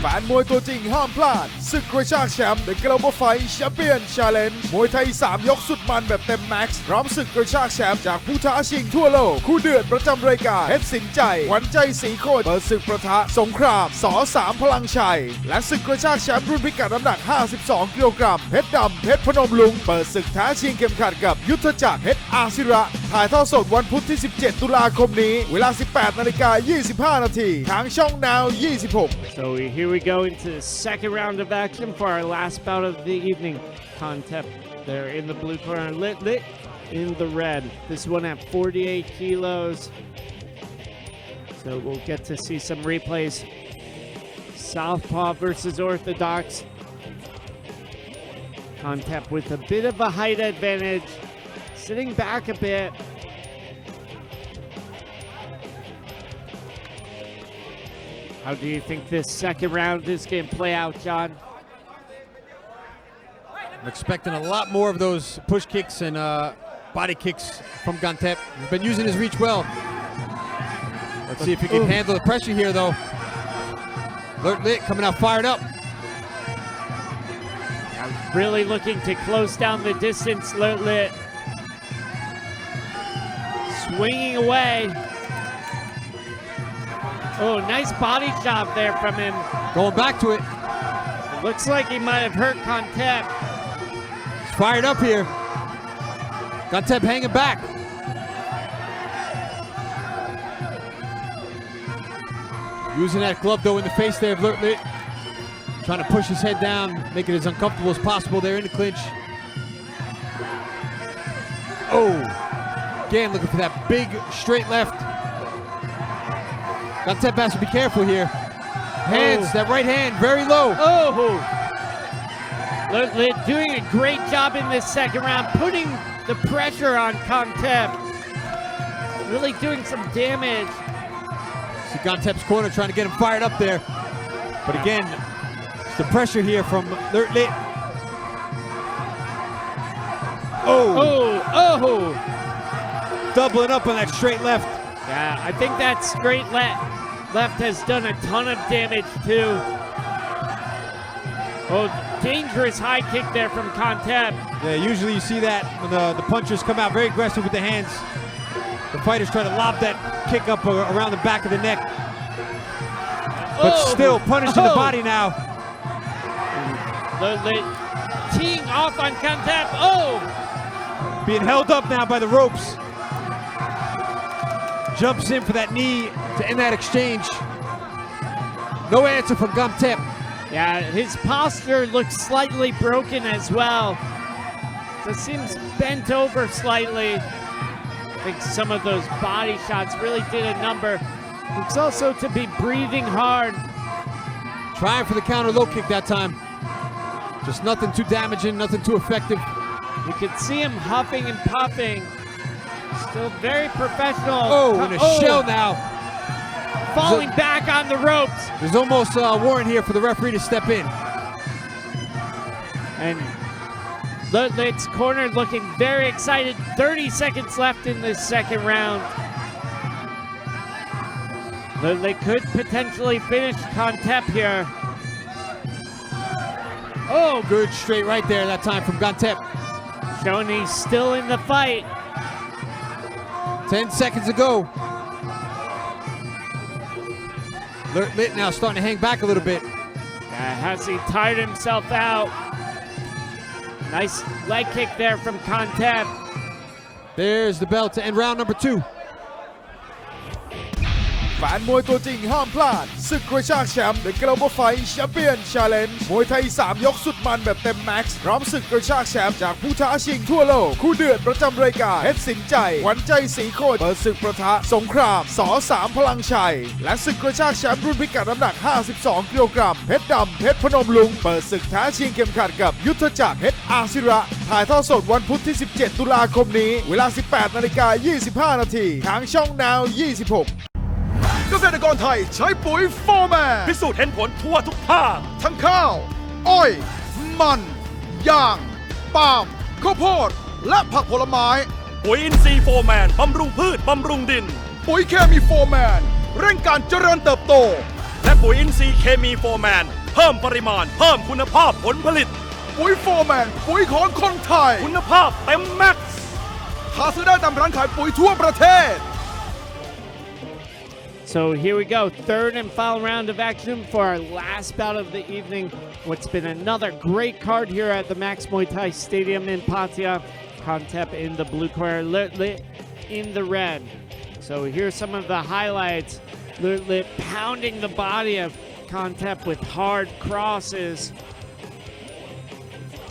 Speaker 8: แฟนมวยตัวจริงห้ามพลาดศึกกระชากแชมป์ The Global Fight Champion Challenge มวยไทย 3 ยกสุดมันแบบเต็มแม็กซ์พร้อมศึกกระชากแชมป์จากผู้ท้าชิงทั่วโลกคู่เดือดประจำรายการเพชรสินใจขวัญใจสีโคตรเปิดศึกประทะสงครามส3พลังชัยและศึกกระชากแชมป์รุ่นพิกัดน้ำหนัก 52 กิโลกรัมเพชรดำเพชรพนมลุงเปิดศึกท้าชิงเข็มขัดกับยุทธจักรเพชรอาศิระถ่ายทอดสดวันพุธที่ 17 ตุลาคมนี้เวลา 18:25 นาทีทางช่อง Now 26
Speaker 5: So here we go into the second round of action for our last bout of the evening. Kantep there in the blue corner. Lertlit in the red. This one at 48 kilos. So we'll get to see some replays. Southpaw versus Orthodox. Kontep with a bit of a height advantage, sitting back a bit. How do you think this second round is going to play out, John?
Speaker 4: I'm expecting a lot more of those push kicks and body kicks from Kontep. He's been using his reach well. Let's see if he can handle the pressure here, though. Lit coming out fired up.
Speaker 5: Really looking to close down the distance, Lit. Swinging away. Oh, nice body shot there from him.
Speaker 4: Going back to it.
Speaker 5: It looks like he might have hurt Kontep.
Speaker 4: He's fired up here. Kontep hanging back. Using that glove though in the face there of Lit. Trying to push his head down, make it as uncomfortable as possible there in the clinch. Oh, again looking for that big straight left. Kontep has to be careful here. Hands, that right hand, very low.
Speaker 5: Oh! Lit doing a great job in this second round, putting the pressure on Kontep. Really doing some damage.
Speaker 4: See Kontep's corner trying to get him fired up there. But again, it's the pressure here from Lit.
Speaker 5: Oh!
Speaker 4: Doubling up on that straight left.
Speaker 5: Yeah, I think that straight left has done a ton of damage too. Oh, dangerous high kick there from Kontep.
Speaker 4: Yeah, usually you see that when the punchers come out very aggressive with the hands. The fighters try to lob that kick up around the back of the neck. But still punishing the body now.
Speaker 5: Lit teeing off on Kontep. Oh!
Speaker 4: Being held up now by the ropes. Jumps in for that knee to end that exchange. No answer from Kontep.
Speaker 5: Yeah, his posture looks slightly broken as well. Just seems bent over slightly. I think some of those body shots really did a number. Looks also to be breathing hard.
Speaker 4: Trying for the counter low kick that time. Just nothing too damaging, nothing too effective.
Speaker 5: You could see him huffing and puffing. Still very professional.
Speaker 4: Oh, in a shell now.
Speaker 5: Falling back on the ropes.
Speaker 4: There's almost a warrant here for the referee to step in.
Speaker 5: And Lit's corner looking very excited. 30 seconds left in this second round. Lit could potentially finish Kontep here.
Speaker 4: Oh, good straight right there that time from Kontep.
Speaker 5: Showing he's still in the fight.
Speaker 4: 10 seconds ago. Lit now starting to hang back a little bit.
Speaker 5: Has he tired himself out? Nice leg kick there from Kontep.
Speaker 4: There's the bell to end round number 2.
Speaker 6: แฟนมวยตัวจริงห้ามพลาดศึกกระชากแชมป์ The Global Fight Champion Challenge มวยไทย3ยกสุดมันแบบเต็มแม็กซ์พร้อมศึกกระชากแชมป์จากผู้ท้าชิงทั่วโลกคู่เดือดประจำรายการเพชรสินใจหวันใจสีโคตรเปิดศึกประทะสงครามส3พลังชัยและศึกกระชากแชมป์รุ่นพิกัดน้ำหนัก52กิโลกรัมเพชรดำเพชรพนมลุงเปิดศึกท้าชิงเข็มขัดกับยุทธจักรเพชรอาศิระถ่ายทอดสดวันพุธที่17ตุลาคมนี้เวลา 18:25 นาทีทางช่อง Now 26เกษตรกรไทยใช้ปุ๋ยโฟร์แมน
Speaker 1: พิสูจน์เห็นผลทั่วทุกภาค
Speaker 6: ทั้งข้าว อ้อย มันยางปาล์มข้าวโพดและผักผลไม้
Speaker 1: ปุ๋ยอินทรีย์โฟร์แมนบำรุงพืชบำรุงดิน
Speaker 6: ปุ๋ยเคมีโฟร์แมนเร่งการเจริญเติบโต
Speaker 1: และปุ๋ยอินทรีย์เคมีโฟร์แมนเพิ่มปริมาณเพิ่มคุณภาพผลผลิต
Speaker 6: ปุ๋ยโฟร์แมนปุ๋ยของคนไทย
Speaker 1: คุณภาพเต็มแม็กซ์
Speaker 6: หาซื้อได้ตามร้านขายปุ๋ยทั่วประเทศ
Speaker 5: So here we go, third and final round of action for our last bout of the evening. What's been another great card here at the Max Muay Thai Stadium in Pattaya. Kontep in the blue corner, Lit in the red. So here's some of the highlights. Lit pounding the body of Kontep with hard crosses.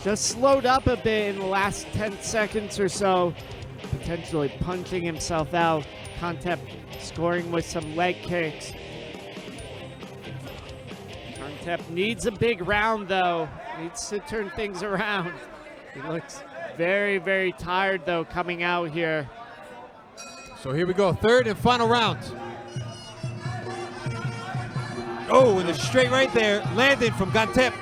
Speaker 5: Just slowed up a bit in the last 10 seconds or so. potentially punching himself out. Kontep scoring with some leg kicks. Kontep needs a big round though. Needs to turn things around. He looks very, very tired though coming out here.
Speaker 4: So here we go, third and final round. Oh, and the straight right there, landing from Kontep.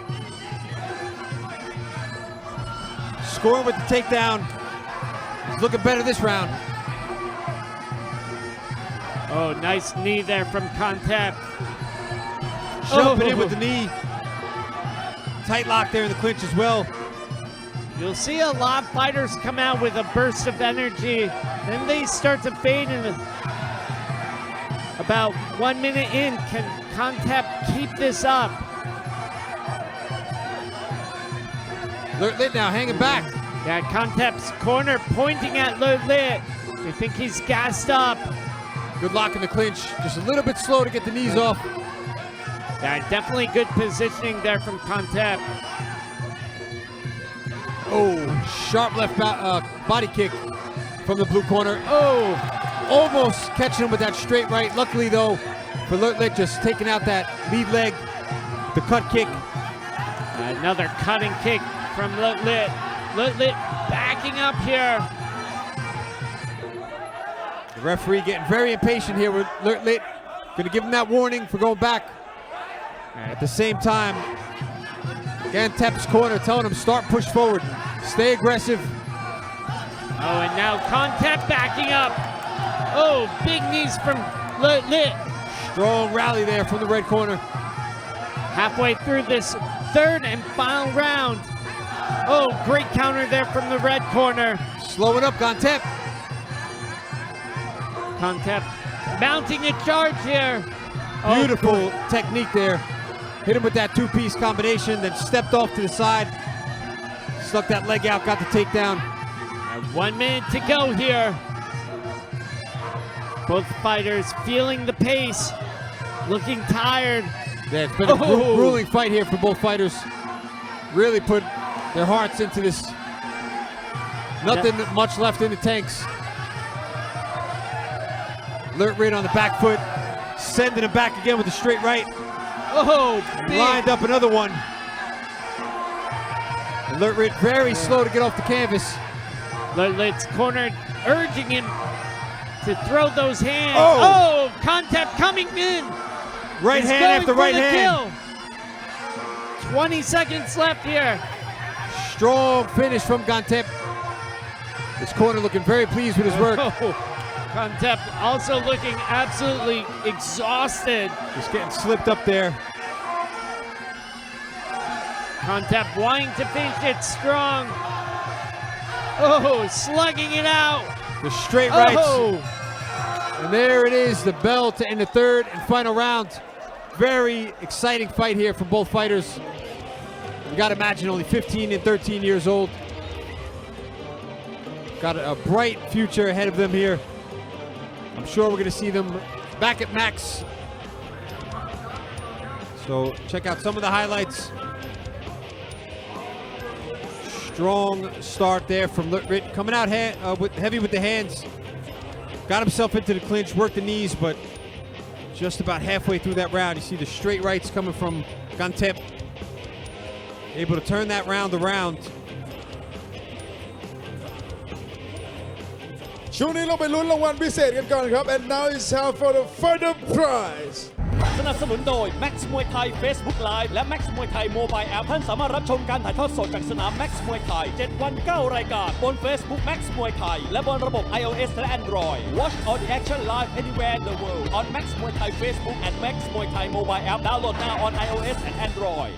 Speaker 4: Scoring with the takedown. He's looking better this round.
Speaker 5: Oh, nice knee there from Kontep.
Speaker 4: Jumping in with the knee. Tight lock there in the clinch as well.
Speaker 5: You'll see a lot of fighters come out with a burst of energy, then they start to fade, and about 1 minute in, can Kontep keep this up?
Speaker 4: Lertlit now hanging back.
Speaker 5: Yeah, Kontep's corner pointing at Lertlit. They think he's gassed up.
Speaker 4: Good lock in the clinch. Just a little bit slow to get the knees off.
Speaker 5: Yeah, definitely good positioning there from Kontep.
Speaker 4: Oh, sharp left body kick from the blue corner. Oh, almost catching him with that straight right. Luckily though, for Lertlit, just taking out that lead leg, the cut kick.
Speaker 5: Another cutting kick from Lertlit. Lertlit backing up here.
Speaker 4: The referee getting very impatient here with Lertlit. Gonna give him that warning for going back. At the same time, Kontep's corner telling him start, push forward, stay aggressive.
Speaker 5: Oh, and now Kontep backing up. Oh, big knees from Lertlit.
Speaker 4: Strong rally there from the red corner.
Speaker 5: Halfway through this third and final round. Oh, great counter there from the red corner.
Speaker 4: Slowing up Kontep.
Speaker 5: Kontep mounting a charge here.
Speaker 4: Beautiful technique there. Hit him with that two-piece combination, then stepped off to the side. Stuck that leg out, got the takedown.
Speaker 5: 1 minute to go here. Both fighters feeling the pace, looking tired.
Speaker 4: Yeah, it's been a grueling fight here for both fighters. Really put their hearts into this. Nothing much left in the tanks. Lertlit on the back foot, sending him back again with a straight right.
Speaker 5: Oh, big.
Speaker 4: Lined up another one. And Lertlit very slow to get off the canvas.
Speaker 5: Lertlit's corner urging him to throw those hands.
Speaker 4: Oh,
Speaker 5: Kontep coming in.
Speaker 4: Right
Speaker 5: He's
Speaker 4: hand
Speaker 5: going
Speaker 4: after
Speaker 5: for
Speaker 4: right
Speaker 5: the
Speaker 4: hand.
Speaker 5: Kill. 20 seconds left here.
Speaker 4: Strong finish from Kontep. His corner looking very pleased with his work.
Speaker 5: Kontep also looking absolutely exhausted.
Speaker 4: Just getting slipped up there.
Speaker 5: Kontep wanting to finish it strong. Oh, slugging it out.
Speaker 4: The straight rights.
Speaker 5: Oh.
Speaker 4: And there it is, the bell to end the third and final round. Very exciting fight here for both fighters. You got to imagine only 15 and 13 years old. Got a bright future ahead of them here. I'm sure we're going to see them back at Max. So check out some of the highlights. Strong start there from Lertlit. Coming out heavy with the hands. Got himself into the clinch, worked the knees, but just about halfway through that round, you see the straight rights coming from Kontep. Able to turn that round around.
Speaker 3: ช่วงนี้เราไปลุ้นรางวัลพิเศษกันก่อนครับ and now it's time for the further prize
Speaker 1: สนับสนุนโดย Max Muay Thai Facebook Live และ Max Muay Thai Mobile App ท่านสามารถรับชมการถ่ายทอดสดจากสนาม Max Muay Thai 7 วัน 9 รายการบน Facebook Max Muay Thai และบนระบบ iOS และ Android Watch all the action live anywhere in the world on Max Muay Thai Facebook and Max Muay Thai Mobile App. Download now on iOS and Android.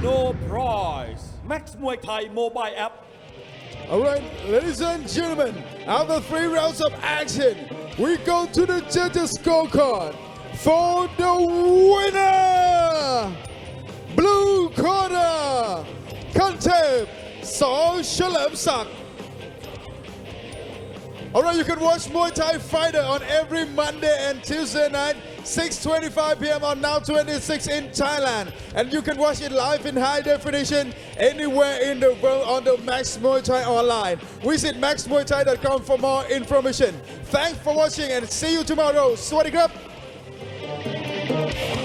Speaker 1: No prize. Max Muay Thai Mobile App.
Speaker 3: Alright, ladies and gentlemen, after 3 rounds of action, we go to the judges' scorecard for the winner! Blue corner, Kontep Cherlemsak. Alright, you can watch Muay Thai Fighter on every Monday and Tuesday night 6:25 p.m. on Now 26 in Thailand. And you can watch it live in high definition anywhere in the world on the Max Muay Thai online. Visit maxmuaythai.com for more information. Thanks for watching and see you tomorrow. สวัสดีครับ